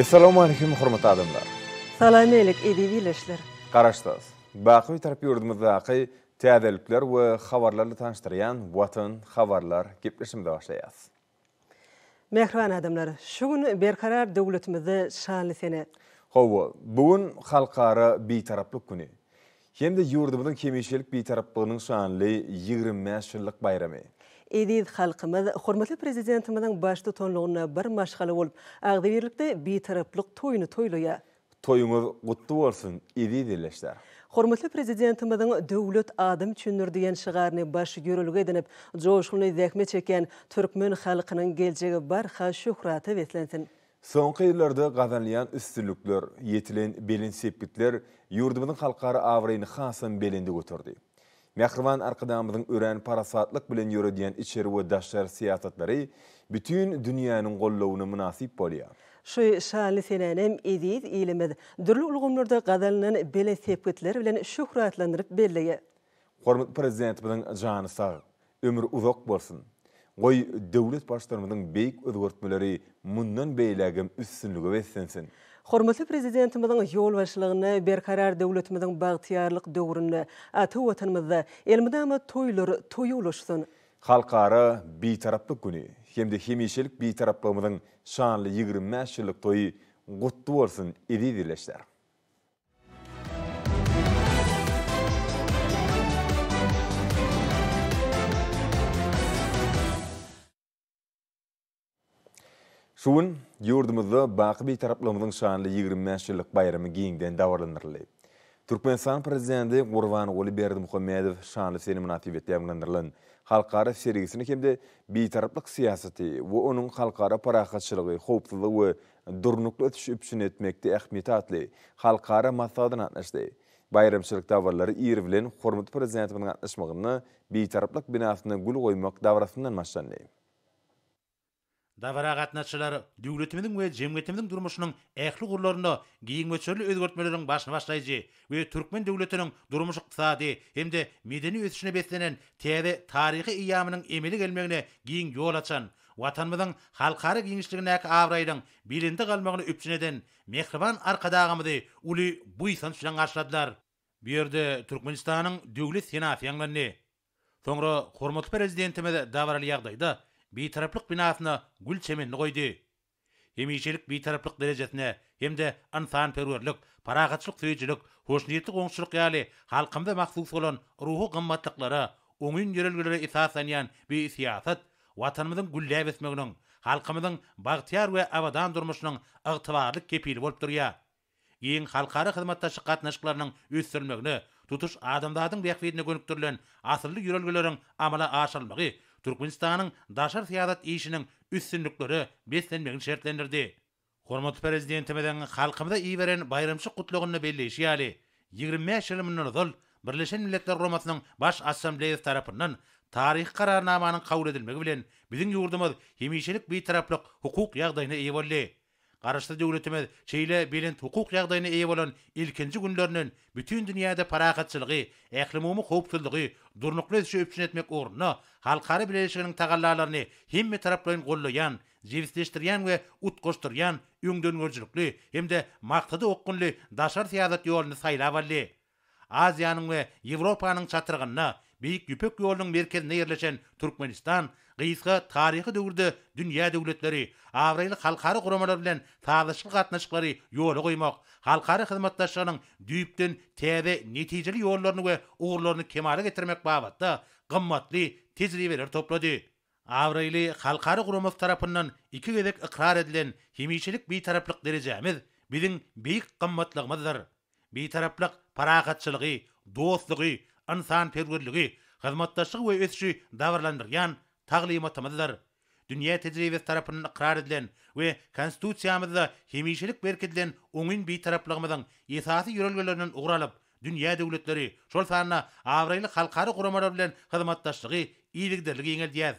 Assalamu alaikum hurmatly adamlar. Salam elik edibileşler. Qaraşdınız. Baqi tarap yurdumuzdaki täzelikler we habarlarla tanıştıryan Watan habarlar gepleşimde başlayas. Mehriban adamlar, şu gün berkarar döwletimizde şanly sene. Howa, bugun halkara bitaraplyk güni. Hem de yurdumuzun kemişilik bitaraplığının şanly 25 ýyllyk bayramy. Edid halkymyz hormatly prezidentimizin baş tutanlygyna bir maşgaly bolup, Agdybirlikde bitaraplyk toýuny toýlaýar. Toýuňyz gutly bolsun, edid elleşler. Hormatly prezidentimizin döwlet adam üçindir diýen şygaryny baş görülge edinip, joşguny zähme çeken türkmen halkynyň geljegi barha şöhraty wetlensin. Soňky ýyllarda gazanlayan üstünlükler, yetilen belin sepkitler yurdumyzyň halkara awryny hasam belinde götürdi. Mehriban arkadamyzyň ören parasatlyk bilen ýörediýän içeri we daşlar siýasatlary bütün dünýäniň gollawyna münasip bolýar. Şu şanly senenem edid ilimiz dürli ulgamlarda gazalanan bele sepkitler bilen şöhratlandyryp belleýär. Hormatly prezidentimiň jany sag, ömür uzak bolsun. Goý döwlet başlarymyzyň beýik özgertmeleri mundan beýlegim üstünlügi wetsensin. Hormatly prezidentimizin ýol başlygyny berkarar döwletimiziň bagtyarlyk döwrüne aty watanymyzda elmydama toýlary toýulaşsyn. Halkara bitaraplyk güni, hemde hemişelik bitaraplygymyzyň şanly 25 ýyllyk toýy gutly bolsun edid elleşler. Şuun yurdumuzda baqy bitaraplygymyzyň şanly 25 ýyllyk bayramy giňden dawarlandyryldy. Türkmenistan prezidenti Gurbanuly Berdimuhammedow şanly seni münasibetde ýaglandyrylan halkara sergisini hemde bitaraplyk siýasaty we onuň halkara parahatçylygy, howpsuzlygy we durnukly ötüşüpsün etmekde ähmiýeti atly halkara masadan atnaşdy. Bayramçylyk dawarlary ýeri bilen hormatly prezidentimiň atnaşmagyny bitaraplyk binasyna gül goýmak dawarasyndan başlandy. Davara gatnaşçylar döwletimiziň we jemgyýetimiziň durmuşynyň ähli gurlaryna giň göçerli özgertmeleriň başyny başlaýjy we türkmen döwletiniň durmuş ykdysady hemde medeni ösüşine beslenen täze taryhy ýamynyň emeli gelmegine giň ýol açan, watanymyzyň halkara giňişligine awraýdyň bilinde galmagyny öpçün eden mehriban arkadagymyzy uly buýsan bilen garşyladylar. Bu ýerde Türkmenistanyň döwlet senaty ýanglandy. Soňra hormatly prezidentimiz dawarly ýagdaýda bitaraplyk binasyna gül çemenini goýdy. Hemişelik bitaraplyk derejesine hemde ansanperwerlik, paragatçylyk söýüjlik, hoşnýetli goňşulyk ýaly halkymda mahsus bolan ruhy gymmatlyklara, oňun ýörelgelere esaslanýan bir siýasat watanymyzyň gülläp esmeginiň, halkymyzyň bagtyar we awadan durmuşynyň ygtybarlyk kepili bolup durýar. Giň halkara hyzmatdaşlyk gatnaşyklarynyň ösdürilmegine, tutuş adamlaryň bähwidine gönüktirilen asylly ýörelgeleriň amala aşyrylmagy Türkmenistanyň daşar siýasat işiniň üstünlükleri beslenmegini şertlendirdi. Hormatly prezidentimiň halkymyza iyi beren bayramçy gutlugyny belleşi ýaly 25 ýyl öňe Birleşen Milletler Guramasynyň baş assambleýasy tarapyndan taryhy kararnamanyň kabul edilmegi bilen biziň ýurdumyz hemişelik bitaraplyk hukuk ýagdaýyna eýe boldy. Garaşdy döwletimiz şeýle belent hukuk ýagdaýyna eýe bolan ilkinji günlerinden bütün dünýäde paragatçylygy, ähli-mumy howpsuzlygy, durnukly öpçün etmek ornuna halkara birleşiginiň tagallalaryny hemme taraplaryň gollaýan, jewsleşdirýän we utgoşdyrýan öňdöngerçilikli hemde maksady okgunly daşar siýasat ýoluny saýlap aldy. Aziýanyň we Ýewropanyň çatyrgyna, beýik ýüpek ýolunyň merkezine ýerleşen Türkmenistan gysga taryhy döwürde dünýä döwletleri, awraýly halkara guramalar bilen taýdaşlyk gatnaşyklary ýola goýmak, halkara hyzmatdaşlygynyň düýpden täze netijeli ýollaryny we ugurlaryny kemale getirmek babatda gymmatly tejribeler toplady. Awraýly halkara guramak tarapyndan iki gezek ikrar edilen hemişelik bitaraplyk derejemiz biziň beýik gymmatlygymyzdyr. Bitaraplyk paragatçylygy, dostlugy, ansanperwerligi, hyzmatdaşlyk we ösüşi dawarlandyrýan taglimatymyzdyr. Dünýä tejribesi tarapyndan ikrar edilen we konstitusiýamyzda hemişelik berkedilen oňun bitaraplygymyzyň esasy ýörelgelerinden uguralyp, dünýä döwletleri, şol sanyna awraýly halkara guramalar bilen hyzmatdaşlygy iýligdirligi ýeňeldýär.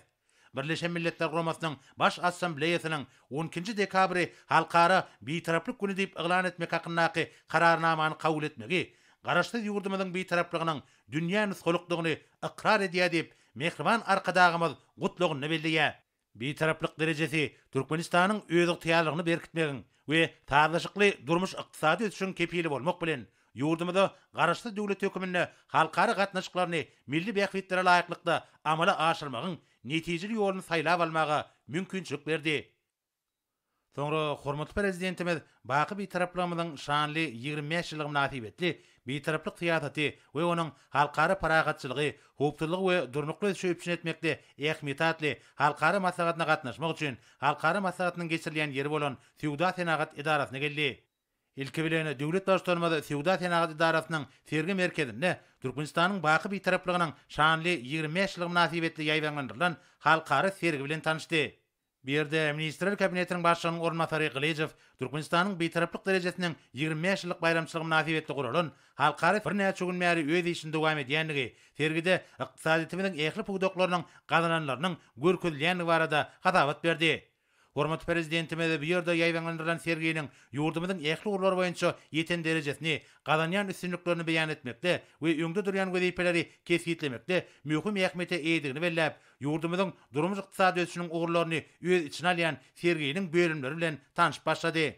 Birleşen Milletler Guramasynyň baş assambleýasynyň 12 dekabry halkara bitaraplyk güni diýip eglan etmek hakyndaky kararnamany kabul etmegi, garaşdy ýurdumyzyň bitaraplygynyň dünýä nusguluklygyny ikrar edýär diýip mehriban arkadagymyz gutlugyny belleýär. Bir taraplyk derejesi Türkmenistanyň öz yktyýarlygyny berkitmegiň we talaşıkly durmuş ykdysady üçün kepili bolmak bilen yurdumyzda garaşly döwlet hökümine halkara gatnaşyklaryny milli bähwitlere laýyklykda amala aşyrmagyň netijeli ýoluny saýlap almaga mümkinçilik berdi. Sonra hormatly prezidentimiz baky bitaraplamyň şanly 25 ýyllyk münasibetli bitaraplyk syýasaty we onuň halkara paragatçylygy, hukuklygy we durnukly şöýpçün etmekde ähmiýetli halkara maslahatyna gatnaşmak üçin halkara maslahatynyň geçirilýän ýeri bolan Sewda Senagat idarasyna geldi. İlki bilen döwlet başlarmada Sewda Senagat idarasynyň sergi merkezinde Türkmenistanyň baky bitaraplygynyň şanly 25 ýyllyk münasibetli ýaýbanlandyrylan halkara sergi bilen tanışdy. Bir yerde Ministrler Kabinetinin başçısının ornatary Gylejov, Türkmenistanyň bitaraplyk derejesiniň 25 ýyllyk bayramçylygy münasibetli guralan halkara bir näçe gün bäri öz işinde dowam edýänligi, sergide ykdysadytynyň ähli puwdoklarynyň gazananlarynyň görkezilýänligi barada hatabat berdi. Hormatly prezidentimiz bir ýerde ýaýbanlandyrylan serginiň ýurdumyzyň ähli urlary boýunça ýeten derejesini, gazanýan üstünliklerini beýan etmekde we öňde durýan wezipeleri kesgitlemekde möhüm ähmiýete eýdigini belläp, ýurdumyzyň durmuş ykdysady ösüşiniň ugurlaryny öz içine alýan serginiň bölümleri bilen tanyşyp başlady.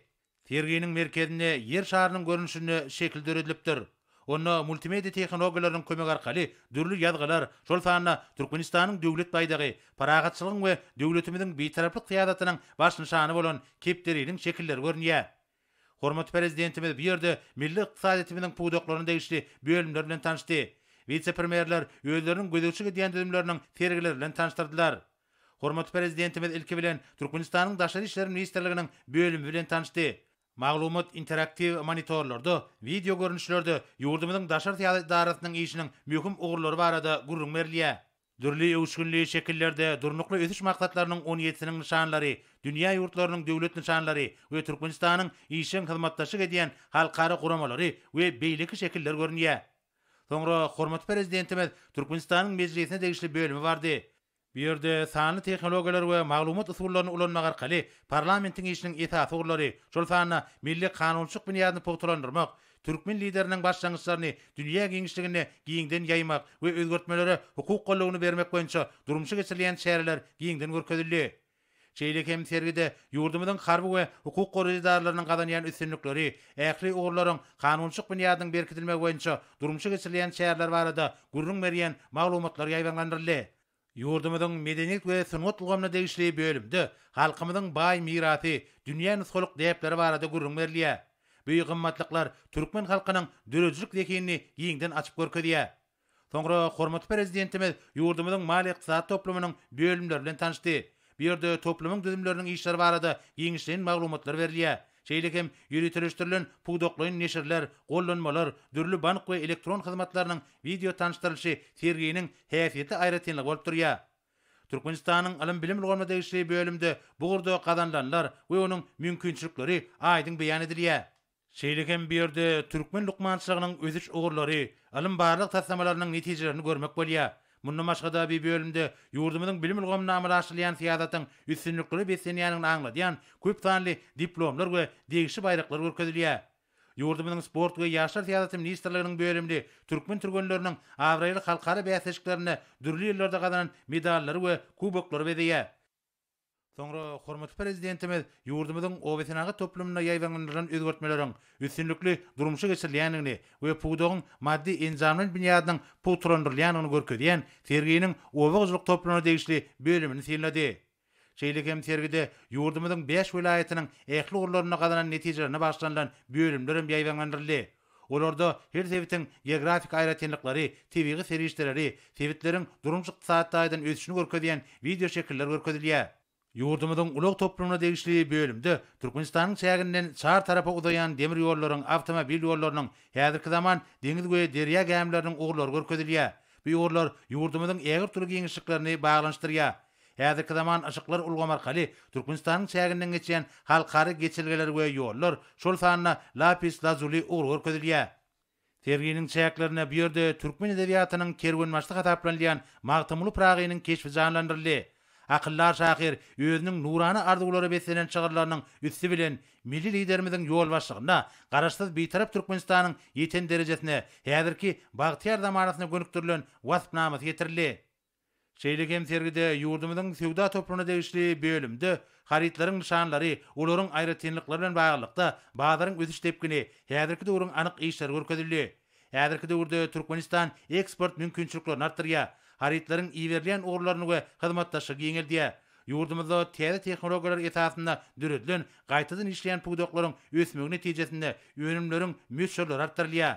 Serginiň merkezinde ýer şarynyň görünüşini şekillendirilipdir. Onu multimedia tehnologiýalarynyň kömegi arkaly dürli ýazgylar, şol sanyna Türkmenistanyň döwlet baýdagy, paragatçylygyň we döwletimiziň bitaraplyk syýasatynyň baş nişany bolan kepderiniň şekilleri görünýär. Hormatly prezidentimiz bir ýerde milli ykdysadyýetimiziň puwdoklaryny degişli bölümler bilen tanışdy. Vice-premierler özleriniň gözükçi edýän düzümleriniň sergileri bilen tanıştyrdylar. Hormatly prezidentimiz ilki bilen Türkmenistanyň daşary işler ministrliginiň bölümi bilen tanışdy. Maglumat interaktiv monitorlarda, video görünüşlerde ýurdumyzyň daşary syýasat idarasynyň işiniň möhüm ugurlary barada gurrun berilýär. Dürli öwüşgünli şekillerde durnukly ösüş maksatlarynyň 17-siniň nişanlary, dünýä ýurtlarynyň döwlet nişanlary we Türkmenistanyň işin hyzmatdaşyk edýän halkara guramalary we beýleki şekiller görünýär. Soňra hormatly prezidentimiz Türkmenistanyň mejlisine degişli bölümi bardy. Bir yerde sanly tehnologiýalar we maglumat usullaryny ulanmak arkaly parlamentiň işiniň esasy ugurlary, şol sanyna milli kanunçylyk bünýadyny pogtalandyrmak, türkmen lideriniň başlangyçlaryny dünýä giňişligine giňden ýaymak we özgertmelere hukuk gollawyny bermek boýunça durmuşa geçirilýän şäherler giňden görkezildi. Şeýle hem sergide ýurdumyzyň harby we hukuk goraýdalarynyň gazanýan üstünlikleri, ähli ugurlaryň kanunçylyk bünýadynyň berkitilmegi boýunça durmuşa geçirilýän şäherler barada gurrun berýän maglumatlar ýaýbanlandyryldy. Ýurdumyzyň medeniýet we sunat ulgamyna degişli bölümde halkymyzyň baý mirasy, dünýä nusgalyk däpleri barada gurrun berilýär. Bu gymmatlyklar türkmen halkynyň dörejilik zekinini giňden açyp görkezýär. Soňra hormatly prezidentimiz ýurdumyzyň mali ykdysat toplumynyň bölümleri bilen tanışdy. Bir ýerde toplumyň düzümleriniň işleri barada giňişlen maglumatlar berilýär. Şeýle hem ýürütilýän puwdoklaryň neşirler, gollanmalar, dürli bank we elektron hyzmatlarynyň video tanıştyrylşy serginiň häsiýeti aýratynlyk bolup durýar. Türkmenistanyň alim bilim ulgamy degişli bölümde bu gurda gazanlanlar we onuň mümkinçilikleri aýdyň beýan edilýär. Şeýle hem bir ýerde türkmen lukmançylygynyň özüç ugurlary, alim barlyk taslamalarynyň netijelerini görmek bolýar. Mundan başga bir bölümde ýurdumyzyň bilim ulgamyna amalaşylýan syýasatyň üstünlikleri besenýäniňi aňladýan köp sanly diplomlar we degişli baýraklar görkezilýär. Ýurdumyzyň sport we ýaşlar syýasaty ministrliginiň bölüminde türkmen türgenleriniň awraýly halkara bäsleşiklerini dürli ýerlerde gazanan medallary we kuboklary berýär. Soňra hormatly prezidentimiz ýurdumyzyň obetinagy toplumyna ýaýbanlandyrylan özgertmeleriň üstünlikli durmuşa geçirilýänini we puwdogyň maddi enjamlanan bünýadynyň pogtalandyrylýanyny görkezýän serginiň obaglyk toplumyna degişli bölümini synlady. Şeýle hem sergide ýurdumyzyň 5 vilayatynyň ähli ugurlaryna gazanan netijelerini başlanýan bölümler ýaýbanlandyryldy. Olarda her sebitiň geografik aýratynlyklary, tebigy serişleri, sebitleriň durmuş ykdysadydan ösüşini görkezýän video şekiller görkezilýär. Ýurdumyzyň ulak toplumyna degişli bölümde Türkmenistanyň çäginden çar tarapa uzayan demir ýollaryň, awtomobil ýollarynyň, häzirki zaman deňiz we derýa gemleriniň ugurlary görkezilýär. Bu ugurlar ýurdumyzyň ägir türlü giňişliklerini baglanyşdyrýar. Häzirki zaman aşyklar ulgam arkaly Türkmenistanyň çäginden geçýän halkara geçilgeler we ýollar, şol sanyna lapis lazuli ugur görkezilýär. Serginiň çäklerine bir ýerde türkmen edebiýatynyň kerwenmaçlyk hataplanýan Magtymly Pragynyň keşfi janlandyryldy. Akıllar şahir özünün nurany arzuwlary beslenen çygyrlarynyň üstü bilen milli liderimiziň ýol başlygyna garaşsyz bitarap Türkmenistanyň ýeten derejesine häzirki bagtyar zamanasyna gönükdirilen wasfnamasy getirildi. Şeýlegem sergide ýurdumyzyň sewda toplumuna degişli bölümde haritlaryň nişanlary, olaryň aýratynlyklary bilen baglykda bazaryň ösüş tepkini, häzirki döwrüň anyk işleri görkezildi. Häzirki döwürde Türkmenistan eksport mümkinçiliklerini artdyrýar. Haritlaryň iýerleýän ogurlaryny we hyzmatdaşy giňeldiýär. Ýurdumyzda täze tehnologiýalar esasynda düredilen, gaýtadan işleýän pudoklaryň ösmegi netijesinde önümleriň möçürleri artdyrylýar.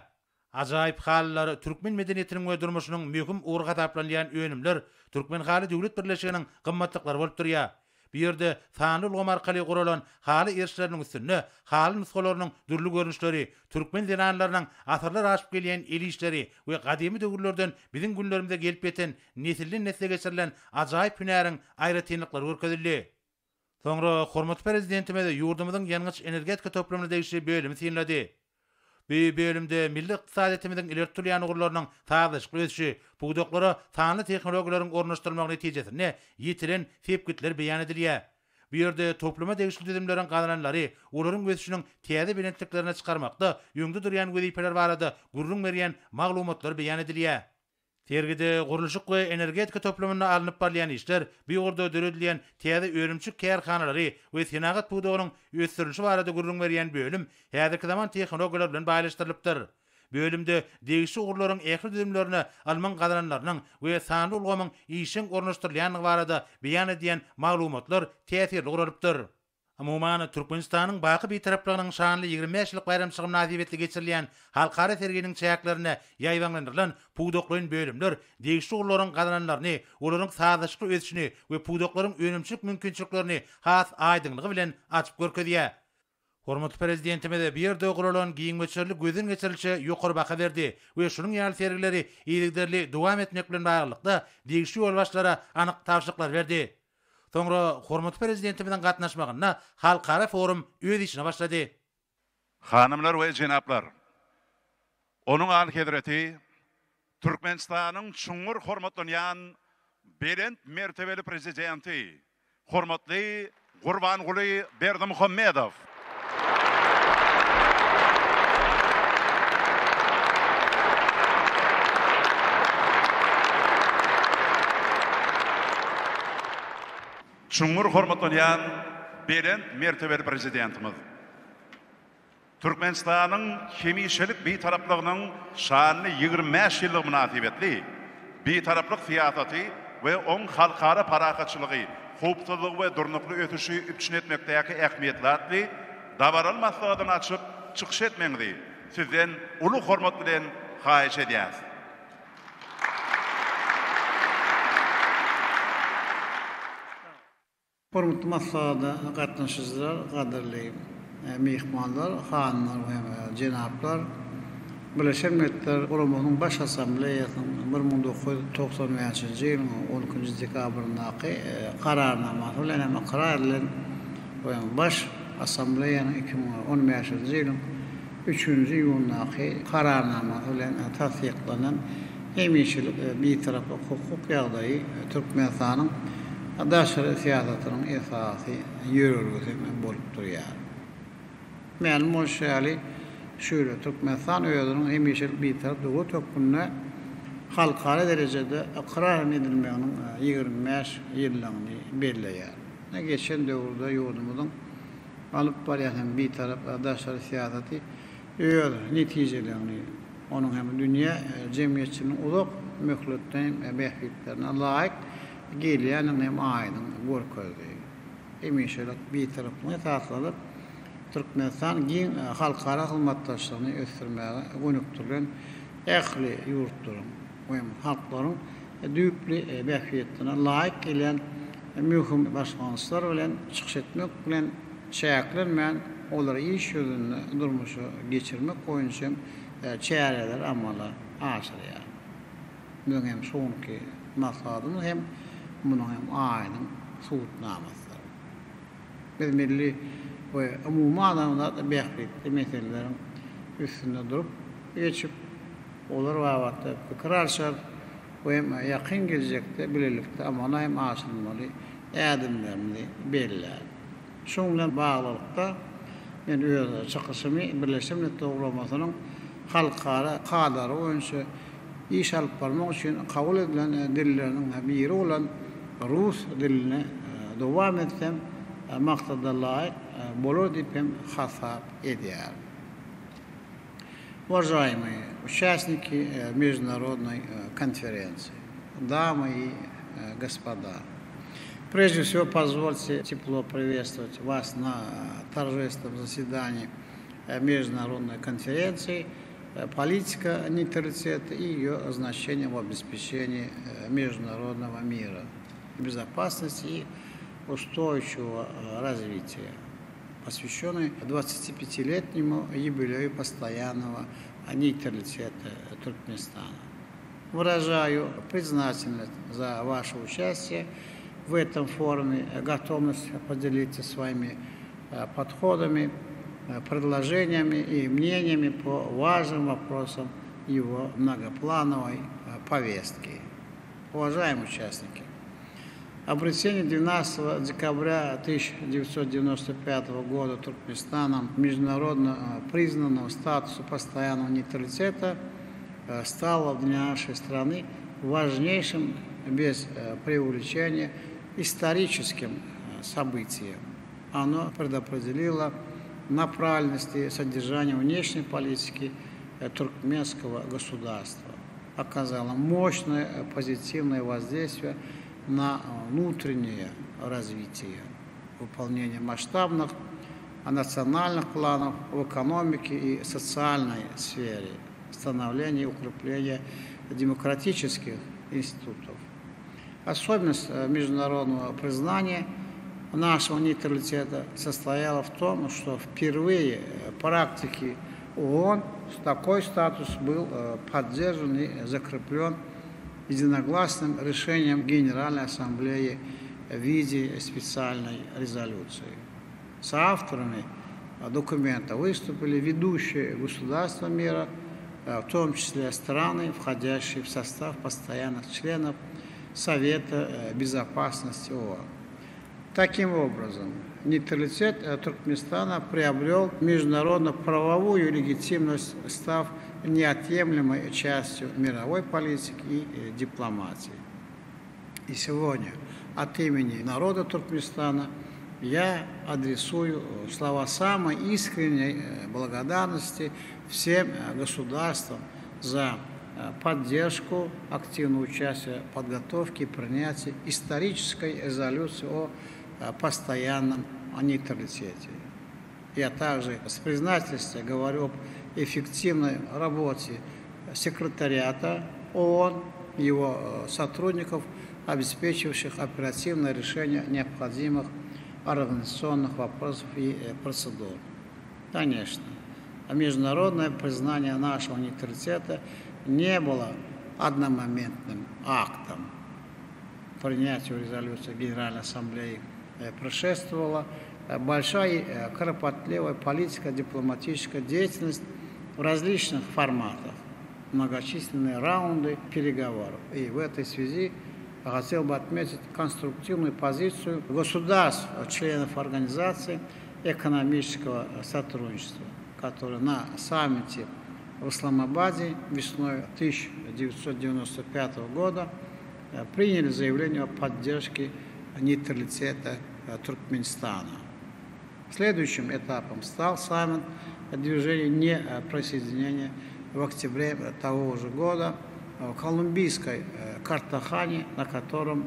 Ajaýyp hallar türkmen medeniýetiniň we durmuşynyň möhüm urga taplanýan önümler Türkmen haly döwlet birleşiginiň gymmatlyklary bolup durýar. Bir ýerde sanly ulgam arkaly guralan haly erşleriniň üstünde haly nuskalarynyň dürli görnüşleri, türkmen dinanlarynyň asarlar aşyp gelýän elişleri we gadymy döwürlerden biziň günlerimizde gelip ýeten nesilden nesle geçirilen ajaýyp hünäriň aýratynlyklary görkezildi. Soňra hormatly prezidentimiz ýurdumyzyň ýalňyç energetika toplumuna degişli bölümi synlady. Bu bölümde milli iqtisadiyetimiziň ilertilýän ugurlarynyň taýyşyk ösüşi, pudoklary sanly tehnologiýalaryň ornaşdyrylmagy netijesinde ýitiren sepkitler beýan edilýär. Bu ýerde topluma degişli düzümleriň gazananlary, olaryň ösüşiniň täze benetliklerini çykarmakda ýöňde durýan wezipler barada gurrun berýän maglumatlar beýan edilýär. Sergide guruluşyk we energetika toplumuna alınıp barlayan işler, bu ýurda döredilen täze örümçük kärhanalary we senagat pudogynyň ösürilişi barada gurrun berýän bölüm häzirki zaman tehnologiýalar bilen baýlaşdyrylypdyr. Bölümde degişli ugurlaryň ähli düzümlerini alman gazananlarynyň we sanly ulgamyň işiň ornaşdyrylýany barada beýan edýän maglumatlar täsirli guralypdyr. Umumana Türkmenistanyň baky bir taraplygynyň şanly 25 ýyllyk bayramçylygy münasibetli geçirilýän halkara serginiň çäklerine ýaýwanlandyrylan pudoklaryň bölümler degişli ugurlaryň gazananlaryny, olaryň sazyşly ösüşini we pudoklaryň önümçük mümkinçiliklerini has aýdynlygy bilen açyp görkezýär. Hormatly prezidentimiz bir ýerde guralan giňmeçerlik gözün geçirilişe ýokary baha berdi we şunyň ýaly sergileri iýdigderli dowam etmek bilen baglykda degişli ýolbaşlara anyk tapşyryklar berdi. Soňra hormatly prezidentimiň gatnaşmagyna halkara forum öz işine başlady. Hanımlar we jenaplar, onuň aly hedreti Türkmenistanyň çuňur hormatlanýan berent mertebeli prezidenti, hormatly Gurbanguly Berdimuhammedow. Çuňur hormatlanýan berent mertebeli prezidentimiz. Türkmenistanyň hemişelik beýtaraplygynyň şanly 25 ýyllyk münasibetli beýtaraplyk siýasaty we oň halkara parakatçylygy, howpsuzlyk we durnukly ötüşi üpçün etmekdäki ähmiýetli dabaralmaslygyny açyp çykyş etmeňdi. Sizden uly hormat bilen haýyş edýäs. Hormatly maslada gatnaşyjylar, gaderli mehmanlar, hanlar we jenaplar, Birleşen Milletler Guramagynyň baş assambleýasynyň 1995-nji ýylyň 10-njy dekabryndaky kararnamasy bilen hem karar bilen baş assambleýanyň 2015-nji ýylyň 3-nji ýylyndaky kararnamasy bilen tasdiklanan hemişelik beýtaraply hukuk ýagdaýy Türkmenistanyň daşary siýasatynyň esasy ýörelgesi bolup durýar. Ma'lum şäli şöyle Türkmenistan özüniň hemişelik beýtarap döwlet hökmüne halkara derejede ikrar edilmeýän 25 ýyllygyny belleýär. Geçen döwürde ýurdumyzyň alyp barýan beýtarap daşary siýasaty öz netijelerini onuň hem dünýä jemgyýetçiliğiniň uzak möhletden behbitlerine laýyk gelýän hem aýdyň görkezdi. Hemişelik beýtaraplygy taýdanlyp Türkmenistan giň halkara hyzmatdaşlygyny ösdürmäge gönükdirlen ähli ýurtlaryň we halklaryň düýpli behbitlerine laýyk gelen möhüm başlanýşlar bilen çykyş etmek bilen çäklenmän olary iş ýolunda durmuşy geçirmek boýunça çäreler amalar aşyrýar. Muňa hem şonki maslahatyny hem munyň hem aýdyň suwutnamasy. Biz milli we umumyň da behbitli meselelerin üstünde durup geçip olar wagtda pikir alşar we ýakyn geljekde bilelikde amana hem aşyrmaly ädimlerini beller. Şoň bilen baglykda men öz çykyşymy Birleşen Milletler Guramagynyň halkara kadary boýunça iş alıp barmak için kabul edilen dillerinin biri olan Rus diline devam etsem maksada layık bolur deyip hem hasap ediyor. Уважаемые участники международной конференции, дамы и господа, прежде всего позвольте тепло приветствовать вас на торжественном заседании международной конференции «Политика нейтралитета и ее значение в обеспечении международного мира, безопасности и устойчивого развития», посвященный 25-летнему юбилею постоянного нейтралитета Туркменистана. Выражаю признательность за ваше участие в этом форуме, готовность поделиться своими подходами, предложениями и мнениями по важным вопросам его многоплановой повестки. Уважаемые участники, обретение 12 декабря 1995 года Туркменистаном международно признанного статуса постоянного нейтралитета стало для нашей страны важнейшим, без преувеличения, историческим событием. Оно предопределило направленность и содержание внешней политики туркменского государства, оказало мощное позитивное воздействие на внутреннее развитие, выполнение масштабных национальных планов в экономике и социальной сфере, становление и укрепление демократических институтов. Особенность международного признания нашего нейтралитета состояла в том, что впервые практики ООН такой статус был поддержан и закреплен единогласным решением Генеральной Ассамблеи в виде специальной резолюции. Соавторами документа выступили ведущие государства мира, в том числе страны, входящие в состав постоянных членов Совета Безопасности ООН. Таким образом, нейтралитет Туркменистана приобрел международно-правовую легитимность, став неотъемлемой частью мировой политики и дипломатии. И сегодня от имени народа Туркменистана я адресую слова самой искренней благодарности всем государствам за поддержку, активное участие в подготовке и принятии исторической резолюции о постоянном нейтралитете. Я также с признательностью говорю об эффективной работе секретариата ООН, его сотрудников, обеспечивающих оперативное решение необходимых организационных вопросов и процедур. Конечно, международное признание нашего нейтралитета не было одномоментным актом. Принятию резолюции Генеральной Ассамблеи предшествовала большая и кропотливая политико-дипломатическая деятельность в различных форматах, многочисленные раунды переговоров. И в этой связи хотел бы отметить конструктивную позицию государств, членов Организации экономического сотрудничества, которые на саммите в Исламабаде весной 1995 года приняли заявление о поддержке нейтралитета Туркменистана. Следующим этапом стал саммит движения неприсоединения в октябре того же года в колумбийской Картахане, на котором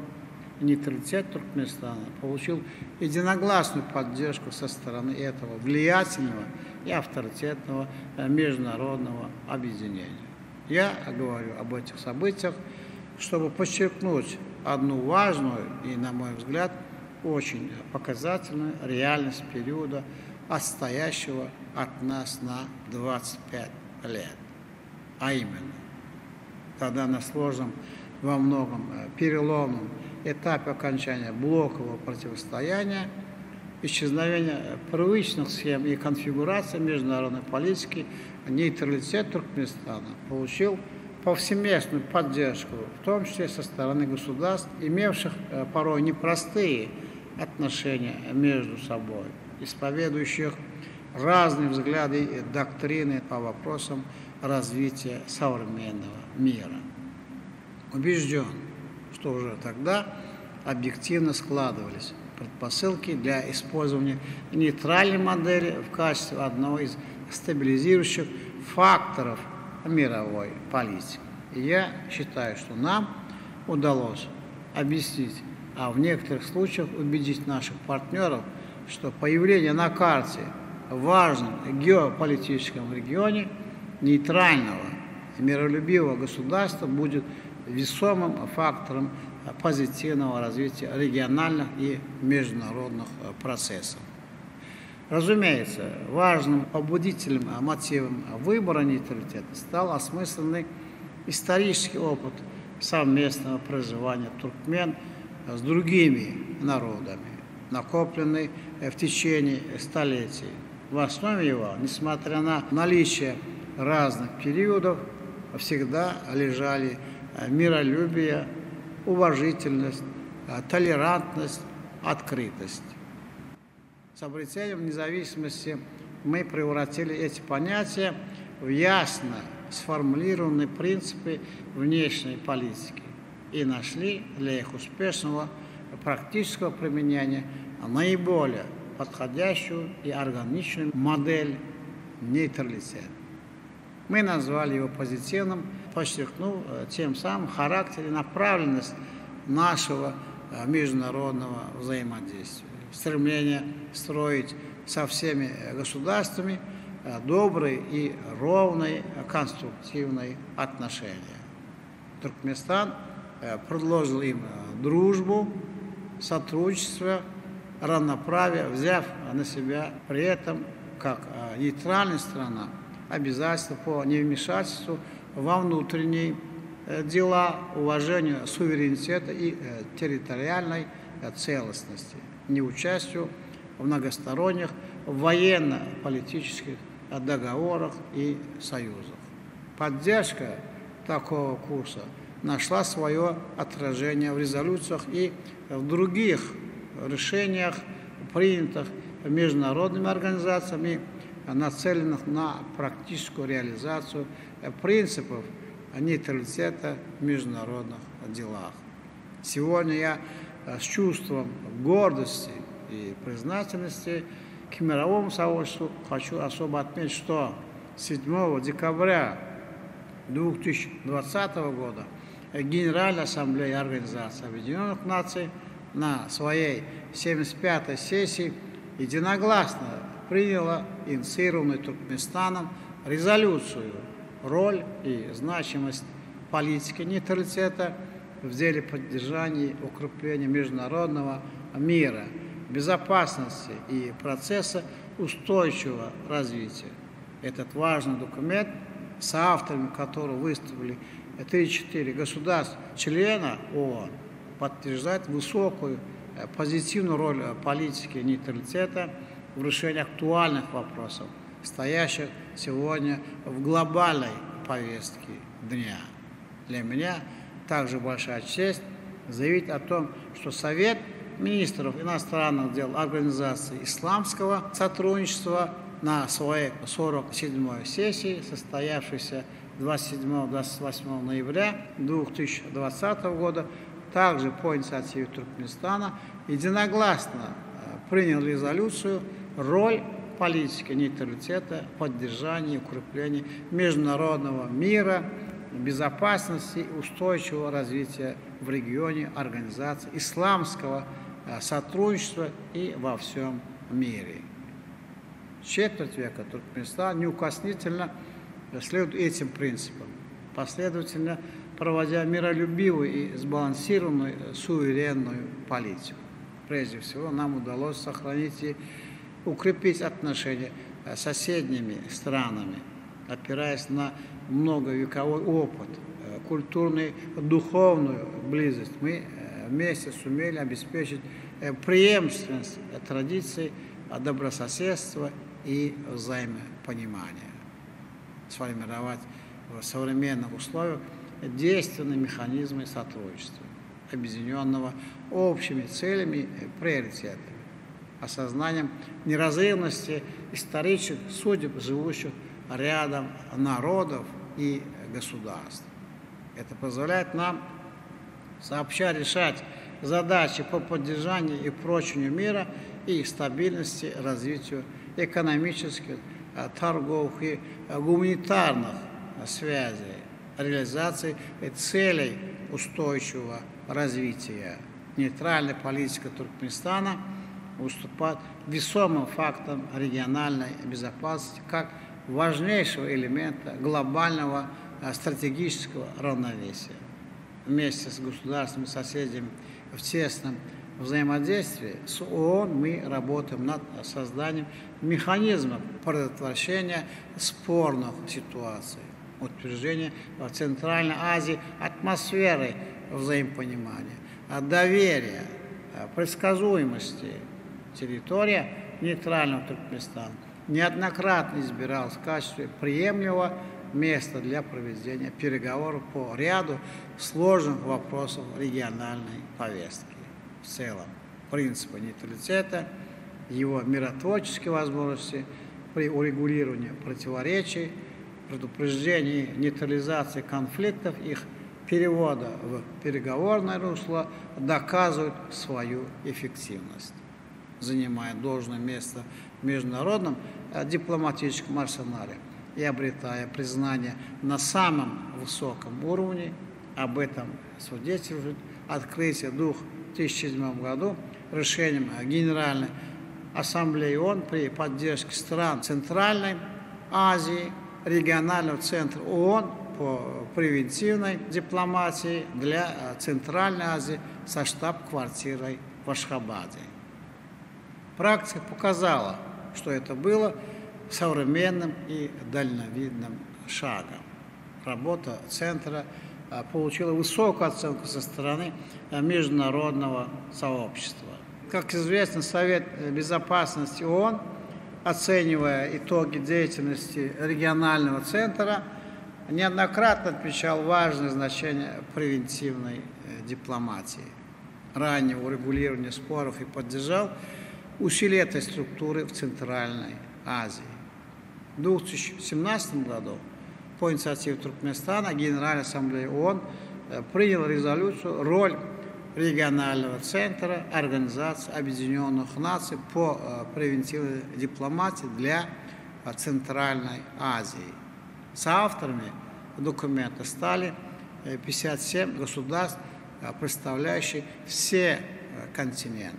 нейтралитет Туркменистана получил единогласную поддержку со стороны этого влиятельного и авторитетного международного объединения. Я говорю об этих событиях, чтобы подчеркнуть одну важную и, на мой взгляд, очень показательную реальность периода, отстоящего от нас на 25 лет. А именно, тогда на сложном, во многом переломном этапе окончания блокового противостояния, исчезновения привычных схем и конфигураций международной политики, нейтралитет Туркменистана получил повсеместную поддержку, в том числе со стороны государств, имевших порой непростые отношения между собой, исповедующих разные взгляды и доктрины по вопросам развития современного мира. Убежден, что уже тогда объективно складывались предпосылки для использования нейтральной модели в качестве одного из стабилизирующих факторов мировой политики. И я считаю, что нам удалось объяснить, а в некоторых случаях убедить наших партнеров, что появление на карте в важном геополитическом регионе нейтрального и миролюбивого государства будет весомым фактором позитивного развития региональных и международных процессов. Разумеется, важным побудительным мотивом выбора нейтралитета стал осмысленный исторический опыт совместного проживания туркмен с другими народами, накопленный в течение столетий. В основе его, несмотря на наличие разных периодов, всегда лежали миролюбие, уважительность, толерантность, открытость. С обретением независимости мы превратили эти понятия в ясно сформулированные принципы внешней политики и нашли для их успешного практического применения наиболее подходящую и органичную модель нейтралитета. Мы назвали его позитивным, подчеркнув тем самым характер и направленность нашего международного взаимодействия. Стремление строить со всеми государствами добрые и ровные конструктивные отношения. Туркменистан предложил им дружбу, сотрудничество, равноправие, взяв на себя при этом, как нейтральная страна, обязательства по невмешательству во внутренние дела, уважению суверенитета и территориальной целостности, неучастию в многосторонних военно-политических договорах и союзах. Поддержка такого курса нашла свое отражение в резолюциях и в других решениях, принятых международными организациями, нацеленных на практическую реализацию принципов нейтралитета в международных делах. Сегодня я с чувством гордости и признательности к мировому сообществу хочу особо отметить, что 7 декабря 2020 года Генеральная ассамблея Организации Объединенных Наций на своей 75-й сессии единогласно приняла инициированную Туркменистаном резолюцию «Роль и значимость политики нейтралитета в деле поддержания и укрепления международного мира, безопасности и процесса устойчивого развития». Этот важный документ, соавторами которого выступили 3-4 государства-члена ООН, подтверждает высокую позитивную роль политики нейтралитета в решении актуальных вопросов, стоящих сегодня в глобальной повестке дня. Для меня также большая честь заявить о том, что Совет министров иностранных дел Организации исламского сотрудничества на своей 47-й сессии, состоявшейся 27-28 ноября 2020 года, также по инициативе Туркменистана единогласно принял резолюцию «Роль политики нейтралитета в поддержании и укреплении международного мира, безопасности и устойчивого развития в регионе организации исламского сотрудничества и во всем мире». Четверть века Туркменистан неукоснительно следует этим принципам, последовательно проводя миролюбивую и сбалансированную суверенную политику. Прежде всего, нам удалось сохранить и укрепить отношения с соседними странами, опираясь на многовековой опыт, культурную, духовную близость. Мы вместе сумели обеспечить преемственность традиций добрососедства и взаимопонимания, сформировать в современных условиях действенные механизмы сотрудничества, объединенного общими целями и приоритетами, осознанием неразрывности исторических судеб живущих рядом народов и государств. Это позволяет нам сообща решать задачи по поддержанию и прочению мира и стабильности, развитию экономических, торговых и гуманитарных связей, реализации целей устойчивого развития. Нейтральная политика Туркменистана выступает весомым фактом региональной безопасности как важнейшего элемента глобального стратегического равновесия. Вместе с государственными соседями в тесном взаимодействии с ООН мы работаем над созданием механизмов предотвращения спорных ситуаций, утверждения в Центральной Азии атмосферы взаимопонимания, доверия, предсказуемости. Территория нейтрального Туркменистана неоднократно избиралась в качестве приемлемого места для проведения переговоров по ряду сложных вопросов региональной повестки. В целом, принципы нейтралитета, его миротворческие возможности при урегулировании противоречий, предупреждении нейтрализации конфликтов, их перевода в переговорное русло доказывают свою эффективность, занимая должное место в международном дипломатическом арсенале и обретая признание на самом высоком уровне. Об этом свидетельствует открытие в 2007 году решением Генеральной Ассамблеи ООН при поддержке стран Центральной Азии, регионального центра ООН по превентивной дипломатии для Центральной Азии со штаб-квартирой в Ашхабаде. Практика показала, что это было современным и дальновидным шагом. Работа центра получила высокую оценку со стороны международного сообщества. Как известно, Совет Безопасности ООН, оценивая итоги деятельности регионального центра, неоднократно отмечал важное значение превентивной дипломатии, раннего урегулирования споров и поддержал усилие этой структуры в Центральной Азии. В 2017 году по инициативе Туркменистана Генеральная Ассамблея ООН приняла резолюцию «Роль регионального центра Организации Объединенных Наций по превентивной дипломатии для Центральной Азии». Соавторами документа стали 57 государств, представляющие все континенты.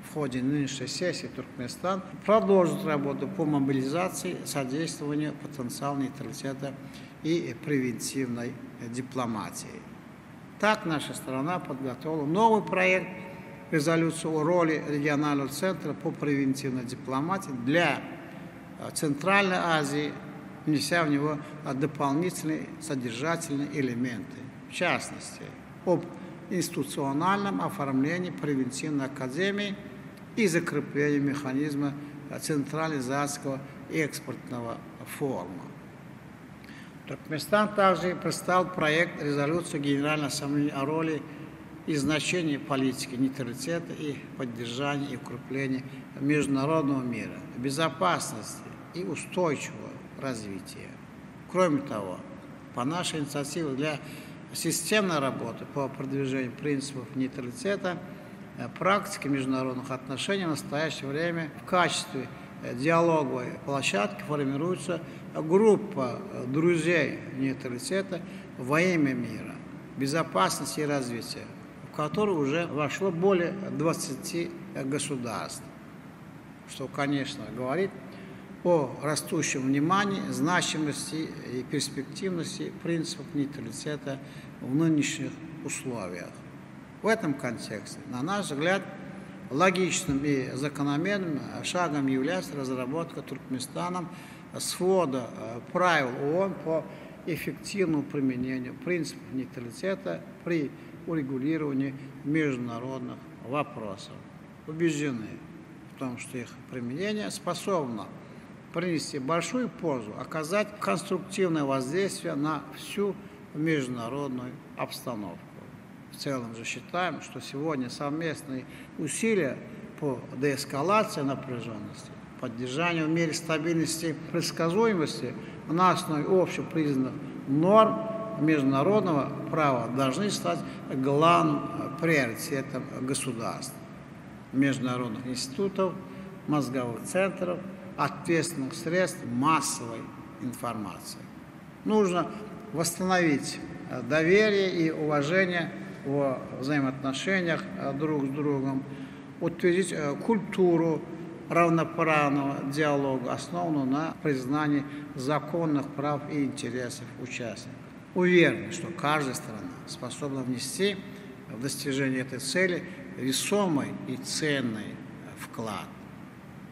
В ходе нынешней сессии Туркменистан продолжит работу по мобилизации, содействованию потенциала нейтралитета и превентивной дипломатии. Так наша страна подготовила новый проект резолюции о роли регионального центра по превентивной дипломатии для Центральной Азии, внеся в него дополнительные содержательные элементы, в частности, об институциональном оформлении превентивной академии и закреплении механизма централизации экспортного форума. Туркменистан также представил проект резолюции Генеральной Ассамблеи о роли и значении политики нейтралитета и поддержания и укрепления международного мира, безопасности и устойчивого развития. Кроме того, по нашей инициативе для системной работы по продвижению принципов нейтралитета практики международных отношений в настоящее время в качестве диалоговой площадки формируется группа друзей нейтралитета во имя мира, безопасности и развития, в которую уже вошло более 20 государств, что, конечно, говорит о растущем внимании, значимости и перспективности принципов нейтралитета в нынешних условиях. В этом контексте, на наш взгляд, логичным и закономерным шагом является разработка Туркменистаном свода правил ООН по эффективному применению принципов нейтралитета при урегулировании международных вопросов. Убеждены в том, что их применение способно принести большую пользу, оказать конструктивное воздействие на всю международную обстановку. В целом же считаем, что сегодня совместные усилия по деэскалации напряженности, поддержания в мере стабильности и предсказуемости на основе общепризнанных норм международного права должны стать главным приоритетом государств, международных институтов, мозговых центров, ответственных средств массовой информации. Нужно восстановить доверие и уважение во взаимоотношениях друг с другом, утвердить культуру равноправного диалога, основанную на признании законных прав и интересов участников. Уверен, что каждая страна способна внести в достижение этой цели весомый и ценный вклад.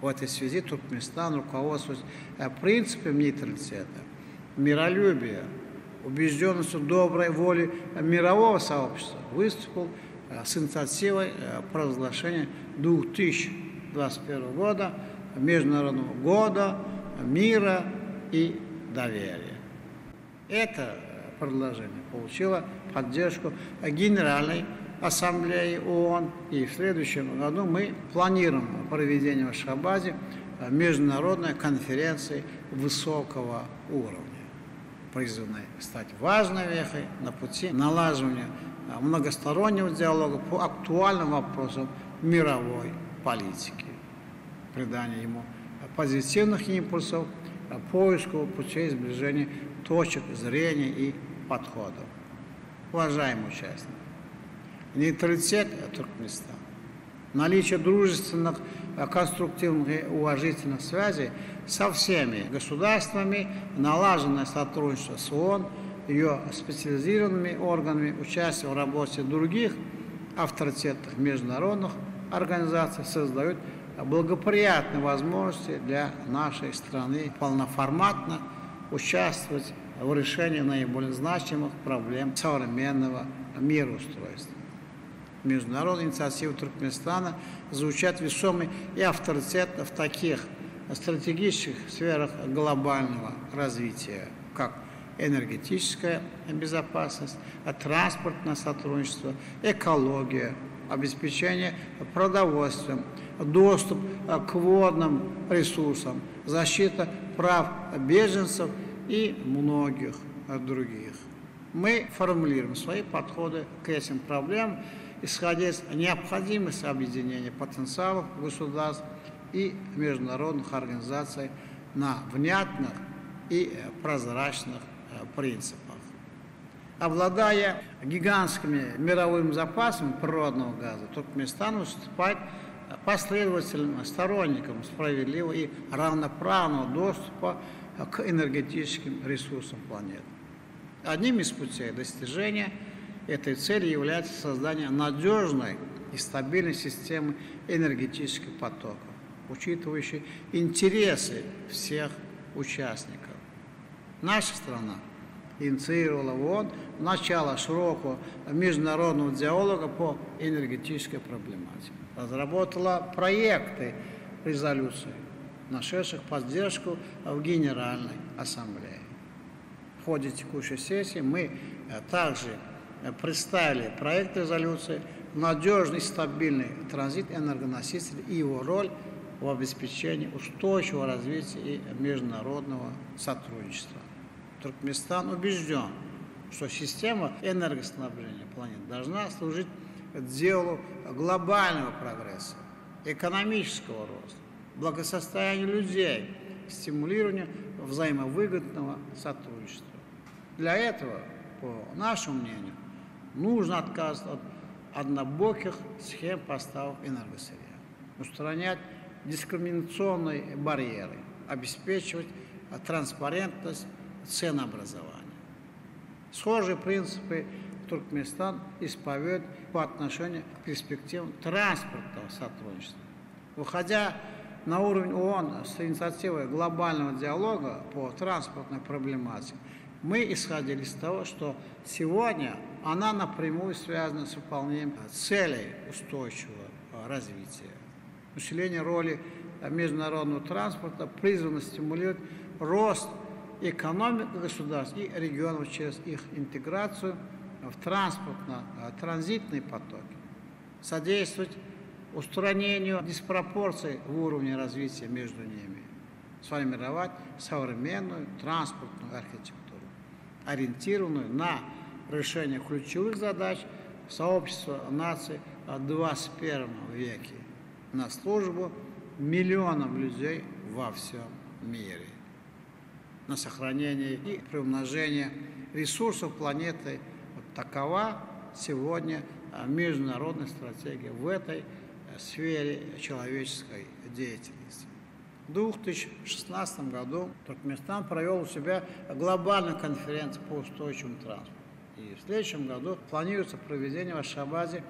В этой связи Туркменистан, руководствуясь принципом нейтралитета, миролюбия, убежденностью доброй воли мирового сообщества, выступил с инициативой провозглашения 2021 года Международного года мира и доверия. Это предложение получило поддержку Генеральной Ассамблеи ООН, и в следующем году мы планируем проведение в Ашхабаде международной конференции высокого уровня, призванной стать важной вехой на пути налаживания многостороннего диалога по актуальным вопросам мировой политики, придание ему позитивных импульсов, поиску путей сближения точек зрения и подходов. Уважаемые участники, нейтралитет Туркменистана, наличие дружественных, конструктивных и уважительных связей со всеми государствами, налаженное сотрудничество с ООН, ее специализированными органами, участие в работе других авторитетных международных организаций создают благоприятные возможности для нашей страны полноформатно участвовать в решении наиболее значимых проблем современного мироустройства. Международные инициативы Туркменистана звучат весомы и авторитетно в таких стратегических сферах глобального развития, как энергетическая безопасность, транспортное сотрудничество, экология, обеспечение продовольствием, доступ к водным ресурсам, защита прав беженцев и многих других. Мы формулируем свои подходы к этим проблемам, исходя из необходимости объединения потенциалов государств и международных организаций на внятных и прозрачных принципах. Обладая гигантскими мировыми запасами природного газа, Туркменистан выступает последовательным сторонником справедливого и равноправного доступа к энергетическим ресурсам планеты. Одним из путей достижения этой цели является создание надежной и стабильной системы энергетических потоков, учитывающей интересы всех участников. Наша страна инициировала в ООН начало широкого международного диалога по энергетической проблематике, разработала проекты резолюций, нашедших поддержку в Генеральной Ассамблее. В ходе текущей сессии мы также представили проект резолюции «Надежный и стабильный транзит энергоносителей и его роль в обеспечении устойчивого развития и международного сотрудничества». Туркменистан убежден, что система энергоснабжения планеты должна служить делу глобального прогресса, экономического роста, благосостояния людей, стимулированию взаимовыгодного сотрудничества. Для этого, по нашему мнению, нужно отказываться от однобоких схем поставок энергосырья, устранять дискриминационные барьеры, обеспечивать транспарентность ценообразования. Схожие принципы Туркменистан исповедует по отношению к перспективам транспортного сотрудничества. Выходя на уровень ООН с инициативой глобального диалога по транспортной проблематике, мы исходили из того, что сегодня она напрямую связана с выполнением целей устойчивого развития. Усиление роли международного транспорта призвано стимулировать рост экономики государств и регионов через их интеграцию в транспортно-транзитные потоки, содействовать устранению диспропорций в уровне развития между ними, сформировать современную транспортную архитектуру, ориентированную на решение ключевых задач сообщества наций в 21 веке, на службу миллионам людей во всем мире, на сохранение и приумножение ресурсов планеты. Вот такова сегодня международная стратегия в этой сфере человеческой деятельности. В 2016 году Туркменистан провел у себя глобальную конференцию по устойчивому транспорту. И в следующем году планируется проведение в Ашхабаде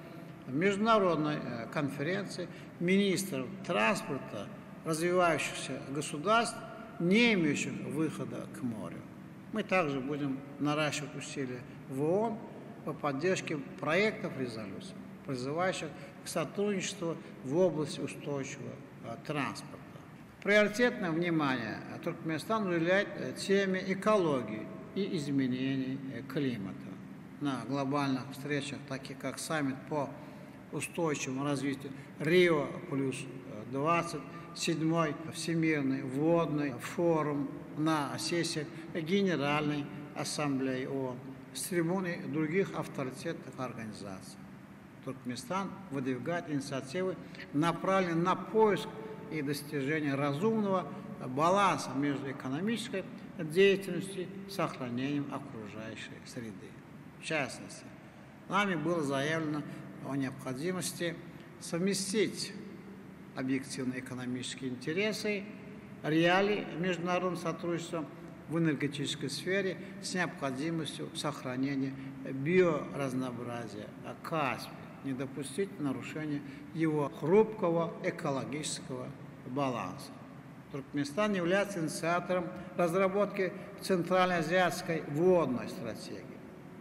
международной конференции министров транспорта развивающихся государств, не имеющих выхода к морю. Мы также будем наращивать усилия в ООН по поддержке проектов резолюций, призывающих к сотрудничеству в области устойчивого транспорта. Приоритетное внимание Туркменистан уделяет теме экологии и изменений климата. На глобальных встречах, таких как саммит по устойчивому развитию Рио+20, 7-й Всемирный водный форум, на сессиях Генеральной Ассамблеи ООН, с трибуны других авторитетных организаций. Туркменистан выдвигает инициативы, направленные на поиск и достижение разумного баланса между экономической деятельностью и сохранением окружающей среды. В частности, нами было заявлено о необходимости совместить объективные экономические интересы, реалии международного сотрудничества в энергетической сфере с необходимостью сохранения биоразнообразия Каспия, не допустить нарушения его хрупкого экологического баланса. Туркменистан является инициатором разработки Центральноазиатской водной стратегии,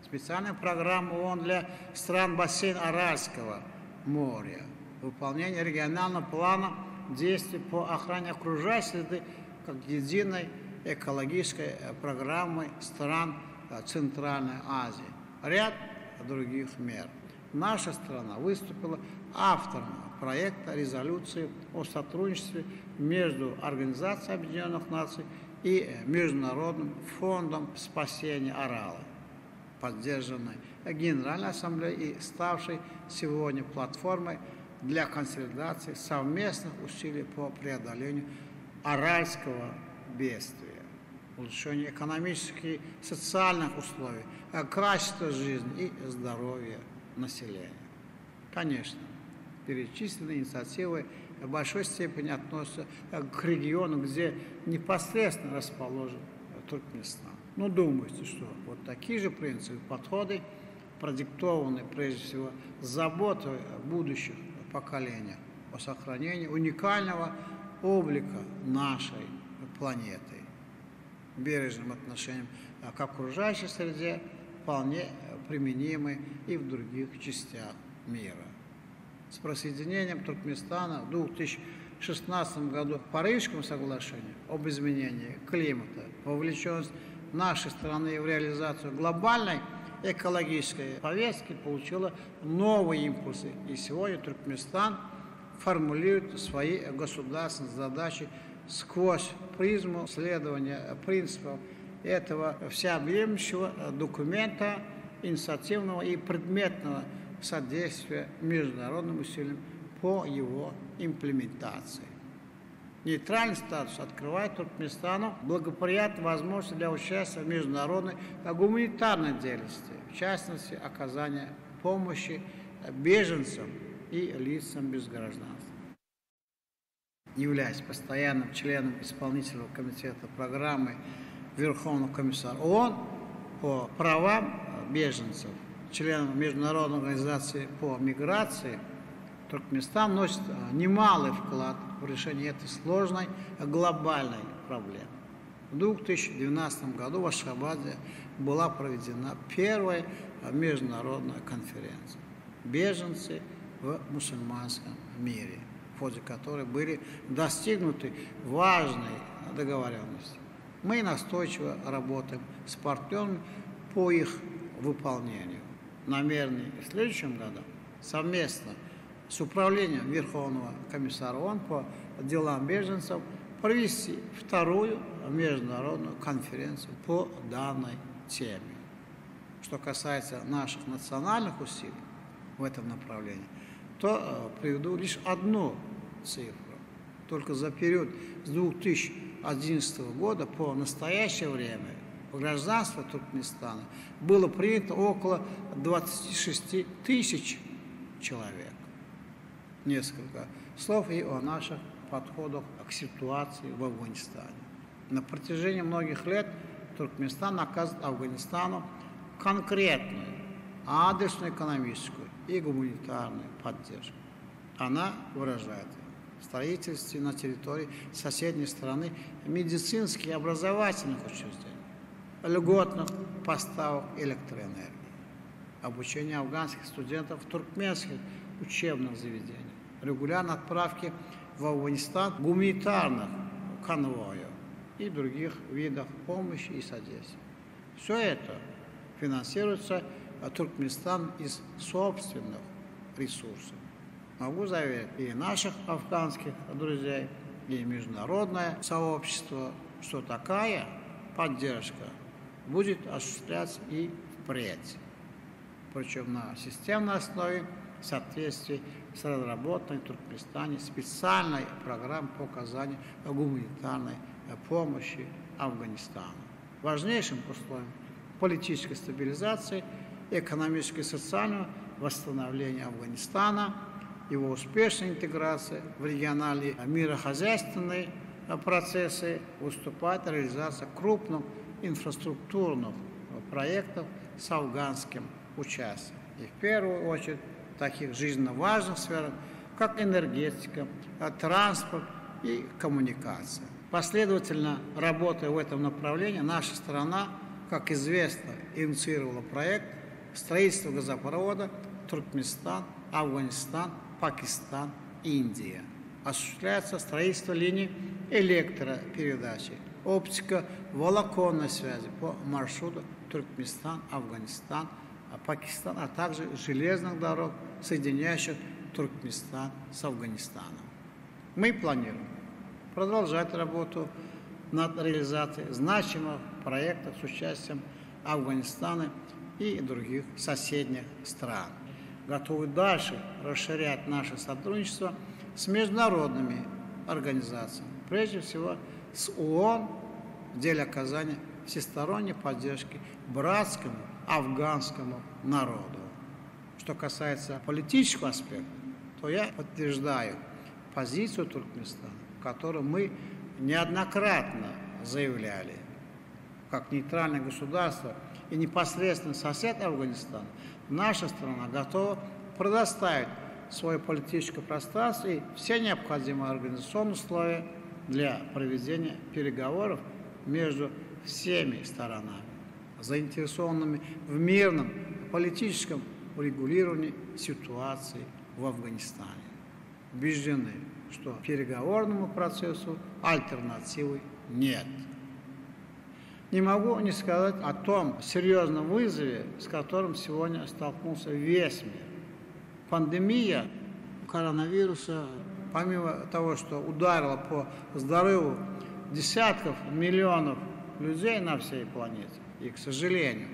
специальной программы ООН для стран бассейна Аральского моря, выполнение регионального плана действий по охране окружающей среды как единой экологической программы стран Центральной Азии, ряд других мер. Наша страна выступила автором проекта резолюции о сотрудничестве между Организацией Объединенных Наций и Международным фондом спасения Арала, поддержанной Генеральной Ассамблеей и ставшей сегодня платформой для консолидации совместных усилий по преодолению аральского бедствия, улучшению экономических и социальных условий, качества жизни и здоровья населения. Конечно, перечисленные инициативы в большой степени относятся к региону, где непосредственно расположен Туркменистан. Но думайте, что вот такие же принципы, подходы продиктованы прежде всего заботой о будущих поколениях, о сохранении уникального облика нашей планеты, бережным отношением к окружающей среде, вполне применимы и в других частях мира. С присоединением Туркменистана в 2016 году к Парижскому соглашению об изменении климата, вовлеченность нашей страны в реализацию глобальной экологической повестки получила новые импульсы. И сегодня Туркменистан формулирует свои государственные задачи сквозь призму следования принципов этого всеобъемлющего документа, инициативного и предметного содействия международным усилиям по его имплементации. Нейтральный статус открывает Туркменистану благоприятные возможности для участия в международной гуманитарной деятельности, в частности, оказания помощи беженцам и лицам без гражданства. Являясь постоянным членом исполнительного комитета программы Верховного комиссара ООН по правам беженцев, членом Международной организации по миграции, Туркменистан вносит немалый вклад в решение этой сложной глобальной проблемы. В 2012 году в Ашхабаде была проведена первая международная конференция «Беженцы в мусульманском мире», в ходе которой были достигнуты важные договоренности. Мы настойчиво работаем с партнерами по их выполнению. Намерены в следующем году совместно с управлением Верховного комиссара ООН по делам беженцев провести вторую международную конференцию по данной теме. Что касается наших национальных усилий в этом направлении, то приведу лишь одну цифру. Только за период с 2011 года по настоящее время в гражданство Туркменистана было принято около 26 тысяч человек. Несколько слов и о наших подходах к ситуации в Афганистане. На протяжении многих лет Туркменистан оказывает Афганистану конкретную, адресную экономическую и гуманитарную поддержку. Она выражает в строительстве на территории соседней страны медицинских и образовательных учреждений, льготных поставок электроэнергии, обучение афганских студентов в туркменских учебных заведениях, регулярной отправки в Афганистан гуманитарных конвоев и других видов помощи и содействия. Все это финансируется Туркменистан из собственных ресурсов. Могу заверить и наших афганских друзей, и международное сообщество, что такая поддержка будет осуществляться и впредь. Причем на системной основе в соответствии с разработанной в Туркменистане специальной программой по оказанию гуманитарной помощи Афганистану. Важнейшим условием политической стабилизации, экономического и социального восстановления Афганистана, его успешной интеграции в региональные мирохозяйственные процессы выступает реализация крупных инфраструктурных проектов с афганским участием. И в первую очередь в таких жизненно важных сферах, как энергетика, транспорт и коммуникация. Последовательно работая в этом направлении, наша страна, как известно, инициировала проект строительства газопровода Туркменистан, Афганистан, Пакистан, Индия. Осуществляется строительство линий электропередачи, оптико-волоконной связи по маршруту Туркменистан, Афганистан, Пакистан, а также железных дорог, соединяющих Туркменистан с Афганистаном. Мы планируем продолжать работу над реализацией значимых проектов с участием Афганистана и других соседних стран. Готовы дальше расширять наше сотрудничество с международными организациями, прежде всего с ООН в деле оказания всесторонней поддержки братскому афганскому народу. Что касается политического аспекта, то я подтверждаю позицию Туркменистана, которую мы неоднократно заявляли. Как нейтральное государство и непосредственно сосед Афганистана, наша страна готова предоставить свое политическое пространство и все необходимые организационные условия для проведения переговоров между всеми сторонами, заинтересованными в мирном политическом урегулировании ситуации в Афганистане. Убеждены, что переговорному процессу альтернативы нет. Не могу не сказать о том серьезном вызове, с которым сегодня столкнулся весь мир. Пандемия коронавируса, помимо того, что ударила по здоровью десятков миллионов людей на всей планете, и, к сожалению,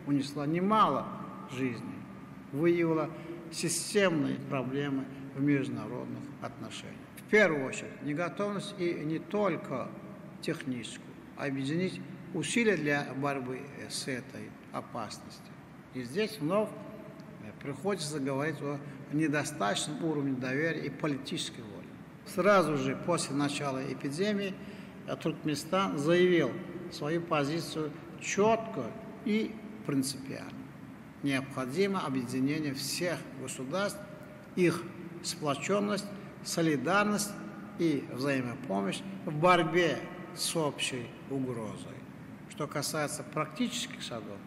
унесла немало жизней, выявила системные проблемы в международных отношениях. В первую очередь, неготовность и не только техническую, а объединить усилия для борьбы с этой опасностью. И здесь вновь приходится говорить о недостаточном уровне доверия и политической воли. Сразу же после начала эпидемии Туркменистан заявил свою позицию четко и принципиально. Необходимо объединение всех государств, их сплоченность, солидарность и взаимопомощь в борьбе с общей угрозой. Что касается практических шагов,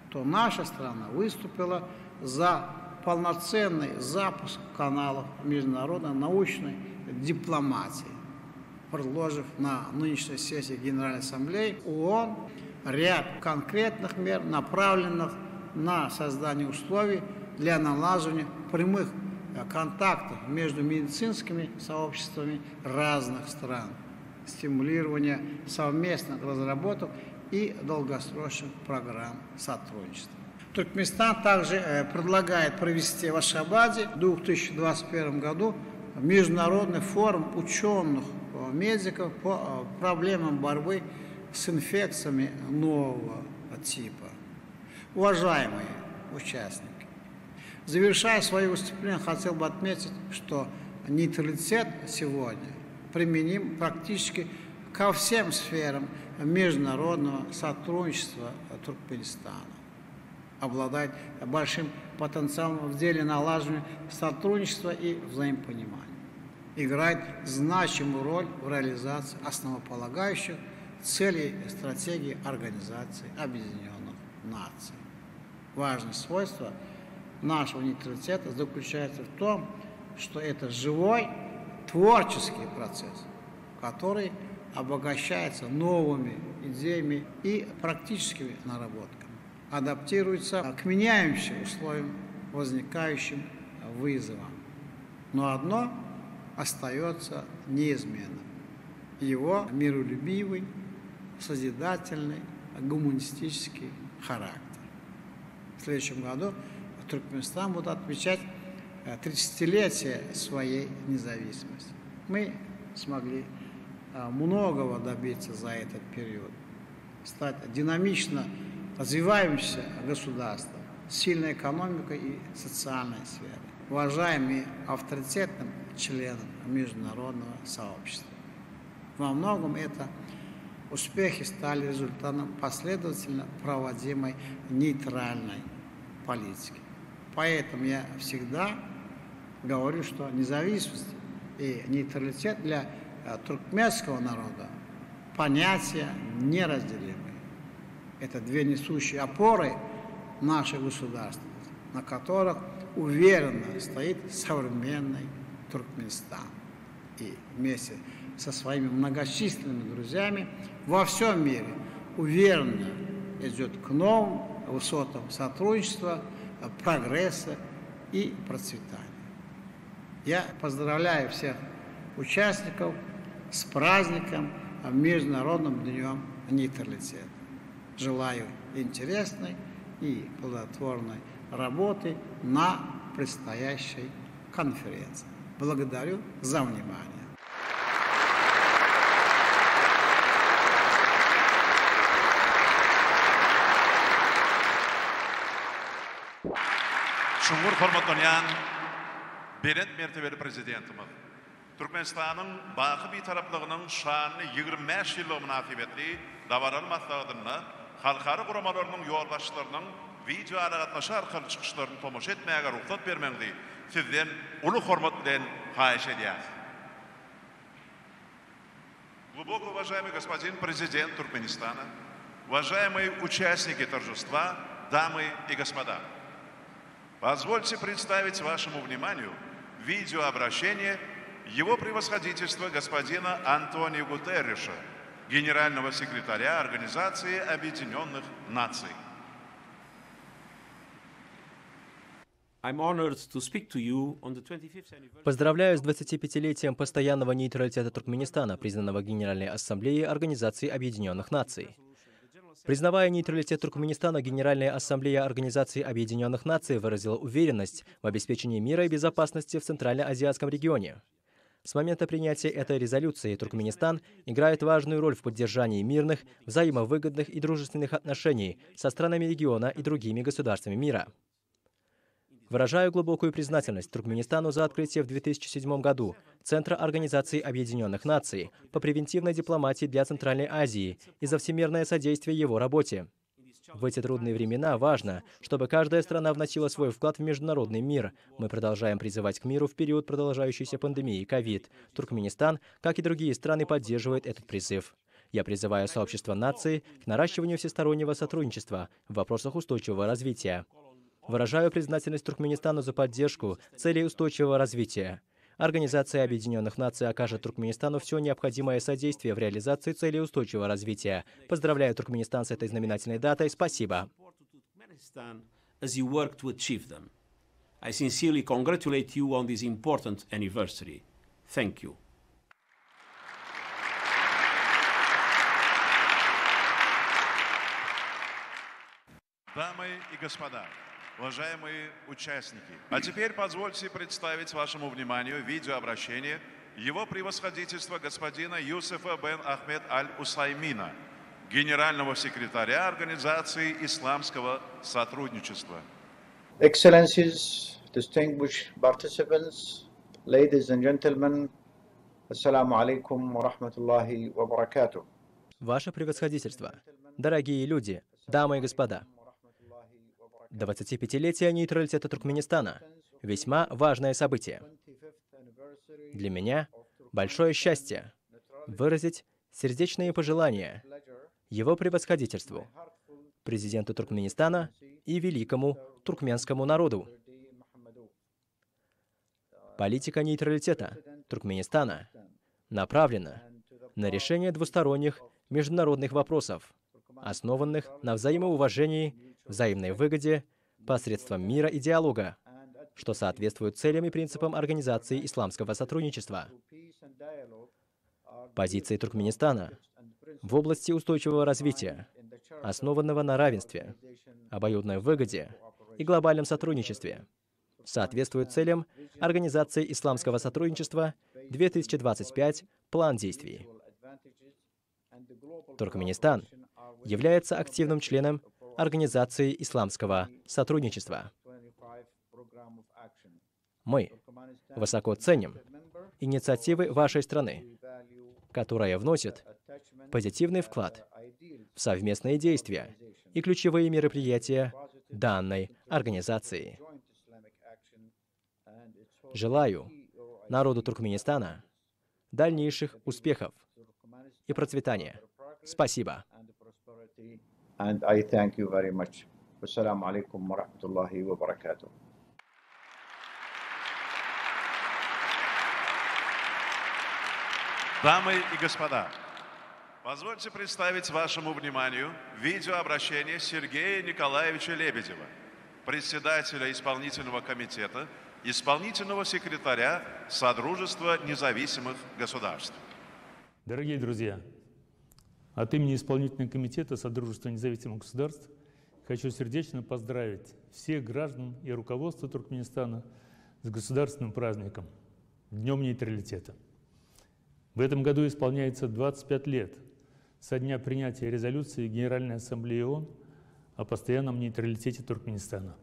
то наша страна выступила за полноценный запуск каналов международной научной дипломатии, предложив на нынешней сессии Генеральной Ассамблеи ООН ряд конкретных мер, направленных на создание условий для налаживания прямых контактов между медицинскими сообществами разных стран, стимулирования совместных разработок и долгосрочных программ сотрудничества. Туркменистан также предлагает провести в Ашхабаде в 2021 году международный форум ученых-медиков по проблемам борьбы с инфекциями нового типа. Уважаемые участники, завершая свое выступление, хотел бы отметить, что нейтралитет сегодня применим практически ко всем сферам международного сотрудничества Туркменистана. Обладает большим потенциалом в деле налаживания сотрудничества и взаимопонимания. Играет значимую роль в реализации основополагающих целей и стратегии Организации Объединенных Наций. Важное свойство нашего нейтралитета заключается в том, что это живой творческий процесс, который обогащается новыми идеями и практическими наработками, адаптируется к меняющимся условиям, возникающим вызовам. Но одно остается неизменным – его миролюбивый, созидательный, гуманистический характер. В следующем году Туркменистан будет отмечать 30-летие своей независимости. Мы смогли многого добиться за этот период, стать динамично развивающимся государством, с сильной экономикой и социальной сферой, уважаемым и авторитетным членом международного сообщества. Во многом это успехи стали результатом последовательно проводимой нейтральной политики. Поэтому я всегда говорю, что независимость и нейтралитет для туркменского народа понятия неразделимые. Это две несущие опоры нашей государственности, на которых уверенно стоит современный Туркменистан. И вместе со своими многочисленными друзьями во всем мире уверенно идет к новым высотам сотрудничества, прогресса и процветания. Я поздравляю всех участников с праздником Международным днем нейтралитета. Желаю интересной и плодотворной работы на предстоящей конференции. Благодарю за внимание. Şungur hormatlanan berent mertebeli prezidentimiz Türkmenistan'ın bakı bir taraflığının şanını 25 yıllık münasebetli davarılmaslarına halkara kuramalarının yol başlarının video alatnaşı arkalı çıkışlarını tomoş etmeye ruhsat vermengdi. Sizden ulu hormat bilen hayiş ediyoruz. Глубоко уважаемый господин президент Туркменистана, уважаемые участники торжества, дамы и господа, позвольте представить вашему вниманию видеообращение его превосходительства господина Антонио Гутерриша, генерального секретаря Организации Объединенных Наций. Поздравляю с 25-летием постоянного нейтралитета Туркменистана, признанного Генеральной Ассамблеей Организации Объединенных Наций. Признавая нейтралитет Туркменистана, Генеральная Ассамблея Организации Объединенных Наций выразила уверенность в обеспечении мира и безопасности в Центральноазиатском регионе. С момента принятия этой резолюции Туркменистан играет важную роль в поддержании мирных, взаимовыгодных и дружественных отношений со странами региона и другими государствами мира. Выражаю глубокую признательность Туркменистану за открытие в 2007 году Центра Организации Объединенных Наций по превентивной дипломатии для Центральной Азии и за всемирное содействие его работе. В эти трудные времена важно, чтобы каждая страна вносила свой вклад в международный мир. Мы продолжаем призывать к миру в период продолжающейся пандемии ковид. Туркменистан, как и другие страны, поддерживает этот призыв. Я призываю сообщество наций к наращиванию всестороннего сотрудничества в вопросах устойчивого развития. Выражаю признательность Туркменистану за поддержку целей устойчивого развития. Организация Объединенных Наций окажет Туркменистану все необходимое содействие в реализации целей устойчивого развития. Поздравляю Туркменистан с этой знаменательной датой. Спасибо. I sincerely congratulate you on this important anniversary. Thank you. Дамы и господа, уважаемые участники, а теперь позвольте представить вашему вниманию видеообращение Его превосходительства господина Юсефа бен Ахмед аль-Усаймина, генерального секретаря Организации исламского сотрудничества. Excellencies, distinguished participants, ladies and gentlemen, assalamu alaikum wa rahmatullahi wa barakatuh. Ваше превосходительство, дорогие люди, дамы и господа, 25-летие нейтралитета Туркменистана – весьма важное событие. Для меня большое счастье выразить сердечные пожелания Его превосходительству, президенту Туркменистана и великому туркменскому народу. Политика нейтралитета Туркменистана направлена на решение двусторонних международных вопросов, основанных на взаимоуважении, взаимной выгоде, посредством мира и диалога, что соответствует целям и принципам Организации исламского сотрудничества. Позиции Туркменистана в области устойчивого развития, основанного на равенстве, обоюдной выгоде и глобальном сотрудничестве, соответствуют целям Организации исламского сотрудничества 2025 «План действий». Туркменистан является активным членом Организации исламского сотрудничества. Мы высоко ценим инициативы вашей страны, которая вносит позитивный вклад в совместные действия и ключевые мероприятия данной организации. Желаю народу Туркменистана дальнейших успехов и процветания. Спасибо. And I thank you very much. Wassalamu alaikum wa rahmatullahi wa barakatuh. Дамы и господа, позвольте представить вашему вниманию видеообращение Сергея Николаевича Лебедева, председателя исполнительного комитета, исполнительного секретаря Содружества независимых государств. Дорогие друзья, от имени исполнительного комитета Содружества независимых государств хочу сердечно поздравить всех граждан и руководство Туркменистана с государственным праздником – Днем нейтралитета. В этом году исполняется 25 лет со дня принятия резолюции Генеральной Ассамблеи ООН о постоянном нейтралитете Туркменистана.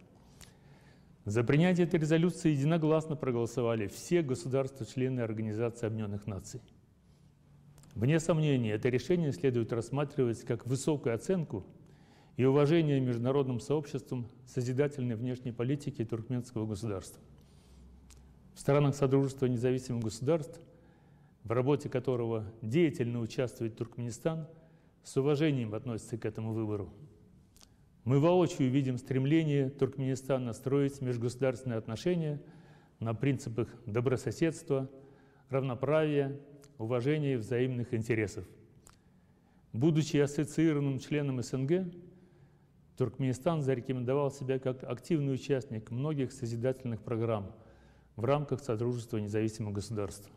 За принятие этой резолюции единогласно проголосовали все государства-члены Организации Объединенных Наций. Вне сомнения, это решение следует рассматривать как высокую оценку и уважение международным сообществом созидательной внешней политики туркменского государства. В странах Содружества независимых государств, в работе которого деятельно участвует Туркменистан, с уважением относится к этому выбору. Мы воочию видим стремление Туркменистана строить межгосударственные отношения на принципах добрососедства, равноправия, уважения и взаимных интересов. Будучи ассоциированным членом СНГ, Туркменистан зарекомендовал себя как активный участник многих созидательных программ в рамках Содружества независимых государств.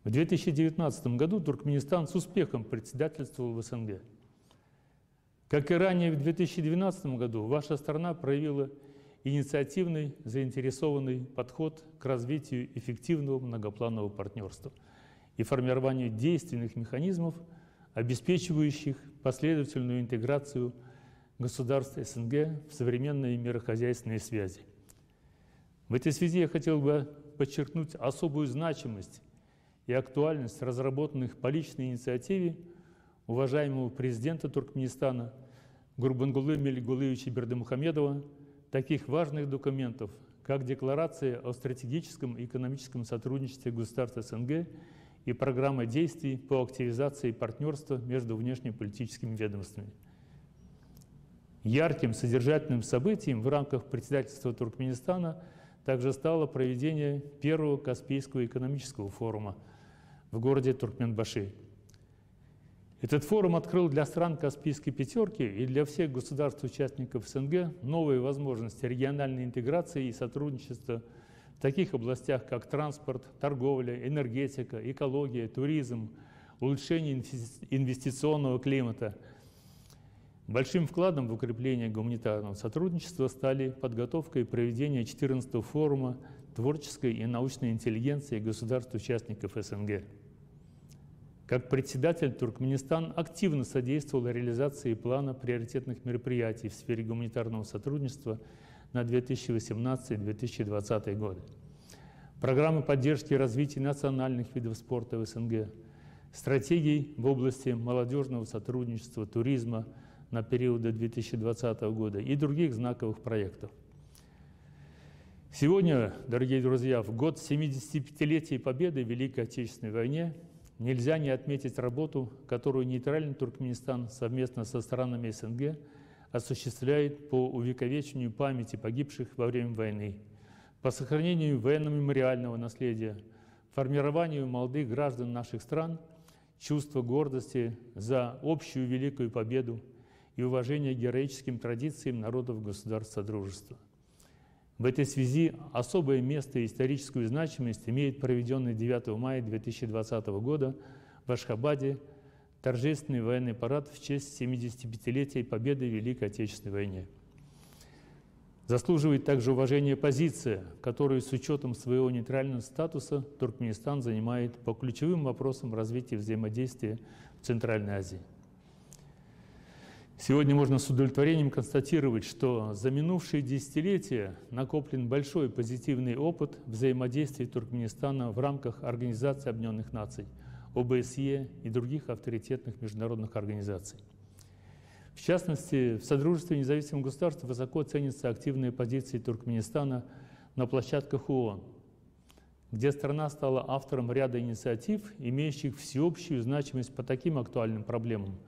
В 2019 году Туркменистан с успехом председательствовал в СНГ. Как и ранее в 2012 году, ваша страна проявила инициативный, заинтересованный подход к развитию эффективного многопланового партнерства и формированию действенных механизмов, обеспечивающих последовательную интеграцию государств СНГ в современные мирохозяйственные связи. В этой связи я хотел бы подчеркнуть особую значимость и актуальность разработанных по личной инициативе уважаемого президента Туркменистана Гурбангулы Меликгулыевича Бердымухамедова таких важных документов, как Декларация о стратегическом и экономическом сотрудничестве государств СНГ и Программа действий по активизации партнерства между внешнеполитическими ведомствами. Ярким содержательным событием в рамках председательства Туркменистана также стало проведение первого Каспийского экономического форума в городе Туркменбаши. Этот форум открыл для стран Каспийской пятерки и для всех государств-участников СНГ новые возможности региональной интеграции и сотрудничества в таких областях, как транспорт, торговля, энергетика, экология, туризм, улучшение инвестиционного климата. Большим вкладом в укрепление гуманитарного сотрудничества стали подготовка и проведение 14-го форума творческой и научной интеллигенции государств-участников СНГ. Как председатель, Туркменистан активно содействовал реализации плана приоритетных мероприятий в сфере гуманитарного сотрудничества на 2018-2020 годы. Программы поддержки и развития национальных видов спорта в СНГ, стратегий в области молодежного сотрудничества, туризма на период до 2020 года и других знаковых проектов. Сегодня, дорогие друзья, в год 75-летия победы в Великой Отечественной войне нельзя не отметить работу, которую нейтральный Туркменистан совместно со странами СНГ осуществляет по увековечению памяти погибших во время войны, по сохранению военно-мемориального наследия, формированию молодых граждан наших стран чувства гордости за общую великую победу и уважения к героическим традициям народов государств Содружества. В этой связи особое место и историческую значимость имеет проведенный 9 мая 2020 года в Ашхабаде торжественный военный парад в честь 75-летия победы в Великой Отечественной войне. Заслуживает также уважения позиция, которую с учетом своего нейтрального статуса Туркменистан занимает по ключевым вопросам развития взаимодействия в Центральной Азии. Сегодня можно с удовлетворением констатировать, что за минувшие десятилетия накоплен большой позитивный опыт взаимодействия Туркменистана в рамках Организации Объединенных Наций, ОБСЕ и других авторитетных международных организаций. В частности, в Содружестве независимых государств высоко ценятся активные позиции Туркменистана на площадках ООН, где страна стала автором ряда инициатив, имеющих всеобщую значимость по таким актуальным проблемам,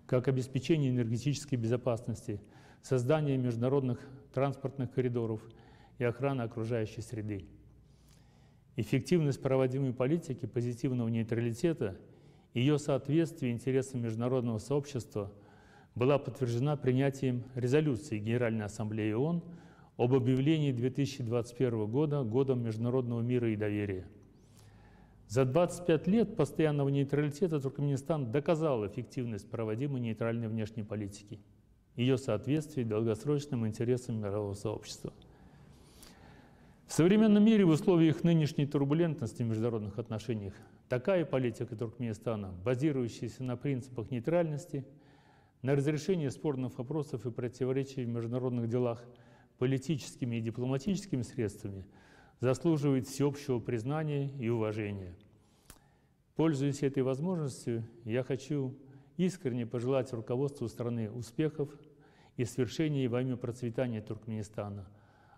как обеспечение энергетической безопасности, создание международных транспортных коридоров и охрана окружающей среды. Эффективность проводимой политики позитивного нейтралитета и ее соответствие интересам международного сообщества была подтверждена принятием резолюции Генеральной Ассамблеи ООН об объявлении 2021 года Годом международного мира и доверия. За 25 лет постоянного нейтралитета Туркменистан доказал эффективность проводимой нейтральной внешней политики, ее соответствие долгосрочным интересам мирового сообщества. В современном мире в условиях нынешней турбулентности в международных отношениях такая политика Туркменистана, базирующаяся на принципах нейтральности, на разрешении спорных вопросов и противоречий в международных делах политическими и дипломатическими средствами, заслуживает всеобщего признания и уважения. Пользуясь этой возможностью, я хочу искренне пожелать руководству страны успехов и свершений во имя процветания Туркменистана,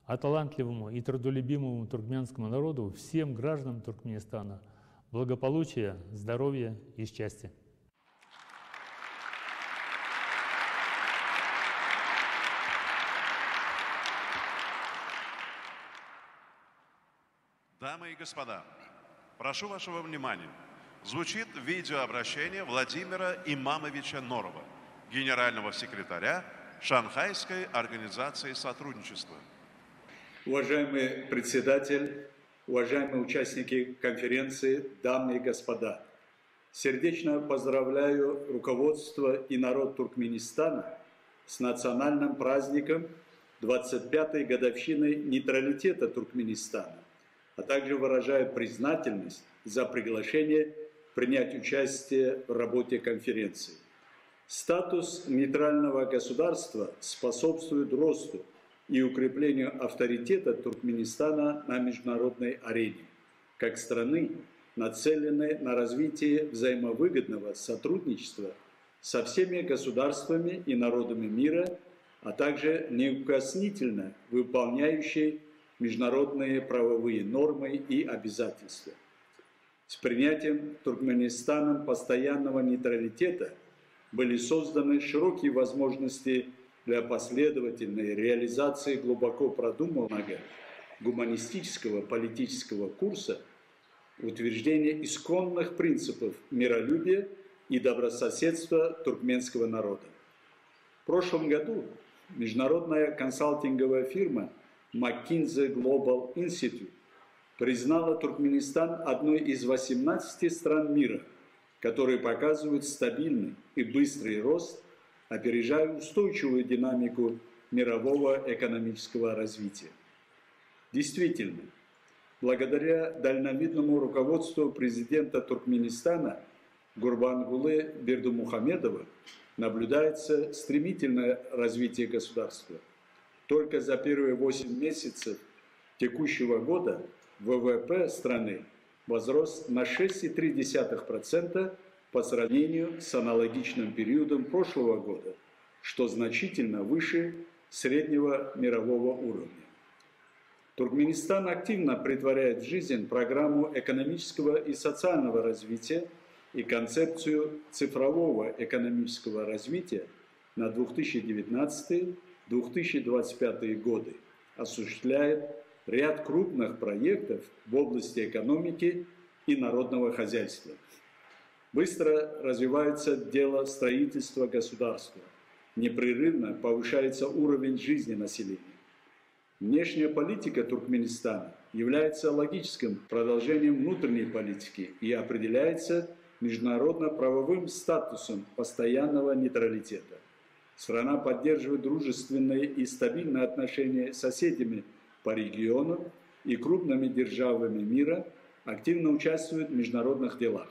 а талантливому и трудолюбимому туркменскому народу, всем гражданам Туркменистана, благополучия, здоровья и счастья. Дамы и господа, прошу вашего внимания. Звучит видеообращение Владимира Имамовича Норова, генерального секретаря Шанхайской организации сотрудничества. Уважаемый председатель, уважаемые участники конференции, дамы и господа, сердечно поздравляю руководство и народ Туркменистана с национальным праздником 25-й годовщины нейтралитета Туркменистана, а также выражаю признательность за приглашение принять участие в работе конференции. Статус нейтрального государства способствует росту и укреплению авторитета Туркменистана на международной арене, как страны, нацеленной на развитие взаимовыгодного сотрудничества со всеми государствами и народами мира, а также неукоснительно выполняющей международные правовые нормы и обязательства. С принятием Туркменистаном постоянного нейтралитета были созданы широкие возможности для последовательной реализации глубоко продуманного гуманистического политического курса, утверждения исконных принципов миролюбия, и добрососедства туркменского народа. В прошлом году международная консалтинговая фирма McKinsey Global Institute признала Туркменистан одной из 18 стран мира, которые показывают стабильный и быстрый рост, опережая устойчивую динамику мирового экономического развития. Действительно, благодаря дальновидному руководству президента Туркменистана Гурбангулы Бердымухамедова наблюдается стремительное развитие государства. Только за первые 8 месяцев текущего года ВВП страны возрос на 6,3% по сравнению с аналогичным периодом прошлого года, что значительно выше среднего мирового уровня. Туркменистан активно претворяет в жизнь программу экономического и социального развития и концепцию цифрового экономического развития на 2019-2025 годы, осуществляет ряд крупных проектов в области экономики и народного хозяйства. Быстро развивается дело строительства государства, непрерывно повышается уровень жизни населения. Внешняя политика Туркменистана является логическим продолжением внутренней политики и определяется международно-правовым статусом постоянного нейтралитета. Страна поддерживает дружественные и стабильные отношения с соседями по региону и крупными державами мира, активно участвует в международных делах.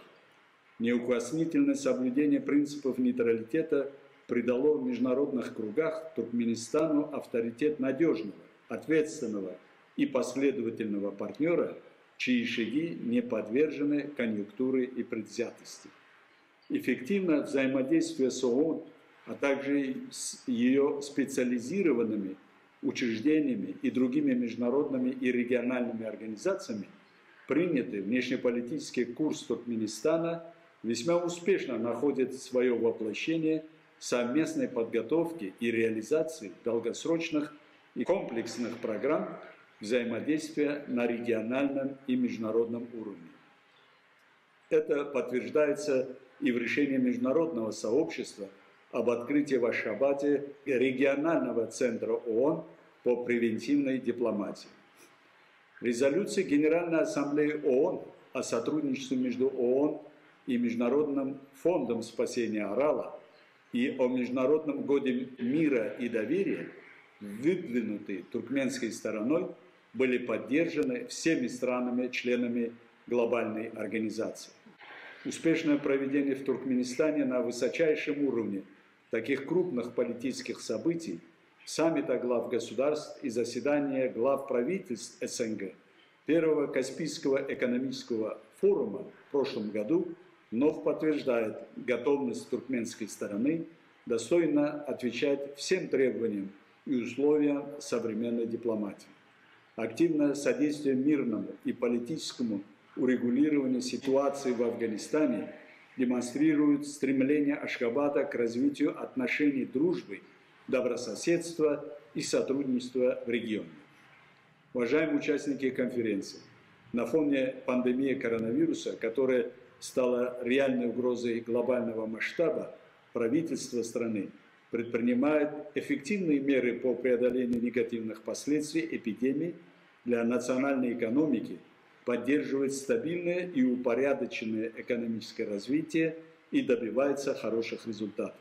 Неукоснительное соблюдение принципов нейтралитета придало в международных кругах Туркменистану авторитет надежного, ответственного и последовательного партнера, чьи шаги не подвержены конъюнктуре и предвзятости. Эффективное взаимодействие с ООН, а также с ее специализированными учреждениями и другими международными и региональными организациями, принятый внешнеполитический курс Туркменистана весьма успешно находит свое воплощение в совместной подготовке и реализации долгосрочных и комплексных программ взаимодействия на региональном и международном уровне. Это подтверждается и в решении международного сообщества об открытии в Ашхабаде регионального центра ООН по превентивной дипломатии. Резолюция Генеральной Ассамблеи ООН о сотрудничестве между ООН и Международным фондом спасения Арала и о Международном годе мира и доверия, выдвинутые туркменской стороной, были поддержаны всеми странами-членами глобальной организации. Успешное проведение в Туркменистане на высочайшем уровне таких крупных политических событий, саммита глав государств и заседания глав правительств СНГ, первого Каспийского экономического форума в прошлом году вновь подтверждает готовность туркменской стороны достойно отвечать всем требованиям и условиям современной дипломатии. Активное содействие мирному и политическому урегулированию ситуации в Афганистане демонстрирует стремление Ашхабада к развитию отношений дружбы, добрососедства и сотрудничества в регионе. Уважаемые участники конференции, на фоне пандемии коронавируса, которая стала реальной угрозой глобального масштаба, правительство страны предпринимает эффективные меры по преодолению негативных последствий эпидемии для национальной экономики, поддерживает стабильное и упорядоченное экономическое развитие и добивается хороших результатов.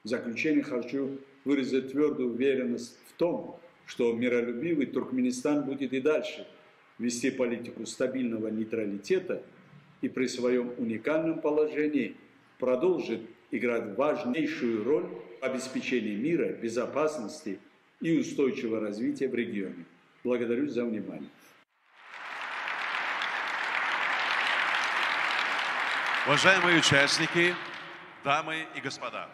В заключение хочу выразить твердую уверенность в том, что миролюбивый Туркменистан будет и дальше вести политику стабильного нейтралитета и при своем уникальном положении продолжит играть важнейшую роль в обеспечении мира, безопасности и устойчивого развития в регионе. Благодарю за внимание. Уважаемые участники, дамы и господа,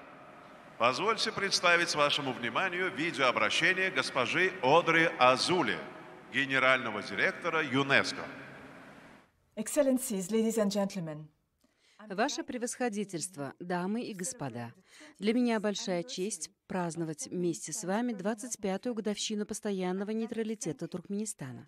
позвольте представить вашему вниманию видеообращение госпожи Одри Азули, генерального директора ЮНЕСКО. Excellencies, ladies and gentlemen. Ваше превосходительство, дамы и господа, для меня большая честь праздновать вместе с вами 25-ю годовщину постоянного нейтралитета Туркменистана.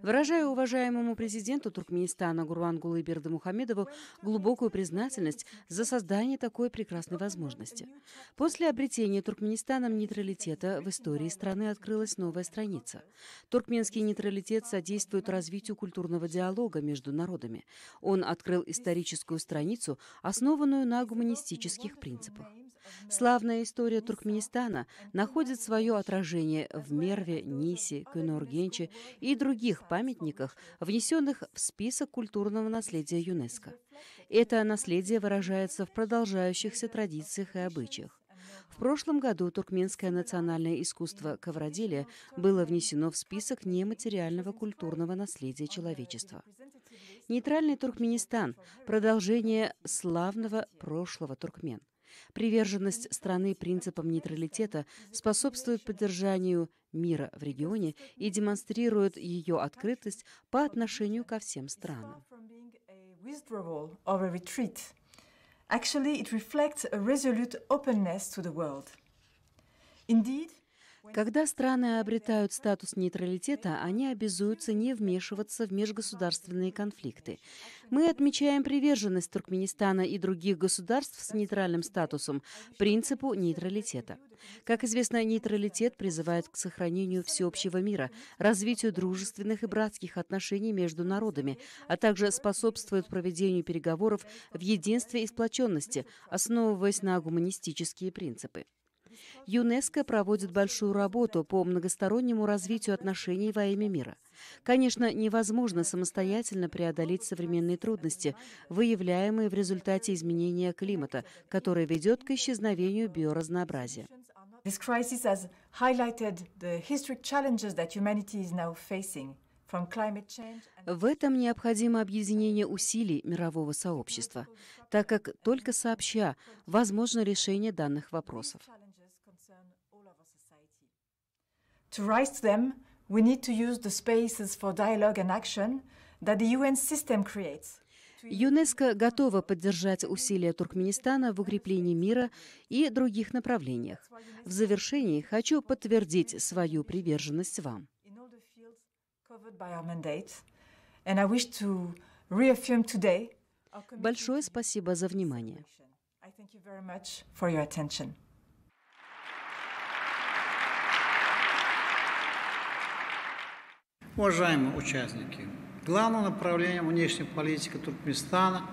Выражаю уважаемому президенту Туркменистана Гурбангулы Бердымухамедову глубокую признательность за создание такой прекрасной возможности. После обретения Туркменистаном нейтралитета в истории страны открылась новая страница. Туркменский нейтралитет содействует развитию культурного диалога между народами. Он открыл историческую страницу, основанную на гуманистических принципах. Славная история Туркменистана находит свое отражение в Мерве, Нисе, Кюноргенче и других памятниках, внесенных в список культурного наследия ЮНЕСКО. Это наследие выражается в продолжающихся традициях и обычаях. В прошлом году туркменское национальное искусство ковроделия было внесено в список нематериального культурного наследия человечества. Нейтральный Туркменистан – продолжение славного прошлого туркмен. Приверженность страны принципам нейтралитета способствует поддержанию мира в регионе и демонстрирует ее открытость по отношению ко всем странам. Actually, it reflects a resolute openness to the world. Indeed, когда страны обретают статус нейтралитета, они обязуются не вмешиваться в межгосударственные конфликты. Мы отмечаем приверженность Туркменистана и других государств с нейтральным статусом принципу нейтралитета. Как известно, нейтралитет призывает к сохранению всеобщего мира, развитию дружественных и братских отношений между народами, а также способствует проведению переговоров в единстве и сплоченности, основываясь на гуманистические принципы. ЮНЕСКО проводит большую работу по многостороннему развитию отношений во имя мира. Конечно, невозможно самостоятельно преодолеть современные трудности, выявляемые в результате изменения климата, которое ведет к исчезновению биоразнообразия. This crisis has highlighted the historic challenges that humanity is now facing. В этом необходимо объединение усилий мирового сообщества, так как только сообща возможно решение данных вопросов. To rise to them, we need to use the spaces for dialogue and action that the UN system creates. ЮНЕСКО готова поддержать усилия Туркменистана в укреплении мира и других направлениях. В завершении хочу подтвердить свою приверженность вам. Большое спасибо за внимание. Уважаемые участники, главным направлением внешней политики Туркменистана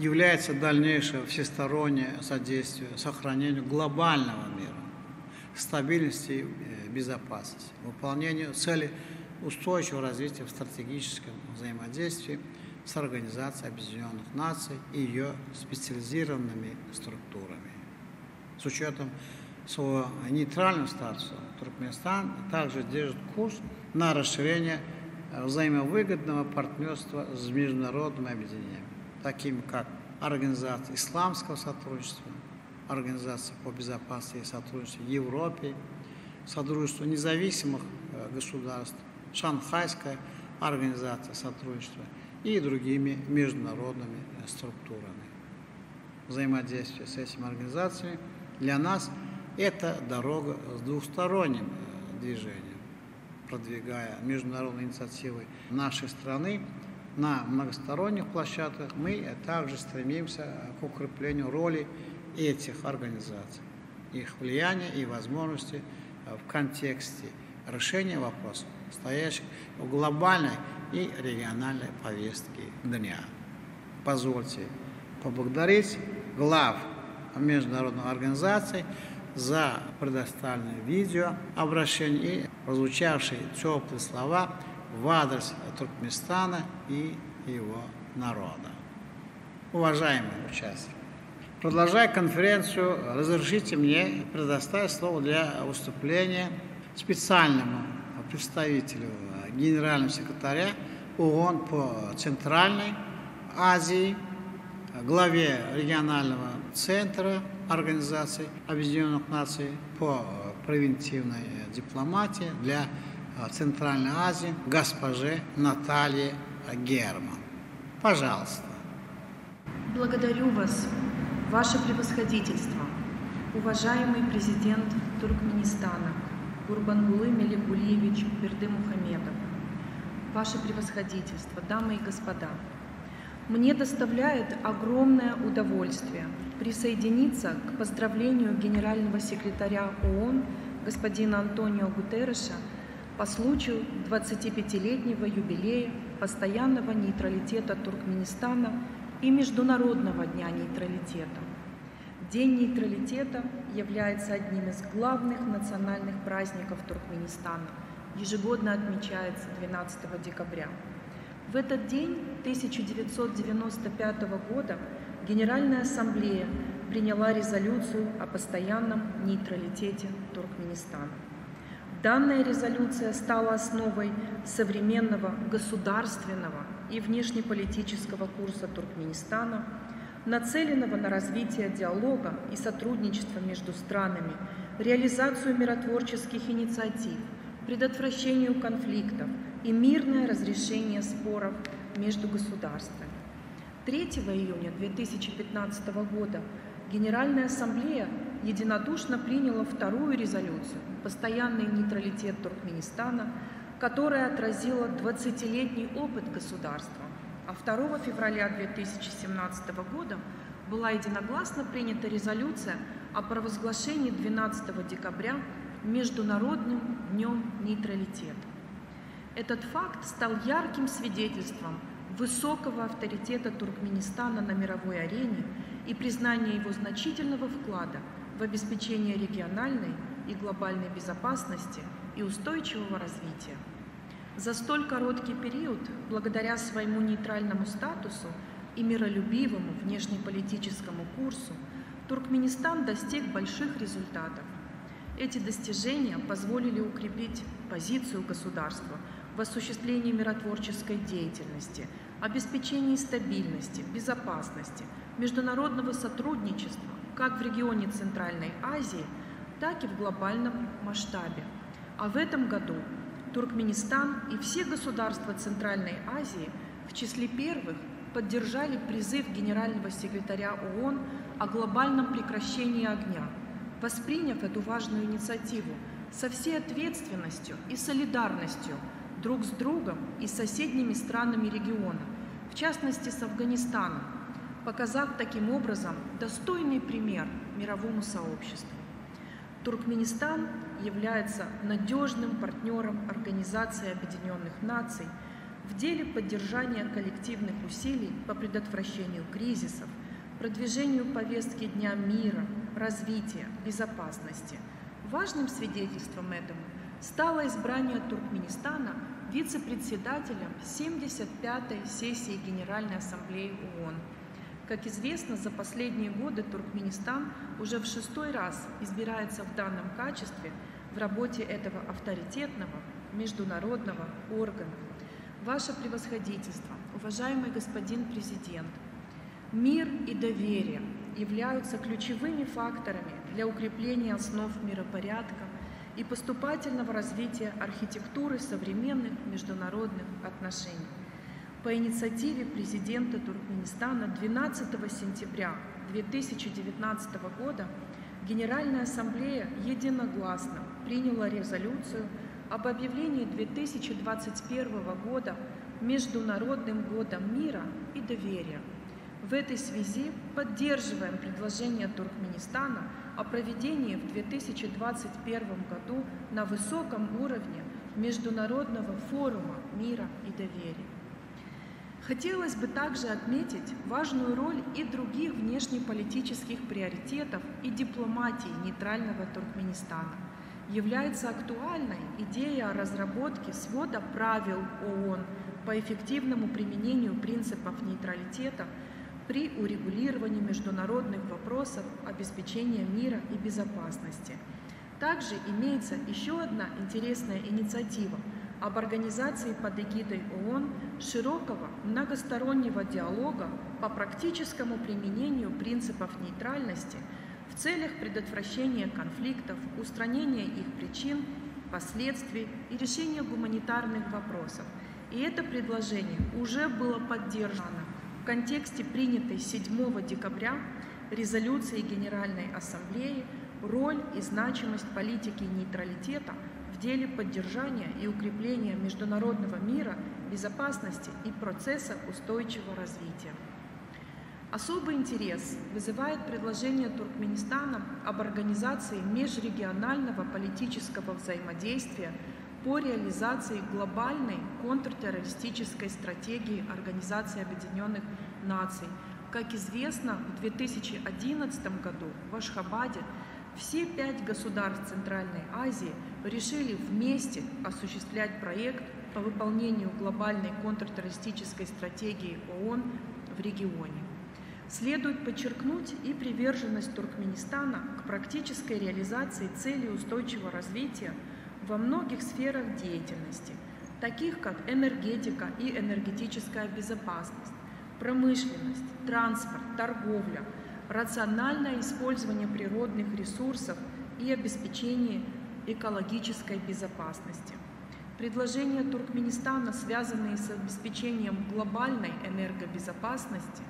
является дальнейшее всестороннее содействие сохранению глобального мира, стабильности и безопасности, выполнению целей устойчивого развития в стратегическом взаимодействии с Организацией Объединенных Наций и ее специализированными структурами. С учетом своего нейтрального статуса Туркменистан также держит курс на расширение взаимовыгодного партнерства с международными объединениями, такими как Организация исламского сотрудничества, Организация по безопасности и сотрудничеству в Европе, Содружество независимых государств, Шанхайская организация сотрудничества и другими международными структурами. Взаимодействие с этими организациями для нас – это дорога с двусторонним движением, продвигая международные инициативы нашей страны на многосторонних площадках. Мы также стремимся к укреплению роли этих организаций, их влияния и возможностей в контексте решения вопросов, стоящих в глобальной и региональной повестке дня. Позвольте поблагодарить глав международных организаций за предоставленное видео обращение и прозвучавшие теплые слова в адрес Туркменистана и его народа. Уважаемые участники, продолжая конференцию, разрешите мне предоставить слово для выступления специальному представителю генерального секретаря ООН по Центральной Азии, главе регионального центра Организации Объединенных Наций по превентивной дипломатии для Центральной Азии, госпоже Наталье Герман. Пожалуйста. Благодарю вас, ваше превосходительство. Уважаемый президент Туркменистана Гурбангулы Меликулиевич Бердымухамедов, Ваше Превосходительство, дамы и господа, мне доставляет огромное удовольствие присоединиться к поздравлению генерального секретаря ООН господина Антонио Гутерреша по случаю 25-летнего юбилея постоянного нейтралитета Туркменистана и Международного дня нейтралитета. День нейтралитета является одним из главных национальных праздников Туркменистана, ежегодно отмечается 12 декабря. В этот день 1995 года Генеральная Ассамблея приняла резолюцию о постоянном нейтралитете Туркменистана. Данная резолюция стала основой современного государственного и внешнеполитического курса Туркменистана, нацеленного на развитие диалога и сотрудничества между странами, реализацию миротворческих инициатив, предотвращению конфликтов и мирное разрешение споров между государствами. 3 июня 2015 года Генеральная Ассамблея единодушно приняла вторую резолюцию «Постоянный нейтралитет Туркменистана», которая отразила 20-летний опыт государства, а 2 февраля 2017 года была единогласно принята резолюция о провозглашении 12 декабря Международным днем нейтралитета. Этот факт стал ярким свидетельством высокого авторитета Туркменистана на мировой арене и признания его значительного вклада в обеспечение региональной и глобальной безопасности и устойчивого развития. За столь короткий период, благодаря своему нейтральному статусу и миролюбивому внешнеполитическому курсу, Туркменистан достиг больших результатов. Эти достижения позволили укрепить позицию государства в осуществлении миротворческой деятельности, обеспечении стабильности, безопасности, международного сотрудничества как в регионе Центральной Азии, так и в глобальном масштабе. А в этом году Туркменистан и все государства Центральной Азии в числе первых поддержали призыв Генерального секретаря ООН о глобальном прекращении огня, восприняв эту важную инициативу со всей ответственностью и солидарностью друг с другом и соседними странами региона, в частности с Афганистаном, показав таким образом достойный пример мировому сообществу. Туркменистан является надежным партнером Организации Объединенных Наций в деле поддержания коллективных усилий по предотвращению кризисов, продвижению повестки Дня мира, развития, безопасности. Важным свидетельством этому стало избрание Туркменистана вице-председателем 75-й сессии Генеральной Ассамблеи ООН. Как известно, за последние годы Туркменистан уже в 6-й раз избирается в данном качестве в работе этого авторитетного международного органа. Ваше Превосходительство, уважаемый господин президент, мир и доверие являются ключевыми факторами для укрепления основ миропорядка и поступательного развития архитектуры современных международных отношений. По инициативе президента Туркменистана 12 сентября 2019 года Генеральная Ассамблея единогласно приняла резолюцию об объявлении 2021 года Международным годом мира и доверия. В этой связи поддерживаем предложение Туркменистана о проведении в 2021 году на высоком уровне Международного форума мира и доверия. Хотелось бы также отметить важную роль и других внешнеполитических приоритетов и дипломатии нейтрального Туркменистана. Является актуальной идея о разработке свода правил ООН по эффективному применению принципов нейтралитета при урегулировании международных вопросов обеспечения мира и безопасности. Также имеется еще одна интересная инициатива об организации под эгидой ООН широкого многостороннего диалога по практическому применению принципов нейтральности в целях предотвращения конфликтов, устранения их причин, последствий и решения гуманитарных вопросов. И это предложение уже было поддержано в контексте принятой 7 декабря резолюции Генеральной Ассамблеи роль и значимость политики нейтралитета в деле поддержания и укрепления международного мира, безопасности и процесса устойчивого развития. Особый интерес вызывает предложение Туркменистана об организации межрегионального политического взаимодействия по реализации глобальной контртеррористической стратегии Организации Объединенных Наций. Как известно, в 2011 году в Ашхабаде все 5 государств Центральной Азии решили вместе осуществлять проект по выполнению глобальной контртеррористической стратегии ООН в регионе. Следует подчеркнуть и приверженность Туркменистана к практической реализации целей устойчивого развития во многих сферах деятельности, таких как энергетика и энергетическая безопасность, промышленность, транспорт, торговля, рациональное использование природных ресурсов и обеспечение экологической безопасности. Предложения Туркменистана, связанные с обеспечением глобальной энергобезопасности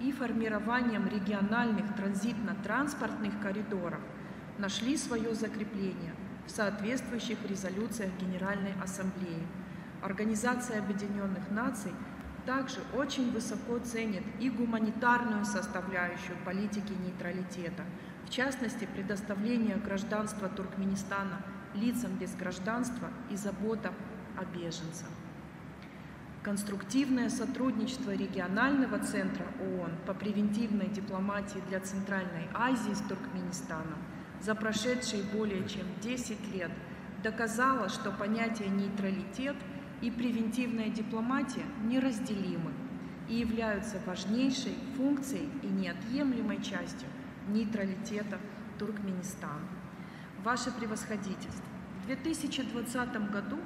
и формированием региональных транзитно-транспортных коридоров, нашли свое закрепление в соответствующих резолюциях Генеральной Ассамблеи. Организация Объединенных Наций также очень высоко ценит и гуманитарную составляющую политики нейтралитета, в частности, предоставление гражданства Туркменистана лицам без гражданства и забота о беженцах. Конструктивное сотрудничество регионального центра ООН по превентивной дипломатии для Центральной Азии с Туркменистаном за прошедшие более чем 10 лет доказало, что понятие нейтралитет и превентивная дипломатия неразделимы и являются важнейшей функцией и неотъемлемой частью нейтралитета Туркменистана. Ваше превосходительство, в 2020 году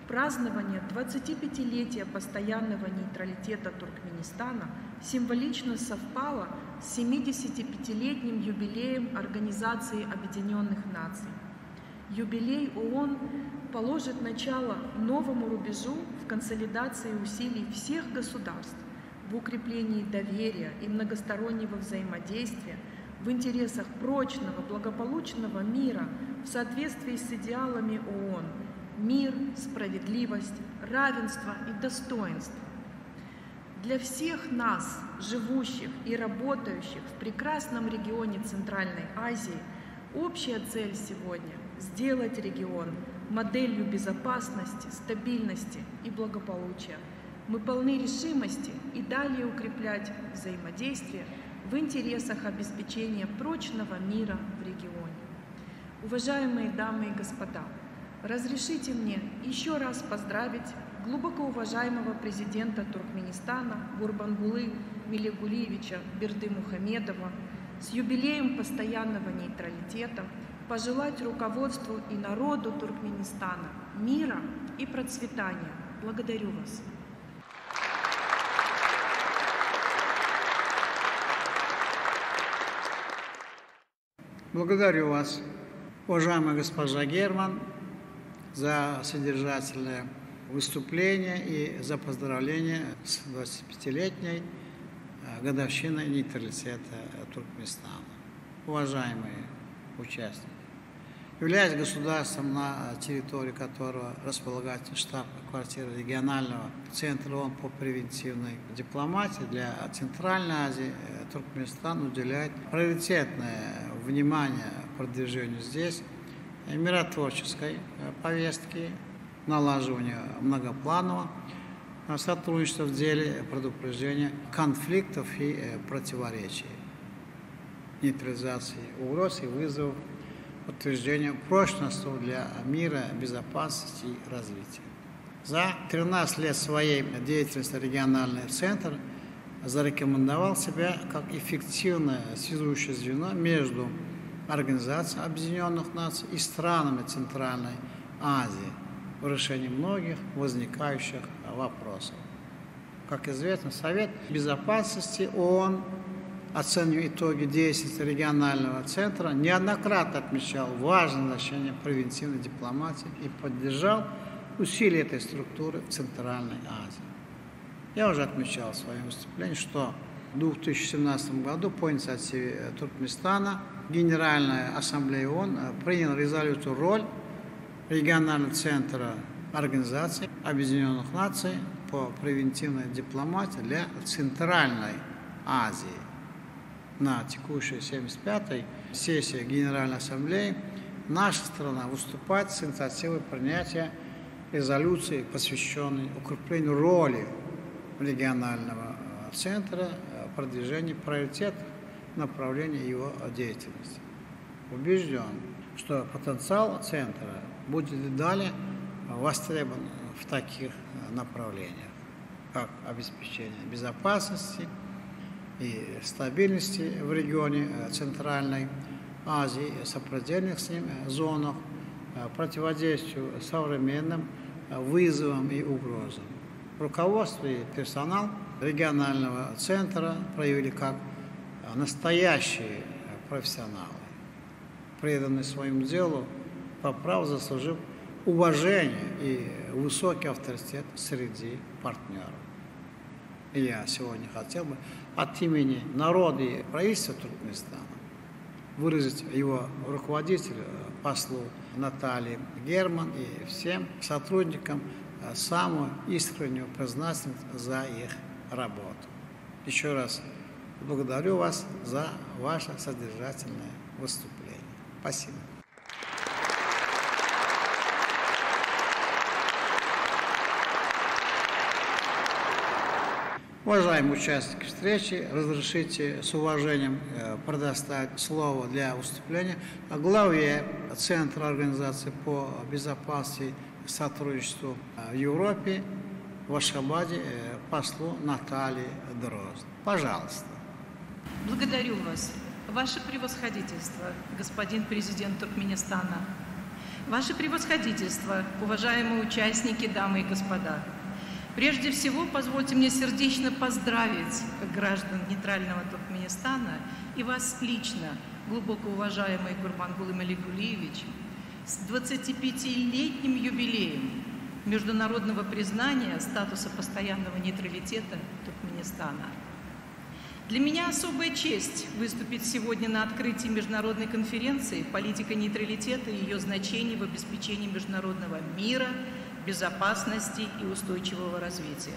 празднование 25-летия постоянного нейтралитета Туркменистана символично совпало с 75-летним юбилеем Организации Объединенных Наций. Юбилей ООН положит начало новому рубежу в консолидации усилий всех государств в укреплении доверия и многостороннего взаимодействия в интересах прочного, благополучного мира в соответствии с идеалами ООН – мир, справедливость, равенство и достоинство. Для всех нас, живущих и работающих в прекрасном регионе Центральной Азии, общая цель сегодня – сделать регион моделью безопасности, стабильности и благополучия. Мы полны решимости и далее укреплять взаимодействие в интересах обеспечения прочного мира в регионе. Уважаемые дамы и господа, разрешите мне еще раз поздравить глубоко уважаемого президента Туркменистана Гурбангулы Мелигулиевича Бердымухамедова с юбилеем постоянного нейтралитета, пожелать руководству и народу Туркменистана мира и процветания. Благодарю вас. Благодарю вас, уважаемая госпожа Герман, за содержательное выступление и за поздравление с 25-летней годовщиной нейтралитета Туркменистана. Уважаемые участники, являясь государством, на территории которого располагается штаб-квартира регионального центра ООН по превентивной дипломатии для Центральной Азии, Туркменистан уделяет приоритетное внимание продвижению здесь миротворческой повестки, налаживанию многопланового сотрудничества в деле предупреждения конфликтов и противоречий, нейтрализации угроз и вызовов, утверждению прочности для мира, безопасности и развития. За 13 лет своей деятельности региональный центр зарекомендовал себя как эффективное связующее звено между Организацией Объединенных Наций и странами Центральной Азии в решении многих возникающих вопросов. Как известно, Совет Безопасности ООН, оценивая итоги деятельности регионального центра, неоднократно отмечал важное значение превентивной дипломатии и поддержал усилия этой структуры в Центральной Азии. Я уже отмечал в своем выступлении, что в 2017 году по инициативе Туркменистана Генеральная ассамблея ООН приняла резолюцию «Роль регионального центра Организации Объединенных Наций по превентивной дипломатии для Центральной Азии». На текущей 75-й сессии Генеральной Ассамблеи наша страна выступает с инициативой принятия резолюции, посвященной укреплению роли регионального центра, продвижения приоритетов направления его деятельности. Убежден, что потенциал центра будет и далее востребован в таких направлениях, как обеспечение безопасности и стабильности в регионе Центральной Азии, сопредельных с ним зонах, противодействию современным вызовам и угрозам. Руководство и персонал регионального центра проявили как настоящие профессионалы, преданные своему делу, по праву заслужив уважение и высокий авторитет среди партнеров. И я сегодня хотел бы от имени народа и правительства Туркменистана выразить его руководителю, послу Наталье Герман и всем сотрудникам самую искреннюю признательность за их работу. Еще раз благодарю вас за ваше содержательное выступление. Спасибо. Уважаемые участники встречи, разрешите с уважением предоставить слово для выступления главе Центра организации по безопасности и сотрудничеству в Европе в Ашхабаде послу Наталье Дрозд. Пожалуйста. Благодарю вас, Ваше Превосходительство, господин президент Туркменистана, Ваше Превосходительство, уважаемые участники, дамы и господа. Прежде всего, позвольте мне сердечно поздравить граждан нейтрального Туркменистана и вас лично, глубоко уважаемый Гурбангулы Маликулиевич, с 25-летним юбилеем международного признания статуса постоянного нейтралитета Туркменистана. Для меня особая честь выступить сегодня на открытии международной конференции «Политика нейтралитета и ее значение в обеспечении международного мира, безопасности и устойчивого развития».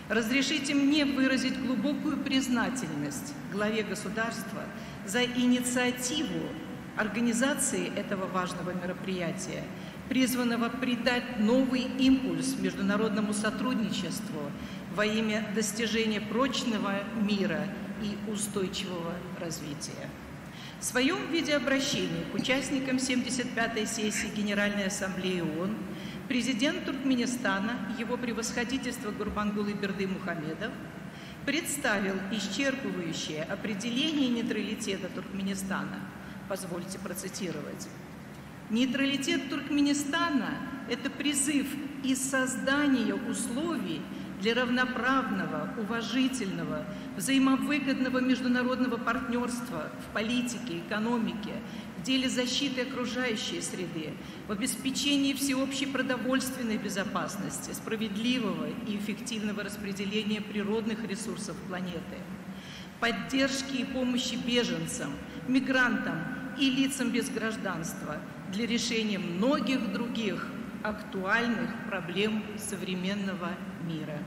Разрешите мне выразить глубокую признательность главе государства за инициативу организации этого важного мероприятия, призванного придать новый импульс международному сотрудничеству во имя достижения прочного мира и устойчивого развития. В своем видеообращении к участникам 75-й сессии Генеральной Ассамблеи ООН президент Туркменистана, его превосходительство Гурбангулы Бердымухамедов, представил исчерпывающее определение нейтралитета Туркменистана. Позвольте процитировать. Нейтралитет Туркменистана – это призыв и создание условий для равноправного, уважительного, взаимовыгодного международного партнерства в политике, экономике, в деле защиты окружающей среды, в обеспечении всеобщей продовольственной безопасности, справедливого и эффективного распределения природных ресурсов планеты, поддержки и помощи беженцам, мигрантам и лицам без гражданства для решения многих других актуальных проблем современного мира.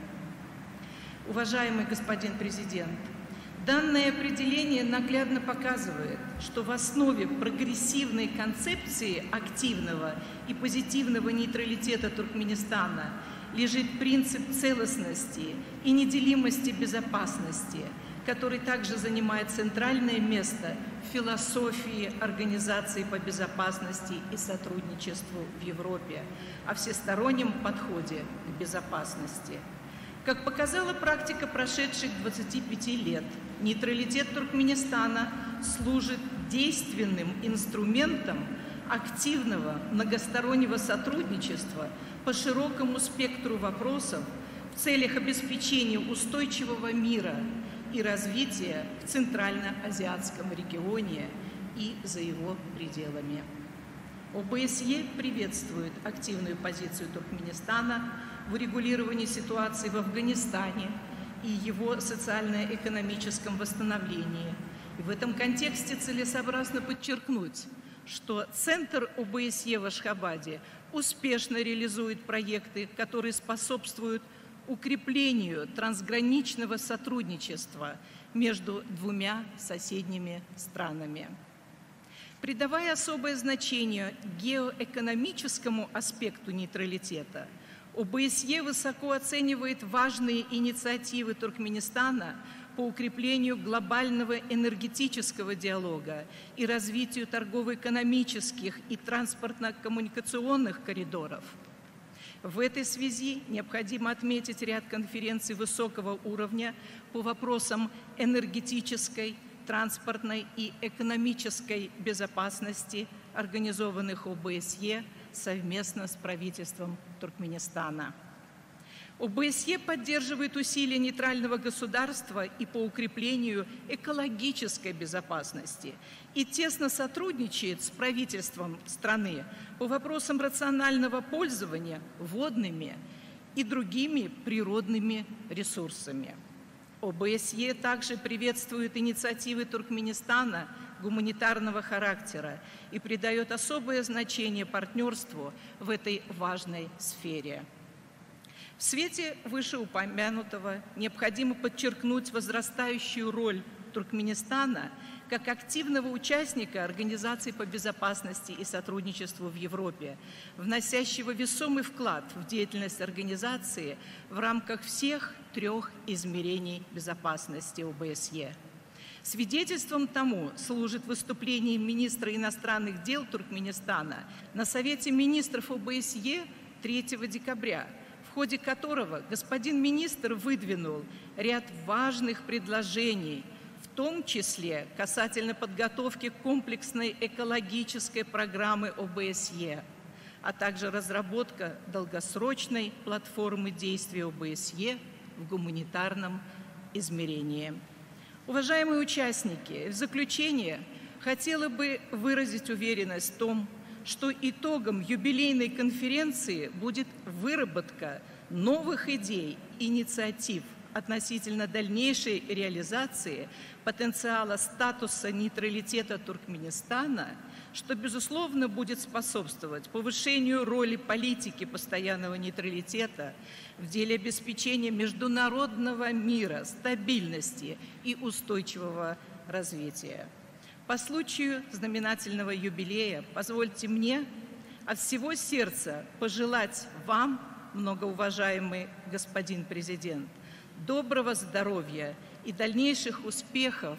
Уважаемый господин президент, данное определение наглядно показывает, что в основе прогрессивной концепции активного и позитивного нейтралитета Туркменистана лежит принцип целостности и неделимости безопасности, который также занимает центральное место в философии Организации по безопасности и сотрудничеству в Европе, о всестороннем подходе к безопасности. Как показала практика прошедших 25 лет, нейтралитет Туркменистана служит действенным инструментом активного многостороннего сотрудничества по широкому спектру вопросов в целях обеспечения устойчивого мира и развития в Центральноазиатском регионе и за его пределами. ОБСЕ приветствует активную позицию Туркменистана в урегулировании ситуации в Афганистане и его социально-экономическом восстановлении. И в этом контексте целесообразно подчеркнуть, что Центр ОБСЕ в Ашхабаде успешно реализует проекты, которые способствуют укреплению трансграничного сотрудничества между двумя соседними странами. Придавая особое значение геоэкономическому аспекту нейтралитета, ОБСЕ высоко оценивает важные инициативы Туркменистана по укреплению глобального энергетического диалога и развитию торгово-экономических и транспортно-коммуникационных коридоров. В этой связи необходимо отметить ряд конференций высокого уровня по вопросам энергетической, транспортной и экономической безопасности, организованных ОБСЕ совместно с правительством Туркменистана. ОБСЕ поддерживает усилия нейтрального государства и по укреплению экологической безопасности и тесно сотрудничает с правительством страны по вопросам рационального пользования водными и другими природными ресурсами. ОБСЕ также приветствует инициативы Туркменистана гуманитарного характера и придает особое значение партнерству в этой важной сфере. В свете вышеупомянутого необходимо подчеркнуть возрастающую роль Туркменистана как активного участника Организации по безопасности и сотрудничеству в Европе, вносящего весомый вклад в деятельность организации в рамках всех трех измерений безопасности ОБСЕ. Свидетельством тому служит выступление министра иностранных дел Туркменистана на Совете министров ОБСЕ 3 декабря, в ходе которого господин министр выдвинул ряд важных предложений, в том числе касательно подготовки комплексной экологической программы ОБСЕ, а также разработка долгосрочной платформы действий ОБСЕ в гуманитарном измерении. Уважаемые участники, в заключение хотела бы выразить уверенность в том, что итогом юбилейной конференции будет выработка новых идей, инициатив относительно дальнейшей реализации потенциала статуса нейтралитета Туркменистана, что, безусловно, будет способствовать повышению роли политики постоянного нейтралитета в деле обеспечения международного мира, стабильности и устойчивого развития. По случаю знаменательного юбилея позвольте мне от всего сердца пожелать вам, многоуважаемый господин президент, доброго здоровья и дальнейших успехов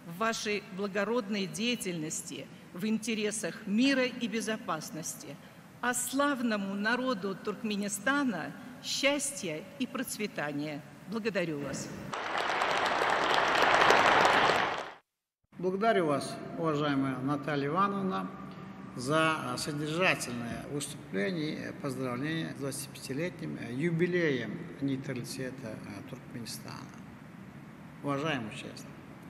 в вашей благородной деятельности в интересах мира и безопасности, а славному народу Туркменистана счастья и процветания. Благодарю вас. Благодарю вас, уважаемая Наталья Ивановна, за содержательное выступление и поздравления с 25-летним юбилеем нейтралитета Туркменистана. Уважаемые участники,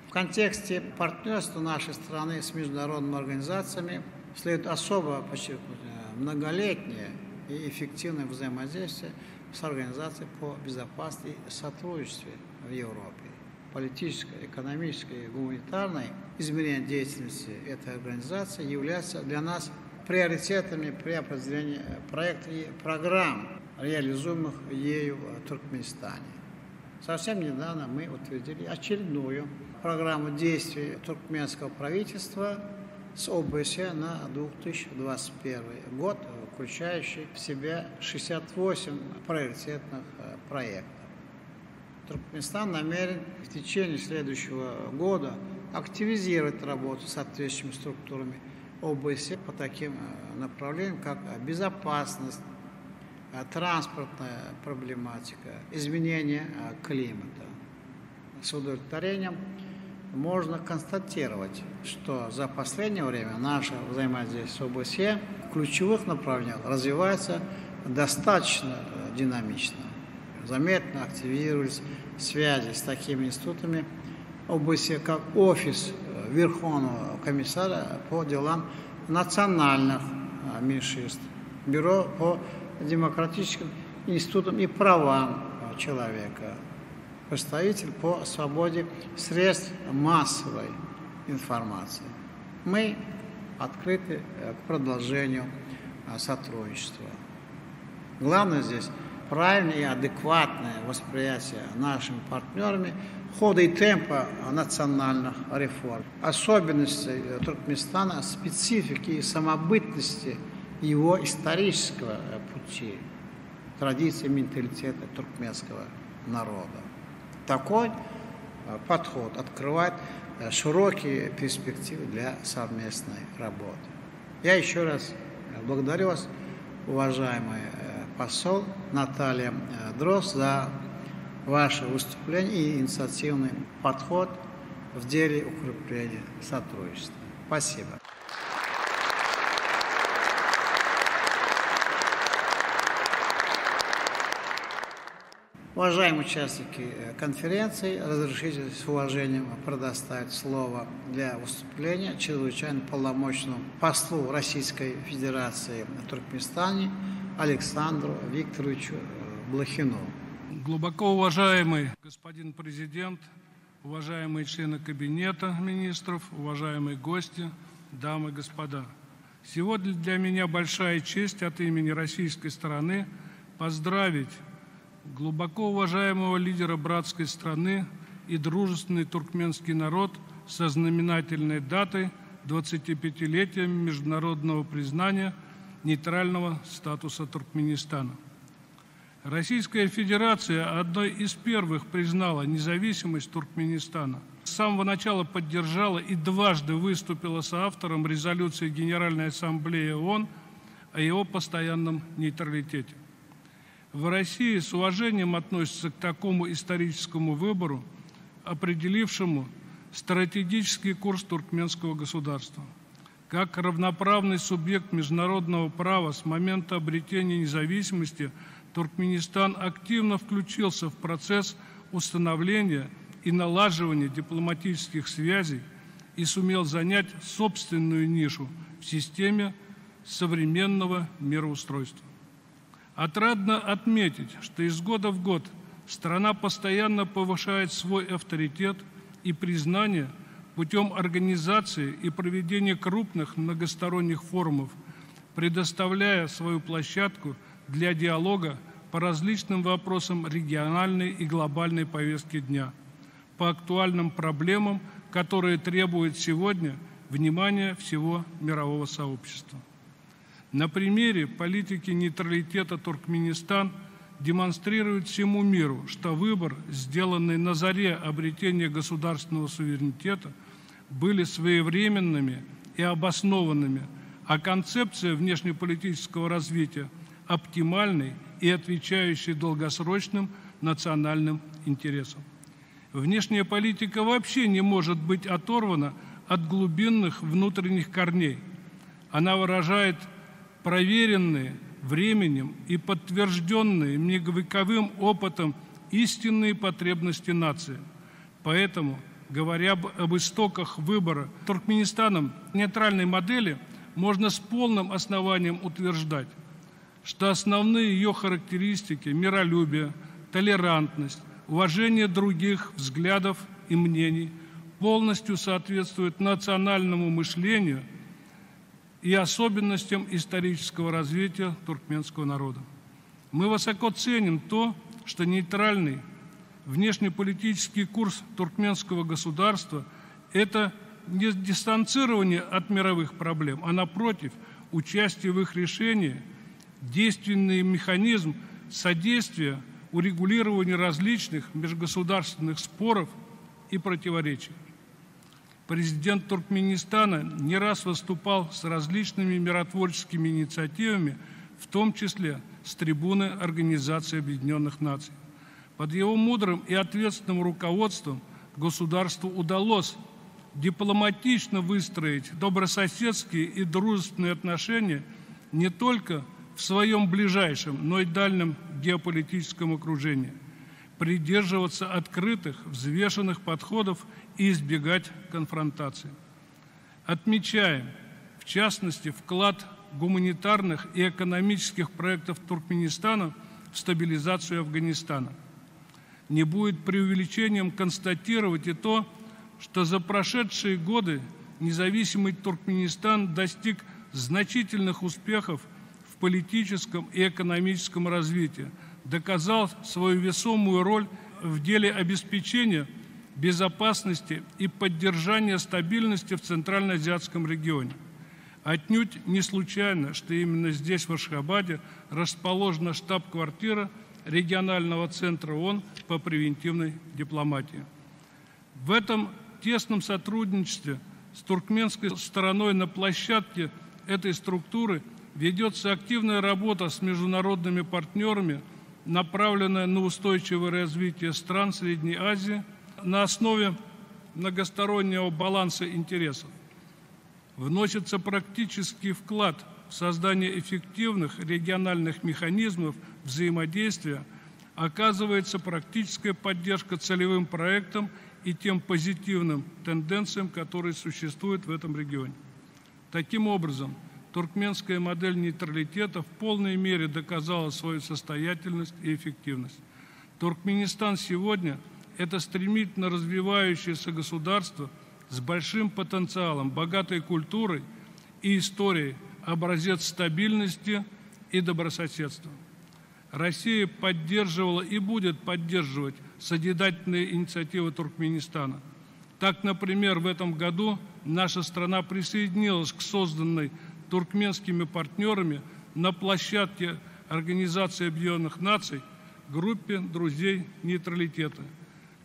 в контексте партнерства нашей страны с международными организациями следует особо подчеркнуть многолетнее и эффективное взаимодействие с Организацией по безопасности и сотрудничеству в Европе. Политическое, экономическое и гуманитарное измерение деятельности этой организации являются для нас приоритетами при определении проектов и программ, реализуемых ею в Туркменистане. Совсем недавно мы утвердили очередную программу действий туркменского правительства с ОБСЕ на 2021 год, включающий в себя 68 приоритетных проектов. Туркменистан намерен в течение следующего года активизировать работу с соответствующими структурами ОБСЕ по таким направлениям, как безопасность, транспортная проблематика, изменение климата. С удовлетворением можно констатировать, что за последнее время наше взаимодействие с ОБСЕ в ключевых направлениях развивается достаточно динамично. Заметно активировались связи с такими институтами ОБСЕ, как Офис Верховного комиссара по делам национальных меньшинств, Бюро по демократическим институтам и правам человека, представитель по свободе средств массовой информации. Мы открыты к продолжению сотрудничества. Главное здесь правильное и адекватное восприятие нашими партнерами хода и темпа национальных реформ, особенностей Туркменистана, специфики и самобытности его исторического пути, традиций, менталитета туркменского народа. Такой подход открывает широкие перспективы для совместной работы. Я еще раз благодарю вас, уважаемый посол Наталья Дрозд, за ваше выступление и инициативный подход в деле укрепления сотрудничества. Спасибо. Уважаемые участники конференции, разрешите с уважением предоставить слово для выступления чрезвычайно полномочному послу Российской Федерации в Туркменистане Александру Викторовичу Блохину. Глубоко уважаемый господин президент, уважаемые члены Кабинета министров, уважаемые гости, дамы и господа. Сегодня для меня большая честь от имени российской стороны поздравить глубоко уважаемого лидера братской страны и дружественный туркменский народ со знаменательной датой 25-летия международного признания нейтрального статуса Туркменистана. Российская Федерация одной из первых признала независимость Туркменистана. С самого начала поддержала и дважды выступила соавтором резолюции Генеральной Ассамблеи ООН о его постоянном нейтралитете. В России с уважением относятся к такому историческому выбору, определившему стратегический курс туркменского государства. Как равноправный субъект международного права с момента обретения независимости Туркменистан активно включился в процесс установления и налаживания дипломатических связей и сумел занять собственную нишу в системе современного мироустройства. Отрадно отметить, что из года в год страна постоянно повышает свой авторитет и признание путем организации и проведения крупных многосторонних форумов, предоставляя свою площадку для диалога по различным вопросам региональной и глобальной повестки дня, по актуальным проблемам, которые требуют сегодня внимания всего мирового сообщества. На примере политики нейтралитета Туркменистан демонстрирует всему миру, что выбор, сделанный на заре обретения государственного суверенитета, были своевременными и обоснованными, а концепция внешнеполитического развития оптимальной и отвечающей долгосрочным национальным интересам. Внешняя политика вообще не может быть оторвана от глубинных внутренних корней. Она выражает проверенные временем и подтвержденные многовековым опытом истинные потребности нации. Поэтому, говоря об истоках выбора Туркменистаном нейтральной модели, можно с полным основанием утверждать, что основные ее характеристики – миролюбие, толерантность, уважение других взглядов и мнений – полностью соответствуют национальному мышлению и особенностям исторического развития туркменского народа. Мы высоко ценим то, что нейтральный внешнеполитический курс туркменского государства – это не дистанцирование от мировых проблем, а напротив, участие в их решении, действенный механизм содействия урегулированию различных межгосударственных споров и противоречий. Президент Туркменистана не раз выступал с различными миротворческими инициативами, в том числе с трибуны Организации Объединенных Наций. Под его мудрым и ответственным руководством государству удалось дипломатично выстроить добрососедские и дружественные отношения не только в своем ближайшем, но и дальнем геополитическом окружении, придерживаться открытых, взвешенных подходов и избегать конфронтации. Отмечаем, в частности, вклад гуманитарных и экономических проектов Туркменистана в стабилизацию Афганистана. не будет преувеличением констатировать и то, что за прошедшие годы независимый Туркменистан достиг значительных успехов в политическом и экономическом развитии, доказал свою весомую роль в деле обеспечения безопасности и поддержания стабильности в Центральноазиатском регионе. Отнюдь не случайно, что именно здесь, в Ашхабаде, расположена штаб-квартира регионального центра ООН по превентивной дипломатии. В этом тесном сотрудничестве с туркменской стороной на площадке этой структуры ведется активная работа с международными партнерами, направленная на устойчивое развитие стран Средней Азии на основе многостороннего баланса интересов. Вносится практический вклад в создание эффективных региональных механизмов взаимодействия, оказывается практическая поддержка целевым проектам и тем позитивным тенденциям, которые существуют в этом регионе. Таким образом, туркменская модель нейтралитета в полной мере доказала свою состоятельность и эффективность. Туркменистан сегодня – это стремительно развивающееся государство с большим потенциалом, богатой культурой и историей, образец стабильности и добрососедства. Россия поддерживала и будет поддерживать созидательные инициативы Туркменистана. Так, например, в этом году наша страна присоединилась к созданной туркменскими партнерами на площадке Организации Объединенных Наций группе друзей нейтралитета,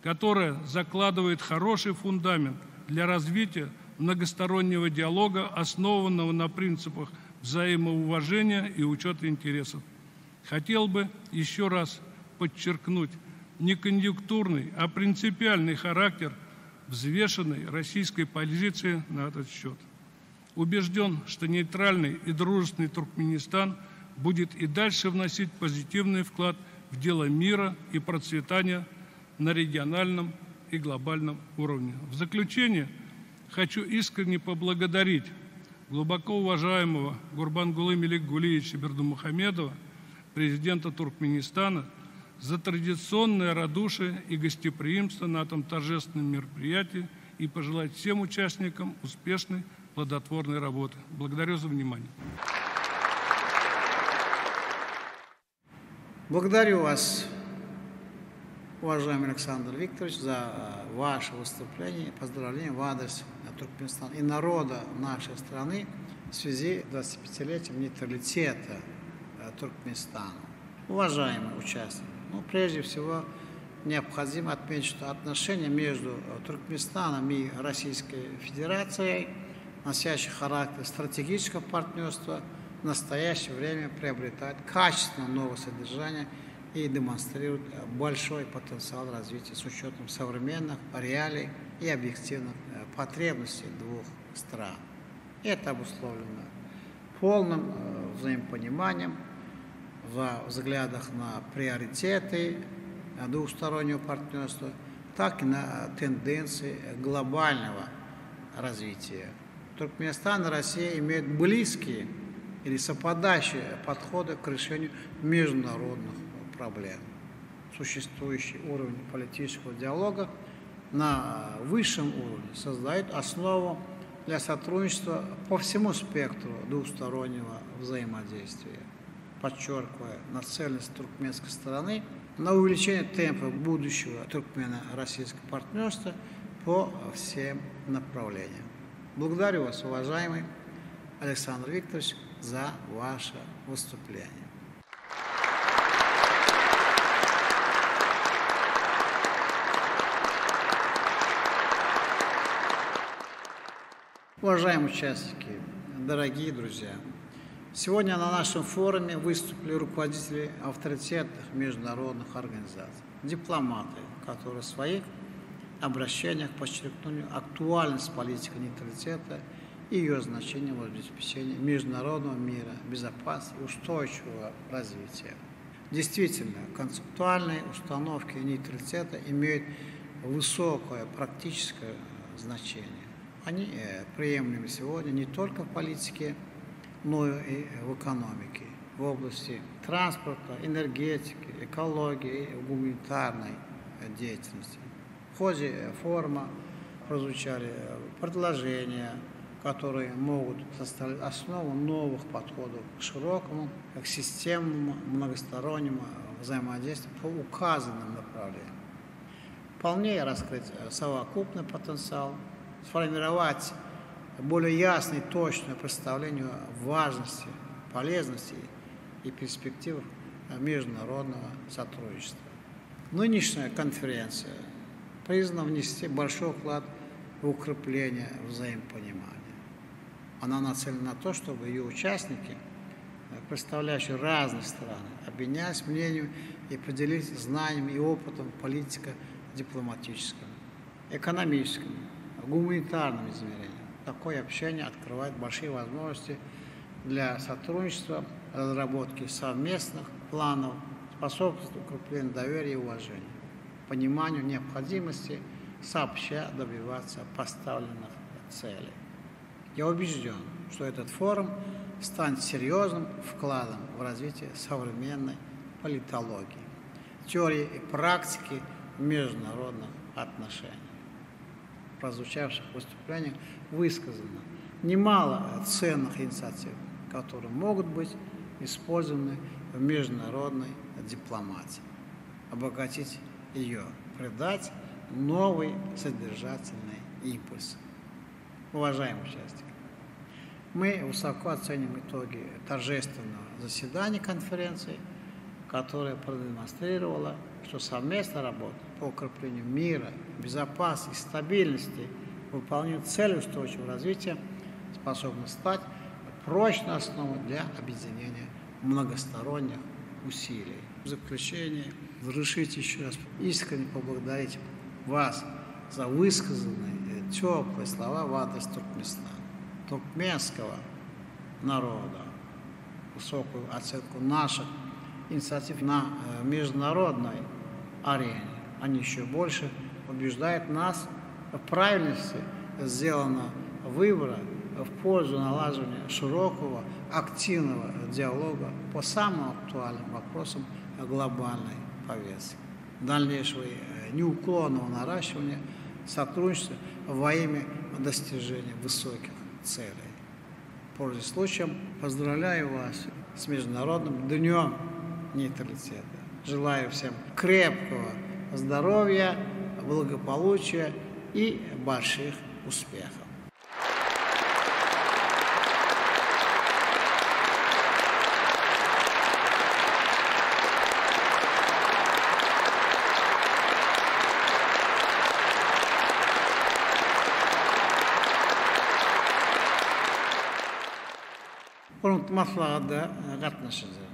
которая закладывает хороший фундамент для развития многостороннего диалога, основанного на принципах взаимоуважения и учета интересов. Хотел бы еще раз подчеркнуть не конъюнктурный, а принципиальный характер взвешенной российской позиции на этот счет. Убежден, что нейтральный и дружественный Туркменистан будет и дальше вносить позитивный вклад в дело мира и процветания на региональном и глобальном уровне. В заключение хочу искренне поблагодарить глубоко уважаемого Гурбангулы Меликгулиевича Бердымухамедова, президента Туркменистана, за традиционное радушие и гостеприимство на этом торжественном мероприятии и пожелать всем участникам успешной, плодотворной работы. Благодарю за внимание. Благодарю вас, уважаемый Александр Викторович, за ваше выступление. Поздравления в адрес Туркменистана и народа нашей страны в связи с 25-летием нейтралитета Туркменистана. Уважаемые участники, прежде всего необходимо отметить, что отношения между Туркменистаном и Российской Федерацией, носящие характер стратегического партнерства, в настоящее время приобретают качественно новое содержание и демонстрируют большой потенциал развития с учетом современных реалий и объективных потребностей двух стран. Это обусловлено полным взаимопониманием в взглядах на приоритеты двухстороннего партнерства, так и на тенденции глобального развития. Туркменистан и Россия имеют близкие или совпадающие подходы к решению международных проблем. Существующий уровень политического диалога на высшем уровне создает основу для сотрудничества по всему спектру двустороннего взаимодействия, подчеркивая нацеленность туркменской стороны на увеличение темпа будущего туркмено-российского партнерства по всем направлениям. Благодарю вас, уважаемый Александр Викторович, за ваше выступление. Уважаемые участники, дорогие друзья, сегодня на нашем форуме выступили руководители авторитетных международных организаций, дипломаты, которые в своих обращениях подчеркнули актуальность политики нейтралитета и ее значение в обеспечении международного мира, безопасности и устойчивого развития. Действительно, концептуальные установки нейтралитета имеют высокое практическое значение. Они приемлемы сегодня не только в политике, но и в экономике, в области транспорта, энергетики, экологии, гуманитарной деятельности. В ходе форума прозвучали предложения, которые могут составить основу новых подходов к широкому, к системному, многостороннему взаимодействию по указанным направлениям. Вполне раскрыть совокупный потенциал, сформировать более ясное и точное представление о важности, полезности и перспективах международного сотрудничества. Нынешняя конференция призвана внести большой вклад в укрепление взаимопонимания. Она нацелена на то, чтобы ее участники, представляющие разные страны, обменялись мнением и поделились знаниями и опытом политико-дипломатическим, экономическим, гуманитарным измерением. Такое общение открывает большие возможности для сотрудничества, разработки совместных планов, способствует укреплению доверия и уважения, пониманию необходимости сообща добиваться поставленных целей. Я убежден, что этот форум станет серьезным вкладом в развитие современной политологии, теории и практики международных отношений. В прозвучавших выступлениях высказано немало ценных инициатив, которые могут быть использованы в международной дипломатии, обогатить ее, придать новый содержательный импульс. Уважаемые участники, мы высоко оценим итоги торжественного заседания конференции, которая продемонстрировала, что совместная работа по укреплению мира, безопасности, стабильности, выполнению целей устойчивого развития способна стать прочной основой для объединения многосторонних усилий. В заключение разрешите еще раз искренне поблагодарить вас за высказанные теплые слова в адрес Туркменистана, туркменского народа, высокую оценку наших инициатив на международной арене. Они еще больше убеждают нас в правильности сделанного выбора в пользу налаживания широкого, активного диалога по самым актуальным вопросам глобальной повестки, дальнейшего неуклонного наращивания сотрудничества во имя достижения высоких целей. Пользуясь случаем, поздравляю вас с Международным днем нейтралитета. Желаю всем крепкого здоровья, благополучия и больших успехов. Maslagada qatnaşacağım.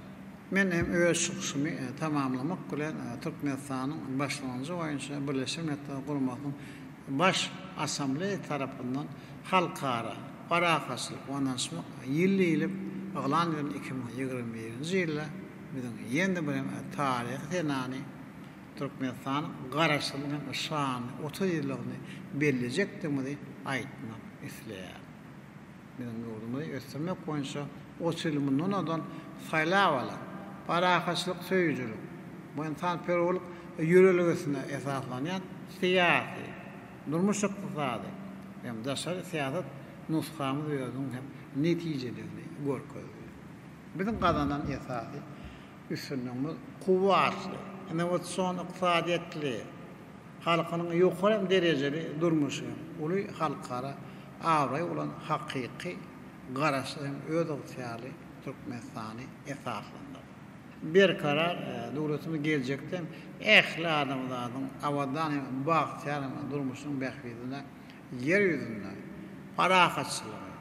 Men hem öz şuxşumy tamamlamak bilen Türkmenistanyň başlanjy boýunça Birleşik Milletler Guramatynyň baş assambleýa tarapyndan halkara parakaçylyk onaşmak ýyly-ýyly aglan edilen 2021-nji ýylda biziň ýendi bir taryh tenany Türkmenistanyň garaşylygyny şany 30 ýyllygyny belläjekdigini aýtmak isleýär. Biziň ýurdumy ösürmek boýunça 30 ýyl mundan saýlawalar, parakaçylyk söýüjülük, bu insan peroluk ýürelgesine esaslanýan siýasy, durmuş ykdysady, hem daşary siýasat nusxamy ýördüň hem netijelerini görkezdi. Biziň gazanan esasy üstünlüğimiz kuwatly, innovatsion ykdysadiyetli, halkynyň ýokary derejeli durmuşy, uly halkara awray bolan hakyky garaşyň öz ýaly Türkmenistany esaslandy. Bir karar dowlatymyz geljekden ähli adamlaryň awadan bagtýar durmuşyň bähbidine ýer ýüzünde parakaçylygy,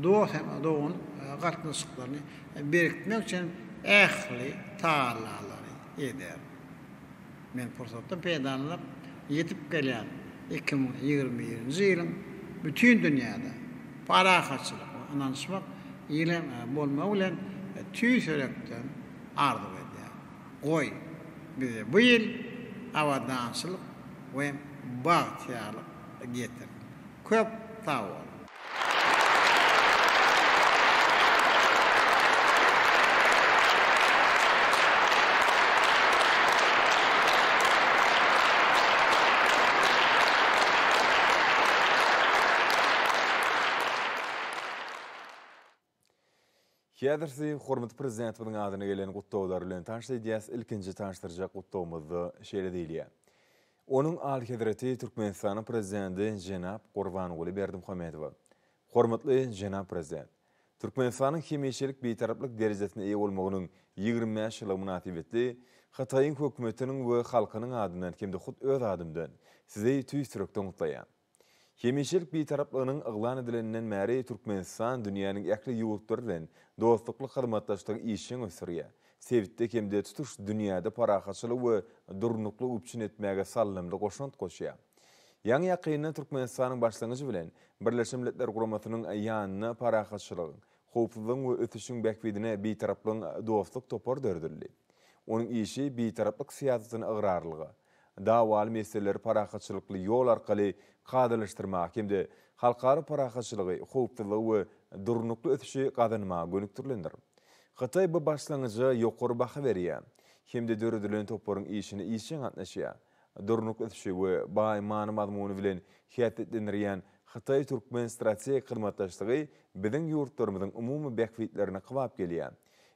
dost hem dogun gatnaşyklaryny berkitmek üçin ähli taýlanlary eder. Men pursatda peýdanyp ýetip gelýän 2021-nji ýylyň bütün dünýäde parakaçylyk anlaşmak ýylem bolmak bilen tüýserekden ardy edýär. Goý, bize bu ýyl awadançylyk we bagtýarlyk getir. Köp sag bol. Kädersi hormatly prezidentimiň adyna gelen gutdawlar bilen tanışdýas ilkinji tanışdyrjak gutdawmyzdy şeýle diýilýär. Onun aly hedrati Türkmenistanyň prezidenti Jenap Gurbanuly Berdimuhammedow. Hormatly Jenap prezident, Türkmenistanyň hemişelik beýtaraplyk derejesine eýe bolmagynyň 25 ýyly münasibetli Hataýyň hökümetiniň we halkynyň adyndan kimde hut öz adymdan sizi tüýsürekden gutlaýan. Hemişelik beýtaraplygynyň yglan edilenden bäri Türkmenistan dünýäniň ýakly ýurtları bilen dostlukly hyzmatdaşlyk işini ösürýär. Sevitde kimde tutuş dünýäde parahatçylyk we durnukly upçyn etmäge sallamly goşunt goşýar. Ýa-ni ýakyny Türkmenistanyň başlangyjy bilen Birleşmiş Milletler Guramatynyň ýanyna parahatçylygyň, howpsuzlygyň we ötüşiň bäkwidine beýtaraplygyň dostluk topar dördürli. Onun işi beýtaraplyk siýasatyny ıgrarlygy, dawaly meseleleri parahatçylykly ýol arkaly gadylaşdyrmak kimde halkary parahatçylygy, howpsuzlygy we durnukly ötüşi gadanmagy gönükdirlendir. Hatay bu başlangyjy ýokary baha berýär. Kimde dördülen toparyň işini işin gatnaşýar. Durnukly ötüşi we baýmany mazmuny bilen hiýatlendirýän Hatay Türkmen strategik hyzmatdaşlygy biziň ýurtlarymyzyň umumy bäkwitlerine kybap gelýär.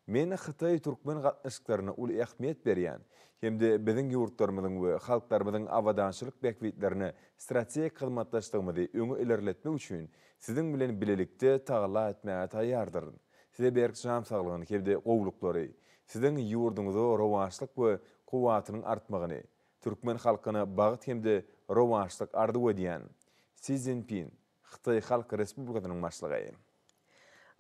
Men Hatay Türkmen gatnaşyklaryna uly ähmiýet berýän, hemde biziň ýurtlarymyzyň we halklarymyzyň awadançylyk bäkwitlerini strategik hyzmatdaşlygymyzy öňe ilerletmek üçin siziň bilen bilelikde tagla etmäge taýýardyryn. Size berk jam saglygyny hemde gowluklary, siziň ýurduňyzda rowaçlyk we kuwatynyň artmagyny, Türkmen halkyna bagyt hemde rowaçlyk ardy edýän Xi Jinping Xitay Halk Respublikasynyň başlygy.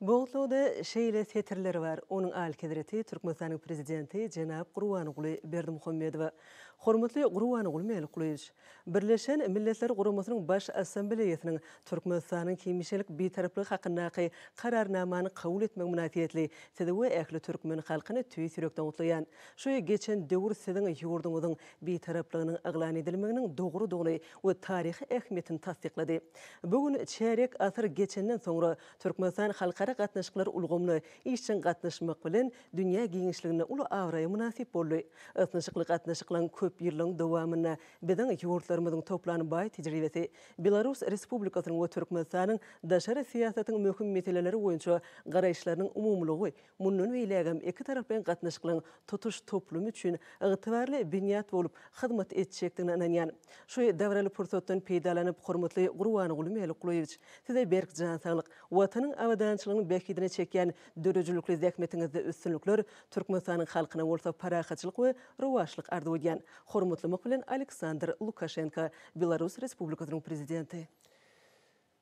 Boğutluğda şeýle setirleri var. Onun alkedireti Türkmenistanyň prezidenti Jenap Gurbanuly Berdimuhammedow. Hormatly Gurbanuly Melikulyç, Birleşen Milletler Guramatynyň baş assambleýasynyň Türkmenistanyň hemişelik beýtaraplygy hakyndaky kararnamany kabul etmek münasibetli Sedewe ähli türkmen halkyny tüýsürekden gutlaýan. Şoý geçen döwür siziň ýurduňyzyň beýtaraplygynyň aglan edilmeginiň dogry we taryhy ähmiýetini tasdiklady. Bugün çeyrek asyr geçenden soňra Türkmenistan halkara gatnaşyklar ulgamly işçin gatnaşmak bilen dünýä giňişligine uly awraýa münasip boldy. Etnişiklik gatnaşyklaryň köp ýyllaryň dowamyna biziň ýurtlarymyzyň toplany baý tejribesi Belarus Respublikasynyň we Türkmenistanyň daşary siýasatynyň möhüm meseleleri boýunça garaýşlarynyň umumlygy mundan beýlegem iki tarap bilen gatnaşyklaryň tutuş toplum üçin ygtybarly bünyat bolup hyzmat etjekdigine inanýan. Şu däwreli pursatdan peýdalanyp hormatly Gurbanuly Melikulyç, size berk jan saglyk watanyň awadançylygyny bäkidine çekýän dörejülükli zähmetiňizde üstünlükler Türkmenistanyň halkyna bolsa parahatçylyk we rowaçlyk ardy edýän. Hormatlamak bilen Aleksandr Lukashenko, Belarus Respublikasynyň prezidenti.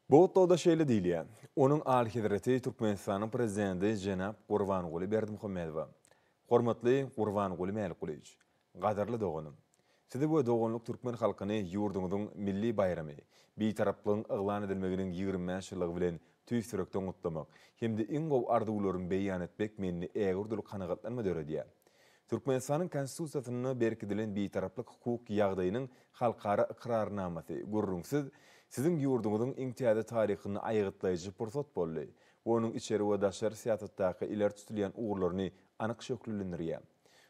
Bu da şeýle diýilýär. Onun aly hedrati Türkmenistanyň prezidenti Jenap Gurbanuly Berdimuhammedow. Hormatly Gurbanuly Melikulyç, gadarly doganym. Sizi bu doganlyk türkmen halkyny ýurduňyzyň milli bayramy, beýtaraplygyň yglan edilmeginiň 25 ýylygy bilen tüýsürekden gutlamak, hemde iň gow arzuwlaryny beýan etmek meni ägirdilik kanagatlanma döredýär. Türkmenistanyň konstitusiýasyna berkidilen beýtaraplyk hukuk ýagdaýynyň halkara ikrarnamasy gurrunsiz siziň ýurduňyzyň iňtiýady taryhyny aýgytlaýjy pursat boldy. Onuň içeri we daşary siýasatdaky iler tutulýan ugurlaryny anyk şöklendirýär.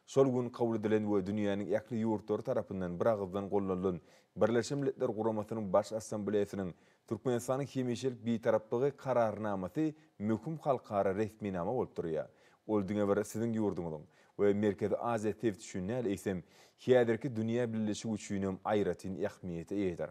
Şol gün kabul edilen we dünýäniň ýakly ýurtlary tarapyndan bir agzdan gollanan Birleşmiş Milletler Guramatynyň baş assambleýasynyň Türkmenistanyň hemişelik beýtaraplygy kararnamasy möhüm halkara resminama bolup durýar. Ol diňe bir siziň ýurduňyzyň we Merkezi Aziýa teftişinde eýsem häzirki dünýä birleşigi üçin aýratyn ähmiýeti ýetir.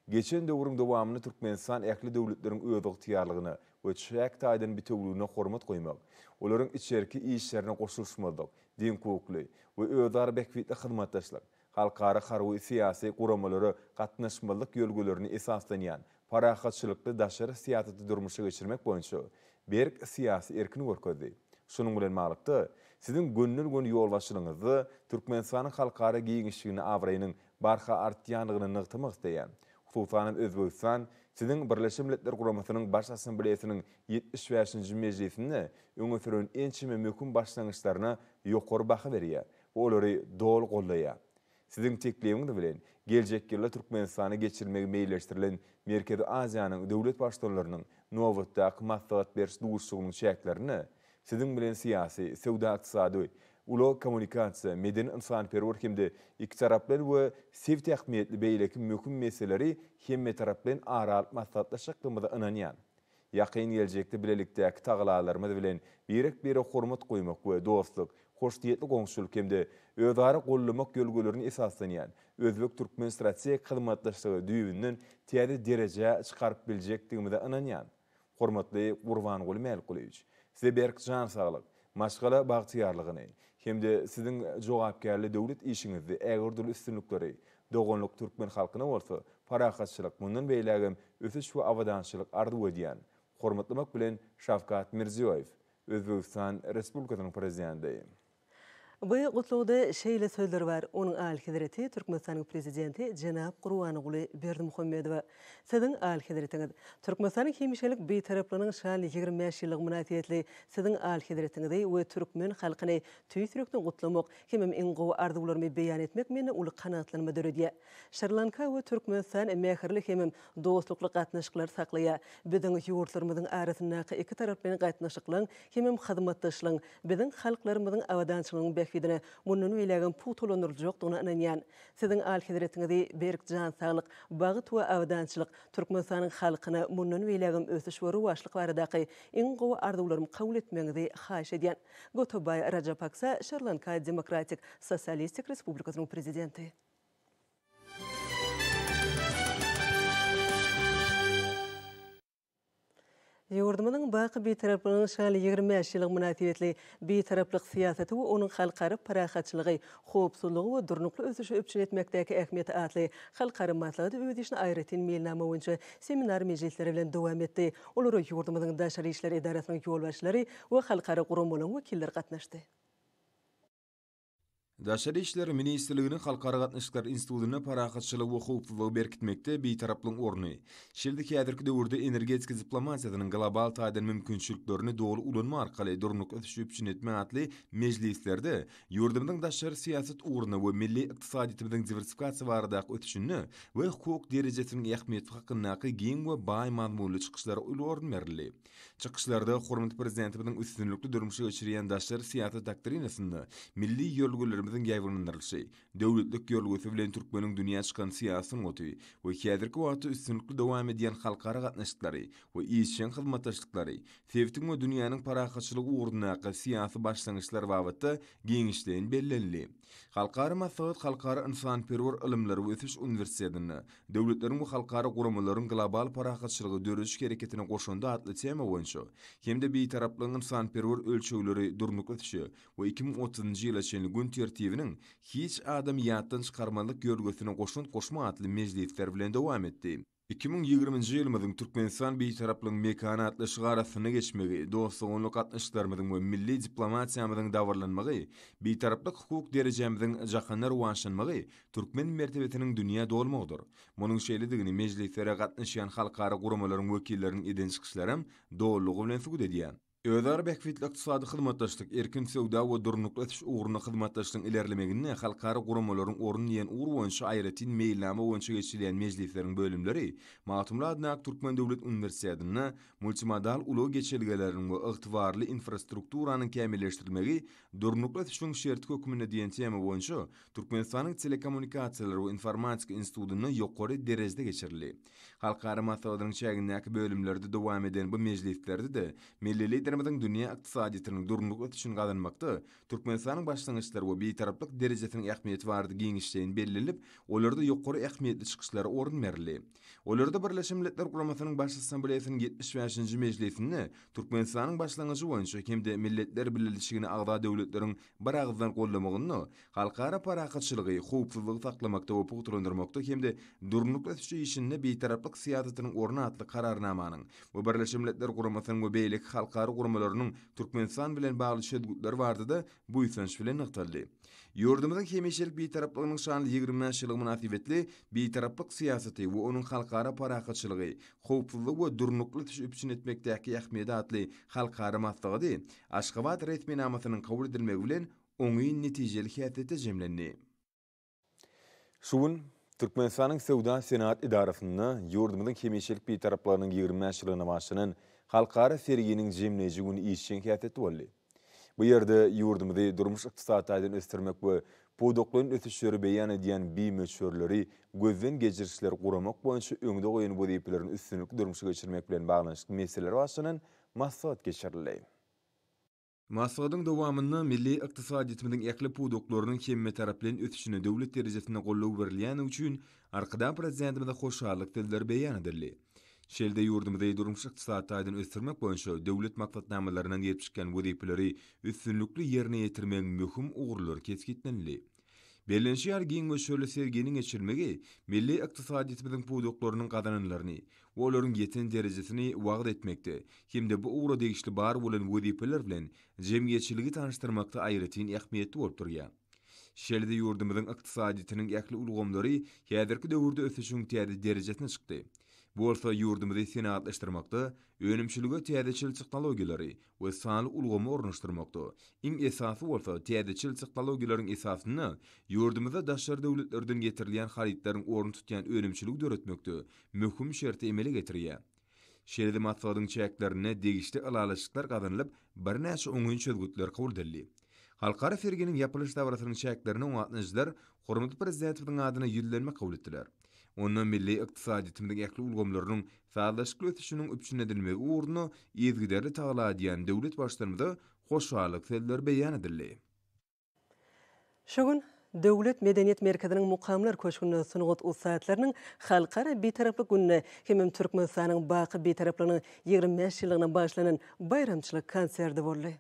Geçen döwrüň dowamyny Türkmenistan ähli döwletleriň öz ygtyýarlygyna we çäk taýdan bitewligine hormat goýmak, olaryň içerki işlerine goşulmadyk, din hukukly we özara bäkwitli hyzmatdaşlyk, halkara harwy siýasy guramalary gatnaşmalyk ýölgelerini esaslanýan parahatçylykly daşary siýasaty durmuşa geçirmek boýunça berk siýasy erkini görkezdi. Şunuň bilen maglykda siziň gönnül ýolbaşçylygyňyzy Türkmenistanyň halkara giňişligine awraýynyň barha artýanlygyny nygtamak isleýän. Hususan Özbegistan siziň Birleşmiş Milletler Guramatynyň baş assambleýasynyň 75-nji mejlisinde öňe süren ençime möhüm başlangyçlaryna ýokary baha berýär. Olary dol gollaýar. Siziň tekligiňiz bilen geljek ýylda Türkmenistany geçirmegi meýilleşdirilen Merkezi Aziýanyň döwlet başçylarynyň nowatda maslahat beriş duguşygynyň çäklerini siziň bilen siýasy, sewda ykdysady, ulo kommunikasiýa, medeni insanperwer hemde iki taraplar we sevt ähmiýetli beýleki möhüm meseleleri hemme tarap bilen aralyp maslahatlaşykdygymyza inanýan. yaqyn gelecekde bilelikdäki taglalarymyz bilen birek-bire hormat goýmak we dostluk, hoşdiýetli goňşuluk hemde özara gollamak ýolgalaryny esaslanýan Özbek Türkmen strategik hyzmatdaşlygy düýbünden täze dereje çykaryp biljekdigimize inanýan. Hormatly Gurban Guly Melkulyç, size berk jan saglyk, maşgala bagtyarlygyny hemde siziň jogapkärli döwlet işiňizde ägirdir üstünlikleri dogonluk Türkmen halkyna bolsa parahatçylyk mundan beýlegem ösüş we awadançylyk ardy edýän. Hormatlamak bilen Şafkat Mirziýoýew, Özbegistan Respublikasynyň prezidenti. Bu gutluğda şeyle sözler var. Onun al-Hazreti Türkmenistan'ın prezidenti Cenab Gurban Guly Berdimuhammedow. Sizin al-Hazretiniz Türkmenistan'ın hemşelik beýtaraplığının şanly 25 ýyllyk münasibetli sizin al-Hazretinizi we Türkmen halkyny tüýsürekden gutlamak hemem iň gowy arzuwlarymy beýan etmek meni uly kanatlanma döredýär. Sri Lanka we Türkmenistan mähirli hemem dostlukly gatnaşyklar saklaýar. Biziň ýurtlarymyzyň arasyndaky iki tarap bilen gatnaşyklaryň hemem hyzmatdaşlygyň biziň halklarymyzyň awadançylygynyň Fidene munun öýlägen putulanyrjokdygyna inanýan. Siziň al-Hazretinizi berk jan saglyk, bagyt we awdançylyk Türkmenistanyň halkyna munun öýlägen ösüş we ruwaşlyk baradaky iň gowy arzuwlarymy kabul etmeňizi haýyş edýän. Gotobay Rajapaksa Sri Lanka Demokratik Sosialistik Respublikasynyň prezidenti. Ýurdumynyň baky beýtaraplygynyň şanly 25 ýyllyk münasibetli beýtaraplyk siýasaty we onuň halkara parahatçylygy, howpsuzlygy we durnukly ösüşi öpçün etmekdäki ähmiýeti atly halkara maslahaty öýdi işini aýratyn meýilnama boýunça seminar mejlisleri bilen dowam etdi. Olary ýurdumynyň daşary işler edarasynyň ýolbaşçylary we halkara guramlaryň wekilleri gatnaşdy. Daşary işler ministrliginiň Halkara gatnaşyklar institutyna parahatçylyk we howpsuzlygy berkitmekde beýtaraplyň orny. Şeýle häzirki döwürde energetik diplomatiýasynyň global taýdan mümkinçiliklerini dogry ulanma arkaly durnuk ösüş üçin etmek atly mejlislerde ýurdumynyň daşary siýasat ugruna we milli ykdysadyýetimiziň diversifikasiýa baradaky ötüşini we hukuk derejesiniň ähmiýeti hakyndaky giň we baý mazmunly çykyşlary ulgurun berildi. Çykyşlarda hormatly prezidentimiziň üstünlükli durmuşy geçirýän daşary siýasat doktrinasyny milli ýolgularyny ýaýwrandyrylşy, döwletlik ýolgusy bilen Türkmeniň dünýä çykan siýasatyň goty we häzirki wagtda üstünlikli dowam edýän halkara gatnaşyklary we işçi hyzmatdaşlyklary, sevtiň we dünýäniň parahatçylygy ugrundaky siýasy başlangyçlar babatda giňişleýän bellenli. Halkara maslahat, halkara insanperwer ilimleri we ösüş universitetini, döwletleriň we halkara guramalaryň global parahatçylygy döreş hereketine goşanda atly tema boýunça hemde beýtaraplygyň insanperwer ölçegleri durnuk ötüşi we 2030-njy ýyla çenli gün tertibiniň hiç adam ýatdan çykarmalyk ýörgüsine goşma atly mejlisler bilen dowam etdi. 2020-njy ýylymyzyň Türkmenistan beýtaraplygyň mekana atly şygarasyna geçmegi, dostlugyň gatnaşyklarynyň we milli diplomatiýamyzyň dawrlanmagy, beýtaraplyk hukuk derejemiziň jahanyr waşanmagy Türkmen mertebetiniň dünýä dolmagydyr. Munyň şeýledigini mejlislere gatnaşýan halkara guramalaryň wekilleriniň eden çykyşlarym dogrulygy bilen sübut edýär. Özara bekfitli iqtisadi hyzmatdaşlyk, erkin sowda we durnukly ötüş ugruna hyzmatdaşlygyň ilerlemegine halkara guramalaryň orny ýen ugru boýunça aýratyn meýillama boýunça geçirilýän mejlisleriň bölümleri Matumly adnak Türkmen Döwlet Universitetine multimodal uly geçirgeleriň we ygtybarly infrastrukturanyň kämilleşdirilmegi durnukly ötüşiň şerti hökmüne diýen tema boýunça Türkmenistanyň telekommunikasiýalar we informatika institutyny ýokary derejede geçirildi. Halkara maslahatynyň çägindäki bölümlerde dowam eden bu mejlislerde de milli liderimiziň dünýä ykdysadyýetiniň durnuk ötüşini gazanmakda Türkmenistanyň başlangyçlary we beýtaraplyk derejesiniň ähmiýeti barady giňişleýän bellenilip, olarda ýokary ähmiýetli çykyşlara orun berildi. Olarda Birleşmiş Milletler Guramasynyň Baş Assambleýasynyň 75-nji mejlisinde Türkmenistanyň başlangyjy boýunça hemde milletler birleşigini agda döwletleriň bir agzdan gollamagyny, halkara parahatçylygy, howpsuzlygy saklamakda we putulandyrmakda hemde durnuk ötüşi işinde beýtaraplyk siýasatynyň orny atly kararnamanyň we Birleşmiş Milletler Guramasynyň we beýlik halkara guramalarının Türkmenistan bilen bagly şedgutlar bardy da bu ýysanç bilen ykdaldy. Ýurdumyzyň hemşelik beýtaraplygynyň şanly 25 ýyllyk münasibetli beýtaraplyk siýasaty we onuň halkara parahatçylygy, howpsuzlyk we durnukly öpçün etmekdäki ähmiýeti atly halkara maslahaty Aşgabat resmiýetnamasynyň kabul edilmegi bilen oňy netijeli häsiýetde jemlendi. Şuň Türkmenistanyň Sowda Senat idarasyny ýurdumyzyň hemşelik beýtaraplygynyň 25 ýyllygyna başlanan halkara serginiň jemleji güni işçiň häsiýeti boldy. Bu ýerde ýurdumyzy durmuş ykdysadydan östirmek we podokların ötüşleri beyan ediyen bir meşhurları gözden geçirişler kuramak boyunca öňde goýan wezipelerin üstünlükli durmuşa geçirmek bilen baglanşyk meseleler başlanan maslahat geçirildi. Maslahatyň dowamynda milli ykdysadyýetimiň ekli podoklarının hemme taraplan ötüşine döwlet derejesinde gollaw berilýän üçin arkadan prezidentimizde hoşallyk dilleri beyan edildi. Şelde yurdumyzda durmuş ykdysadyny ösdürmek boýunça döwlet maksatnamalarynyň ýetişken wezipeleri üstünlükli ýerine ýetirmegiň möhüm ugurlary kesgitlenildi. Bellenşi ýar giň we şöyle sergeniň geçirmegi milli ykdysadyýetimiň podoklarının gadananlaryny, olaryň ýeten derejesini wagt etmekde, hemde bu ugura degişli bar bolan wezipeler bilen jemgyýetçiligi tanıştyrmakda aýratyn ähmiýetli bolup durýar. Şelde yurdumyzyň ykdysadyýetiniň ähli ulgamlary häzirki döwürde ösüşiň täze derejesine çykdy. Bu olsa yurdumyzy senatlaşdyrmakda, önümçiligi täzeçil teknologiýalary we sanly ulgamy ornaşdyrmakda. Iň esasy bolsa täzeçil teknologiýalaryň esasyny yurdumyzda daşary döwletlerden getirilýän haritlaryň orny tutýan önümçiligi döretmekde möhüm şerti emele getirýär. Şerde matsadyň çäklerine degişli alalaşyklar gazanylyp, bir näçe oňun çözgütler kabul edildi. Halkara fergeniň ýapylyş dawratynyň çäklerini oňatnyjylar hormatly prezidentimiň adyna ýüzlenme kabul etdiler. Ondan milli ykdysadyýetimiň ähli ulgamlarynyň sağlaşyk ötüşiniň üpçün edilmegi uğruna ýezgiderli tagla diýen döwlet başlarymyza hoşallyk selleri beyan edildi. Şogun Döwlet Medeniýet Merkeziniň mukamlar köşküne sunugat ussatlarynyň halkara betaraplyk gününe hemem Türkmenistanyň baky betaraplygynyň 25 ýyllygyna başlanan bayramçylyk konserti boldy.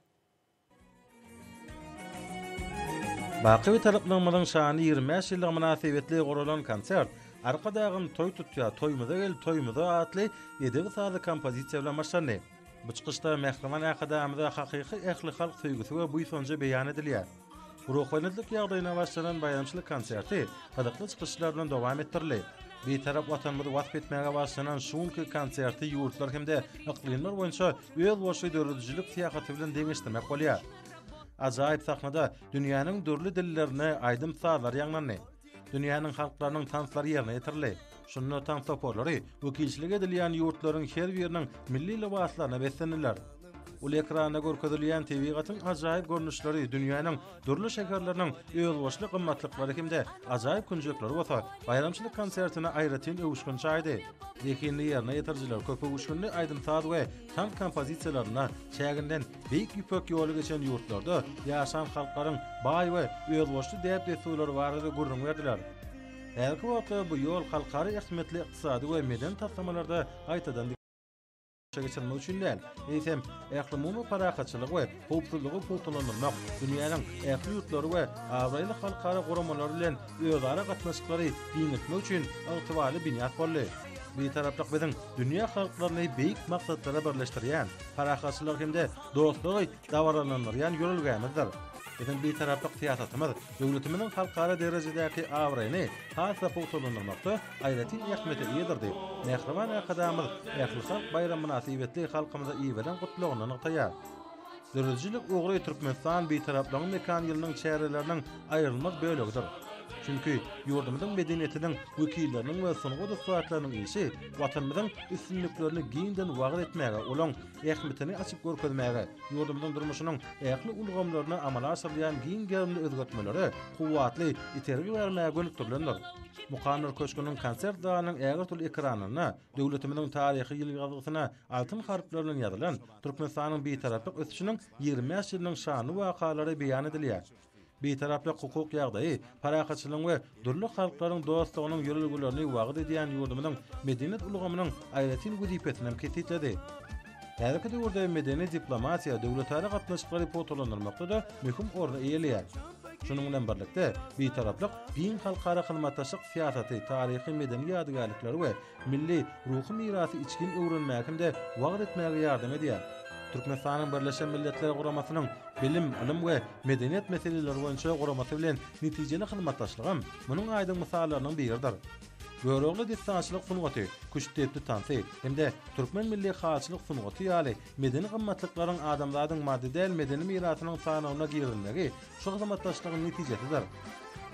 Baky betaraplygynyň şany 25 ýyllyga münasibetli guralan konsert arkadagyn toy tutýa, toýmuza gel, toýmuza atly 7 sazy kompozisiýa bilen başlandy. Bu çykyşda Mähreman akademiyada hakyky ähli halk söýgüsi we buýsonja beýan edilýär. Ruhbaniyetlik ýagdaýyna başlanan bayramçylyk konserti gadakly çykyşlar bilen dowam etdirildi. Bir tarap watanymyzy wasp etmäge başlanan şunky konserti ýurtlar hemde iklimler boýunça öz boşy döredicilik syýasaty bilen deňeşdirmek bolýar. Ajaýyp sahnada dünýäniň dürli dillerine aýdym salar ýaňlandy. Dünýäniň halklarynyň tanslary ýerine ýetirildi. Şundan tansaporlary wekilçilik edilýän ýurtlaryň her biriniň milli libaslaryna beslendiler. Ul ekrana görkezilýän tebigatyň ajaýyp görnüşleri dünýäniň dürli şekerleriniň öýülboşly gymmatlyklary hemde ajaýyp künjekleri bolsa, bayramçylyk konsertine aýratyn öwüşgün çaýdy. Lekinli ýerine ýetirjiler köp öwüşgünli aýdym saat we tam kompozisiýalaryna çäginden beýik ýüpek ýoly geçen ýurtlarda ýaşan halklaryň baý we öýülboşly däp desulary barada gurrun berdiler. Herki wagtda bu ýol halkary ähmiýetli ykdysady we meden taslamalarda aýtadan geçirmek üçin däl, eýsem ähli parakatçylyk we howpsuzlygy pultalanmak, dünýäniň ähli ýurtlary we awraýly halkara guramalary bilen özara gatnaşyklary diňetmek üçin ygtybarly binýat boldy. Bir taraplyk biziň dünýä halklaryny beýik maksatlara birleşdirýän, parakatçylyk hemde dostlugy dawaranýan ýörelgämizdir. Bizim bir taraplyk syýasatymyz döwletimiziň halkara derejedäki awraýyny hasa pultalanmakda aýratyn ähmiýeti ýetirdi. Mähreman akademiyamiz ähli halk bayram münasibetli halkymyza iýbeden gutlugyny nyktaýar. Döredicilik ugry Türkmenistan bir taraplygyň mekan ýylynyň çäreleriniň aýrylmaz bölegidir. Çünki ýurdumyzyň medeniýetiniň wekilleriniň we sunugat ussatlarynyň işi watanymyzyň üstünliklerini giňden wagt etmäge, olaň ähmiýetini açyp görkezmäge, ýurdumyzyň durmuşynyň ähli ulgamlaryna amala asyrlaýan giň gerimli özgertmeleri kuwatly itergi bermäge gönükdirlendir. Mukamlar köşküniň konsert dagynyň äger tul ekranyna döwletimiziň taryhy ýylgyzyna altyn harpler bilen ýazylan Türkmenistanyň bir taraplyk ötüşiniň 25 ýylynyň şany wakalary beýan edilýär. Bir taraplyk hukuk ýagdaýy, parakatçylygyň we dürli halklaryň dostlugynyň ýörelgelerini wagt edýän ýurdumyzyň medeniýet ulgamynyň aýratyn wezipetini kesitdi. Häzirki döwürde medeni diplomatiýa döwletara gatnaşyklary potolanyrmakda da möhüm orna eýelýär. Şunun bilen birlikde bir taraplyk giň halkara hyzmatdaşlyk syýasaty, taryhy medeni ýadygärlikleri we milli ruhy mirasy içkin öwrenmäginde wagt etmäge ýardam edýär. Türkmenistanyň Birleşen Milletler Guramasynyň bilim, ilim we medeniýet meseleleri boýunça guramasy bilen netijeli hyzmatdaşlygym munyň aýdym misallarynyň biridir. Görogly distansiýalyk sunugaty, güçlükli tansy, hemde türkmen milli halçylyk sunugaty ýaly medeni gymmatlyklaryň adamlaryň maddi däl medeni mirasynyň sanawyna girilmegi şu hyzmatdaşlygyň netijesidir.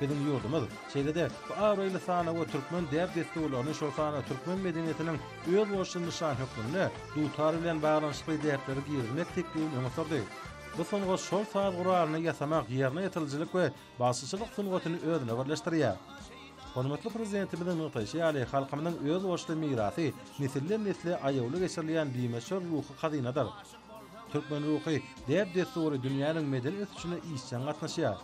Bizim ýurdumyz şeýlede bu awraýly sana we türkmen däp destuwlaryny şol sana türkmen medeniýetiniň öz boşlugyny şan hökmünde dutar bilen baglanşykly däpleri girilmek tekliwini öňe sürdi. Bu soňgoş şol saat guralyny ýasamak ýerine ýetiljilik we basyçylyk sungatyny özüne birleşdirýär. Hormatly prezidentimizin nutaşy ýaly halkymyň öz boşly mirasy nesilden nesile aýawly geçirilýän diýmeşer ruhy hazynadyr. Türkmen ruhy dep desury dünýäniň medeni ösüşine işçän gatnaşýar.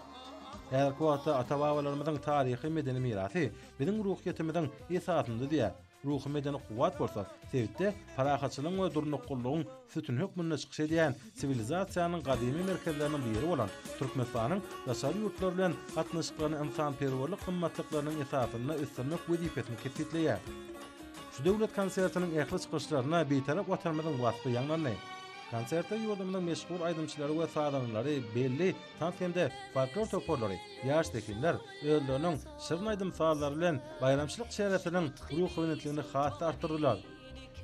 Her kuwata ata-babalarymyzyň taryhy medeni mirasy biziň ruhiyetimiziň esasyndy diýär. Ruhy medeni kuwat bolsa, sebitde parahatçylyk we durnuklygyň sütün hökmünde çykyş edýän sivilizasiýanyň gadymy merkezlerinden biri bolan Türkmenistanyň ýaşary ýurtlar bilen gatnaşyklaryny insan-perwerlik gymmatlyklarynyň esasyna üstünlik wezipesini ketitleýär. Şu döwlet konsertiniň ähli çykyşlaryna beýtarap watanmyzyň wagty ýanlandy. Konsertde ýurdumyň meşhur aýdymçylary we sadanlary belli tantemde folklor toporlary, ýaş tekinler özleriniň şirin aýdymçylary bilen bayramçylyk şerefiniň ruhy ýönetligini hatda artdyrdylar.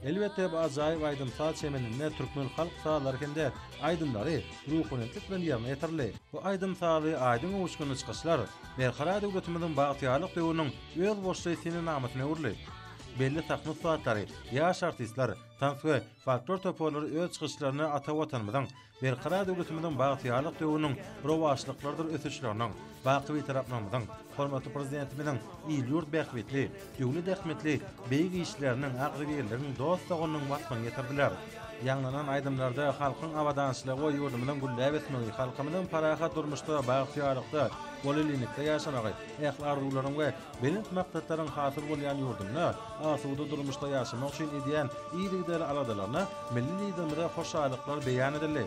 Elbetde bu ajaýyp aýdymçylyk çemeninde türkmen halk sahalary hemde aýdymlary ruhy ýönetlik bilen ýerine ýetirli. Bu aýdymçylyk aýdyň uçkuny çykyşlar Berhara döwletimiziň bagtýarlyk döwrüniň öz boşly seni namatyna urly. Belli takmyk saatlary, ýaş artistler, tank we folklor toporlary öz çykyşlaryny ata watanymyzyň, Berhara döwletimiziň bagtýarlyk döwrüniň rowaçlyklardyr ösüşleriniň, baky taraplamyzyň, hormatly prezidentimiziň ýurt bähbetli, döwlet ähmetli, beýgi işleriniň agryberleriniň dostlugynyň watmagyny ýetirdiler. Ýanglanan aýdymlarda halkyň awadançylygy we ýurdumyň gülläp etmegi, halkymyň parahat durmuşda bagtýarlykda, bolelynikde ýaşamagy, ähli arzuwlaryň we belent maktatlaryň hasyl bolýan ýurdumda asuda durmuşda ýaşamak üçin edýän iýilikleri aladalaryna milli liderlere hoşalyklar beýan edildi.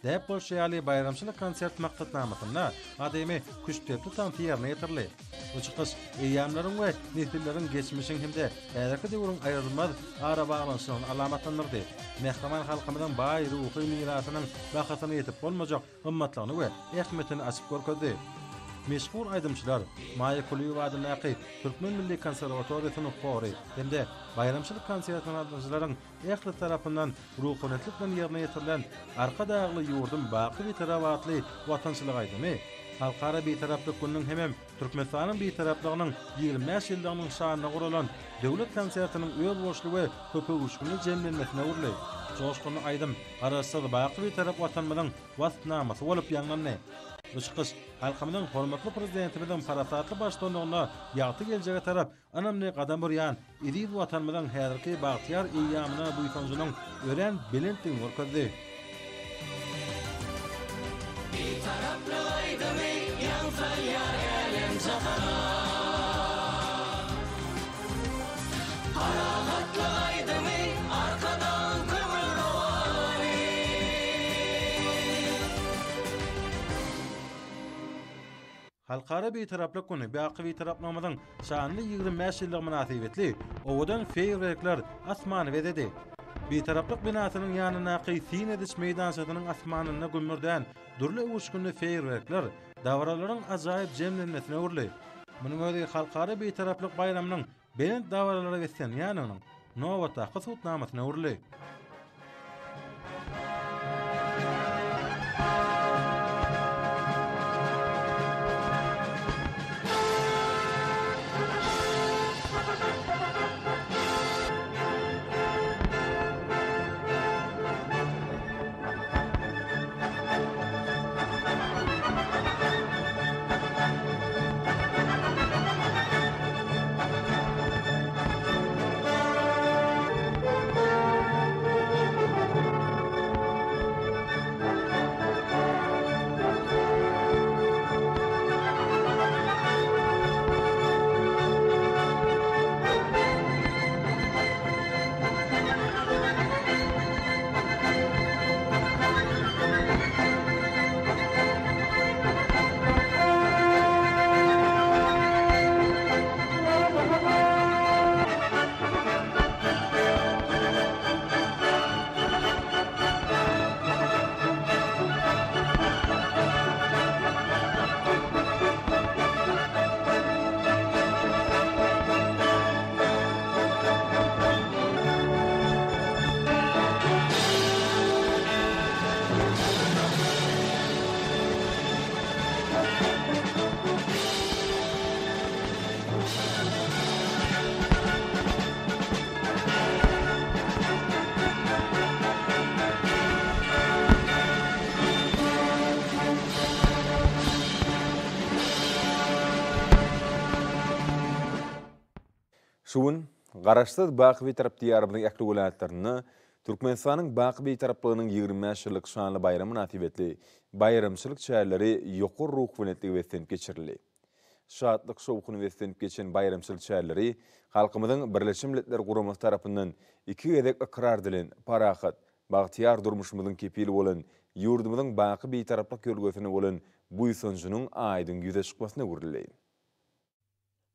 Dep bolşaýaly bayramçylyk konsert maktatnamasyna adamy küçtepli tantiýerine ýetirli. Bu çykyş eýamlaryň we nesilleriň geçmişiň hemde äderki döwrüň aýrylmaz ara baglanşygyny alamatlandyrdy. Mehman halkymyzyň baý ruhy mirasynyň bahasyny ýetip bolmajak ümmetlerini we ähmetini açyp görkezdi. Meşhur aýdymçylar Maýa Kuliýewadyň näki Türkmen Milli Konserwatoriýasynyň hory hemde bayramçylyk konsertiniň adamlaryň ähli tarapyndan ruhy ýönetlik bilen ýerine ýetirilen arka dagly ýurdum baky betaraply watançylyk aýdymy halkara betaraplyk günüň hemem Türkmenistanyň betaraplygynyň 25 ýyldygynyň şanyna guralan döwlet konsertiniň öz boşly we köpügüşgünü jemlenmesine urly. Joşkuny aýdym arasynda baky betarap watanmyzyň wagtnamasy bolup ýanlandy. Bu çykyş halkymyň hormatly prezidentimiziň parasatly başlanmagyna ýagty geljege tarap anamly gadam burýan edip watanmyzyň häzirki bagtyar eýamyna bu ýytanjynyň ören bilintiň görkezdi. Taraply aýdymy ýansal ýar elem jahana Parahatly aýdymy arkadan kömür rowany Halkara beýtaraplyk güni baky beýtaraplamagyň şanly 25 ýyllyk münasibetli owadan feýerwerkler asmany wededi. Beýtaraplyk binasynyň ýanyna qyýsyn ediş meýdançygynyň asmanyna gümürden durly uçkunly feýerwerkler dawralaryň ajaýyp jemlenmesine urly. Munyň özi halkara beýtaraplyk bayramynyň belent dawralary geçen ýanynyň nowata qysutnamasyna urly. Şuun, garaşsız Baqı Beytarap diyarımızın äkli vilayatlaryny Türkmenistanyň Baqı Beytaraplığının 25 ýyllyk şanly bayramy münasibetli bayramçylyk çäýerleri ýokur ruh bilen wetlenip geçirildi. Şatlyk şowkuny wetlenip geçen bayramçylyk çäýerleri halkymyzyň Birleşmiş Milletler Guramasy tarapyndan 2 gezek ikrar dilen parahat, bagtyar durmuşymyzyň kepili bolan ýurdumyzyň Baqı Beytaraplyk ýolgosyna bolan bu ýysanjynyň aýdyň ýüze çykmasyna gurildi.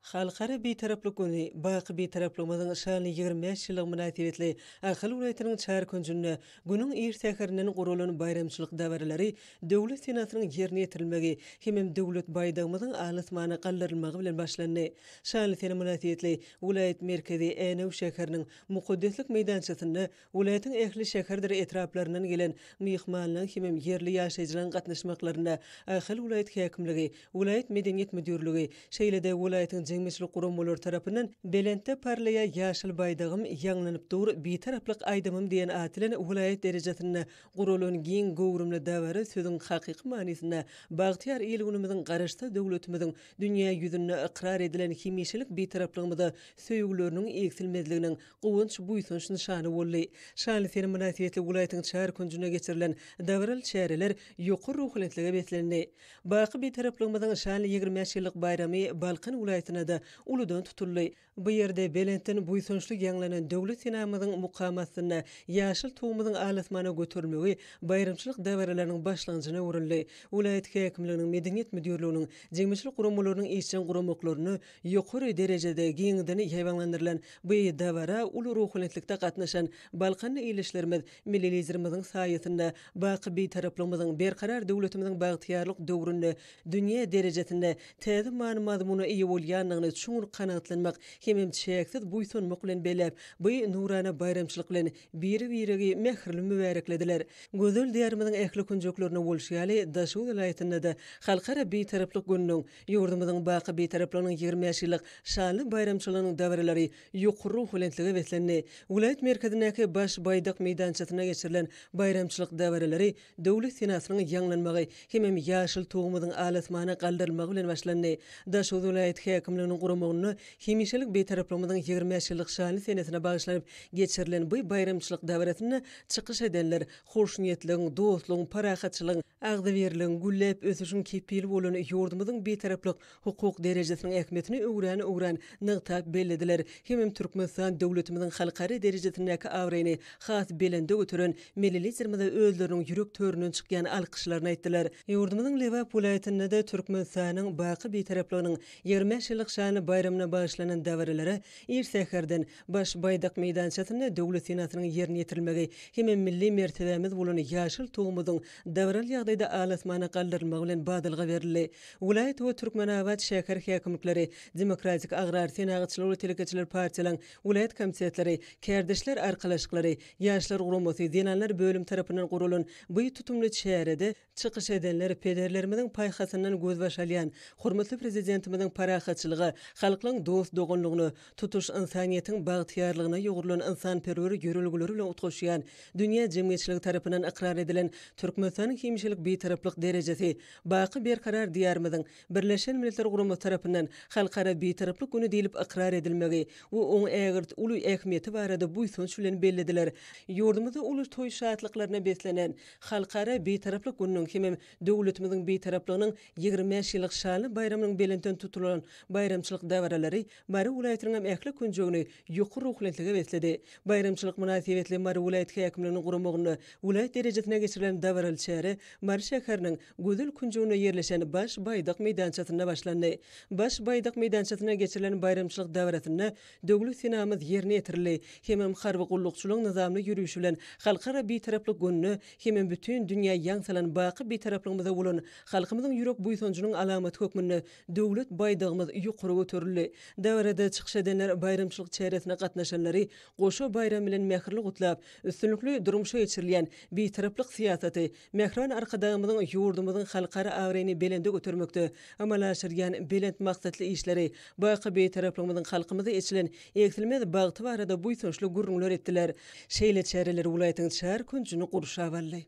Halkara Beytaraplyk güni Baqı Beytaraplygymyzyň şanly 25 ýyllyk münasibetli Ahal welaýatynyň çar gününe günüň irtäherinden gurulan bayramçylyk dawarlary döwlet senatynyň ýerine ýetirilmegi hem döwlet baýdygymyzyň alysmana galdyrylmagy bilen başlandy. Şanly sene münasibetli welaýat merkezi Änew şäheriniň mukaddeslik meýdançasyna welaýatyň ähli şäherdir etraplaryndan gelen myhmanlaryň hem ýerli ýaşaýjylaryň gatnaşmaklaryna Ahal welaýat häkimligi, welaýat medeniýet müdürligi, şeýlede welaýatyň Jemgyçilik guramalar tarapyndan belentde parlaya ýaşyl baýdygym ýaňlanyp dur betaraplyk aýdymym diýen atylan welaýat derejesinde gurulan giň gowrumly dawary sözüň hakyky manysynda bagtyar ýylgynymyzyň garaşda döwletimiziň dünýä ýüzünde ikrar edilen hemişelik betaraplygymyzda söýgüleriniň eksilmezliginiň gowunç buýsunç nyşany boldy. Şanly sene münasibetli welaýatyň çar gününe geçirilen dawaral çäreler ýokur ruhlanetlige betlendi. Baqy betaraplygymyzyň şanly 25 ýyllyk bayramy Balkan welaýatyna da uludan tutuldy. Bu ýerde belentden buýsunçly ýaňlanan döwlet senamyzyň mukamatyna ýaşyl tuğumyzyň alasmana götürmegi bayramçylyk dawarlarynyň başlangyjyna urildi. Welaýat häkimliginiň medeniýet müdürliginiň jemgyçilik guramalarynyň işçi guramoklaryny ýokary derejede giňden ýaýwanlandyrylan bu dawara uly ruhlanetlikde gatnaşan Balkan ýylyşlarymyz millilizerimizin saýatynda Baqy Beytaraplygymyzyň berkarar döwletimiziň bagtyarlyk döwründe dünýä derejesinde täze many-mazmuny ýa bolýanlygyny çuňur kanatlanmak hemem çeksiz buýsunmak bilen belep bu nurana bayramçylyk bilen biri-birigi mehirli mübareklediler. Gözel diýarymyzyň ähli kunjuklaryny bolşýaly daşu welaýatyna da halkara beýtaraplyk gününiň ýurdumyzyň Baqy Beytaraplygymyň 25 ýyllyk şanly bayramçylygynyň dawarlary ýokur ruhlanetlige wetlendi. Welaýat merkezindäki baş baýdak meýdançasyna geçirilen bayramçylyk dawarlary döwlet senatynyň ýaňlanmagy hemem ýaşyl tuğumyzyň alasmana galdyrylmagy bilen başlandy. Daşu welaýat häkimliginiň guramagyny hemişelik beýtaraplygymyzyň 25 ýyllyk şanly senesine bagyşlanyp geçirilen bu bayramçylyk dawratyny çykyş edenler hoşniýetligiň, dostlugyň, parahatçylygyň, agdybirligiň güllep ösüşiň kepili bolan ýurdumyzyň beýtaraplyk hukuk derejesiniň ähmiýetini öwren nygtap bellediler. Hemem Türkmenistan döwletimiziň halkary derejesindäki awryny has belende götüren millilizerimizde özleriniň ýürek töründen çykýan alkyşlaryny aýtdylar. Ýurdumyzyň Lewap welaýatynda da Türkmenistanyň Baqy Beytaraplygymyň 25 ýyllyk şanly bayramyna başlanan dawarlary irsäherden baş baýdak meýdançasyna döwlet senatynyň ýerine ýetirilmegi hemem milli mertebemiz bolan ýaşyl tuğumyzyň dawaral ýagdaýda alasmana galdyrylmagy bilen badylga berildi. Welaýat we Türkmenawat şäher häkimlikleri, Demokratik Agrar Senagatçylar we Telekeçiler partiýalyň welaýat komitetlери, kärdeşler arkalaşyklary, ýaşlar guramasy, denanlar bölüm tarapyndan gurulan bu tutumly çärede çykyş edenler pederlerimiziň paýhasyndan göz başalýan hormatly prezidentimiziň parahatçylygy, halkyň dost dogunlygyny, tutuş insaniýetiň bagtyarlygyna ýogurulan insanperwer ýörelgileri bilen utgaşýan dünýä jemgyýetçiligi tarapyndan ikrar edilen Türkmenistanyň hemişelik beýtaraplyk derejesi Baqy berkarar diýarymyzyň Birleşen Milletler Guramasy tarapyndan halkara beýtaraplyk güni diýilip ikrar edilmegi we oň ägirt uly ähmiýeti barada buýsunç bilen bellediler. Ýurdumyzda uly toý şatlyklaryna beslenen halkara beýtaraplyk gününiň hemem döwletimiziň beýtaraplygynyň 25 ýyllyk şanly bayramynyň belenden tutulan bayramçylyk dawarlary Mary welaýatynyň ähli kunjugny ýokur ruhlanetlige besledi. Bayramçylyk münasibetli Mary welaýat häkimliginiň guramagyny welaýat derejesine geçirilen dawaral çäre Mary şäheriniň gözel kunjuguna ýerleşen baş baýdak meýdançasyna başlandy. Baş baýdak meýdançasyna geçirilen bayramçylyk dawratyna döwlet senamyz ýerine ýetirildi. Hemem harby gullukçylyk nizamly ýürüýüşi bilen halkara beýtaraplyk gününi hemem bütün dünýä ýaňsalan Baqy Beytaraplygymyzda bolan halkymyzyň ýürek buýsunçynyň alamaty hökmünde döwlet baýdygymyz ýokary götürildi. Dawarada çykyş edenler bayramçylyk çäresine gatnaşanlary goşa bayram bilen mehirli gutlap, üstünlükli durmuşa geçirilýän beýtaraplyk siýasaty, mehriban arkadagymyzyň ýurdumyzyň halkara awryny belende götürmekde amalaşyrýan belent maksatly işleri Baqy Beytaraplygymyzyň halkymyza eçilen eksilmez bagty barada buýsunçly gurrunlar etdiler. Şeýle çäreler welaýatyň çar kunjyny gurşawaly.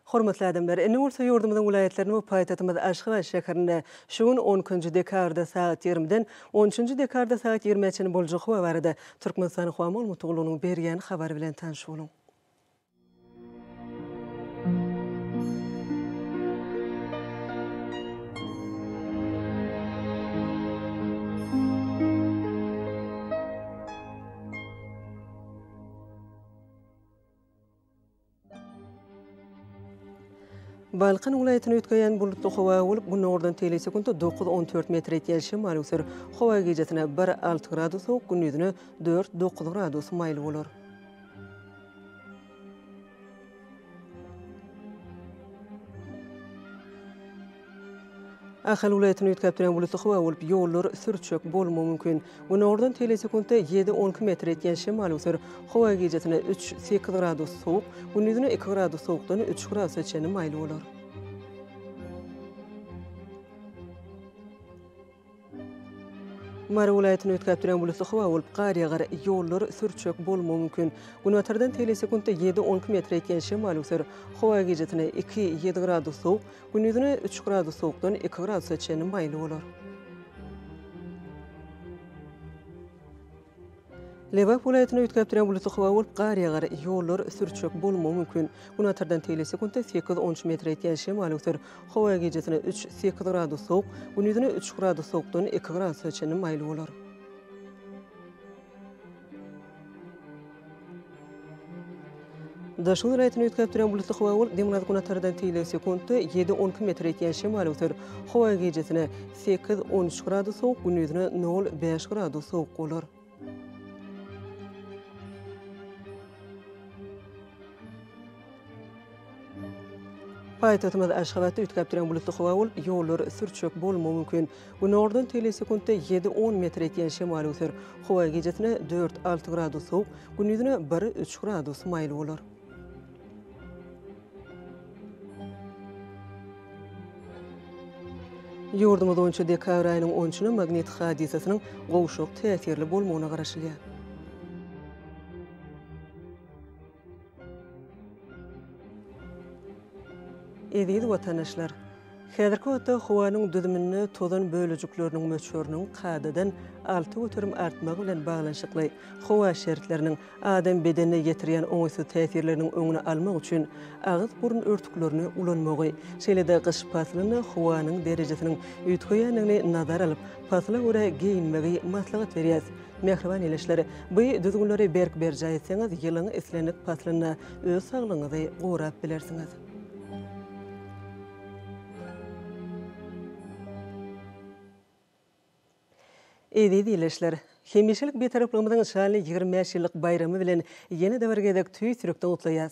Hormatly adamlar, indi bolsa ýurdumyzyň vilayetlerini we paýtatymyz Aşgabat şäherinde şuň 10-njy dekabrda saat 20-den 13-njy dekabrda saat 20-çe boljak we barada Türkmenistan Howamol Mutuglunyň berýän habar bilen tanış bolun. Balqan vilayetini ötkeyen bulutlu hava olup, günün oradan teli sekundu 9-14 metre etken şimal ösür. Hava gecesine 1-6 gradus soğuk, gündüzüne 4-9 gradus maylı olur. Ahal vilayetini ötkeptiren bulutlu hava olup, yollar sürçök bolma mümkün. Günün oradan teli sekundu 7-12 metre etken şimal ösür. Hava gecesine 3-8 gradus soğuk, gündüzüne 2 gradus soğuktan 3 gradus etken maylı olur. Mara vilayetini ötkeptiren bulutlu hava olup, qar yağar, yollar sürçök bolma mümkün. Günütardan teli sekundu 7-12 metre etken şimal ösür. Hava gecesine 2-7 gradus soğuk, gündüzüne 3 gradus soğuktan 2 gradus etken maylı olur. Lewap vilayetini ötkeptiren bulutlu hava olup, qar yağar, yollar sürçök bolma mümkün. Günütardan teli sekundu 8-13 metre etken şimal ösür. Hava gecesine 3-8 gradus soğuk, gündüzüne 3 gradus soğuktan 2 gradus etken maylı olur. Daşın vilayetini ötkeptiren bulutlu hava olup, Demiraz günütardan teli sekundu 7-12 metre etken şimal ösür. Hava gecesine 8-13 gradus soğuk, gündüzüne 0-5 gradus soğuk olur. Paýtatymyz Aşgabatda ötkepdiren bulutly hawa bolup, ýollar sürçök bolma mümkün. Günün oradan teli sekundu 7-10 metre etken şimal ösür. Hawa gecesine 4-6 gradus soğuk, gündüzüne 1-3 gradus maylı olur. Ýurdumyz 10-njy dekabr aýynyň 10-njyny magnetik hadisasynyň gowşuk täsirli bolmagyna garaşylýar. Eziz vatandaşlar, häzirki wagtda howanyň düzümini tozan bölejikleriniň möçöriniň qadadan 6 götürüm artmagy bilen baglanşykly howa şeritleriniň adam bedenine ýetirýän oňsuz täsirleriniň öňüne almak üçin agyz burun örtüklerini ulanmagy, şeýle-de gyş faslyny howanyň derejesiniň üýtgeýänligini nazar alyp, fasla görä giyinmegi maslahat berýär. Mehriban eleşleri, bu düzgünleri berk berjä etseňiz, ýylyň eslenip faslyna öz saglygyňyzy gorap bilersiňiz. Eziz eleşler, hemişelik betarapligymyzyň şanly 25 ýyllyk bayramy bilen ýene däwirgedek tüý sürükde utlaýas.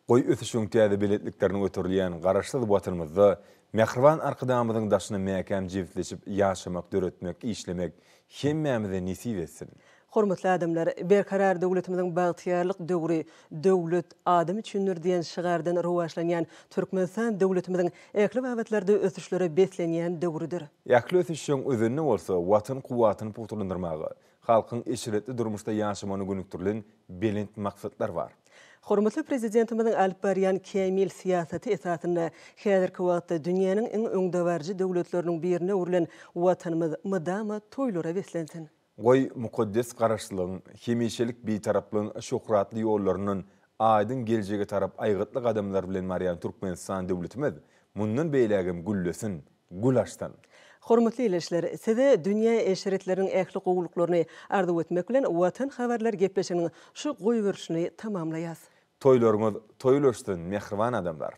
Goý ötüşüň täze biletliklerini götürilýän garaşsyz watanymyzda mehriban arkadamyzyň daşyny mäkem jewitleşip ýaşamak, döretmek, işlemek hemmämize nisip etsin. Hormatly adamlar, berkarar döwletimiziň bagtyarlyk döwri, döwlet adam üçindir diýen şygardan rowaşlanýan Türkmenistan döwletimiziň ekli wagtlarda ösüşlere beslenýän döwridir. Ekli ösüşiň özüne bolsa watan kuwatyny putulandyrmagy, halkyň eşiretli durmuşda ýaşamany günükdirilen belent maksatlar bar. Hormatly prezidentimiziň alyp barýan kemil siýasaty esasynda häzirki wagtda dünýäniň iň öňdewarjy döwletleriniň birine urilen watanymyz mydama toýlara beslensin. Goy mukaddes garaşlygyň, hemişelik bitaraplygyň şöhratly ýollarynyň aýdyň geljege tarap aýgytly adamlar bilen marýan Türkmenistan döwletimiz mundan beýlegim güllesin, gulaşdan. Hormatly eleşler, size dünýä eşiretleriniň ähli gowluklaryny arzuw etmek bilen watan habarlar gepleşiginiň şu goýberişini tamamlaýas. Toýlaryňyz toýlaşdyn, mehriban adamlar.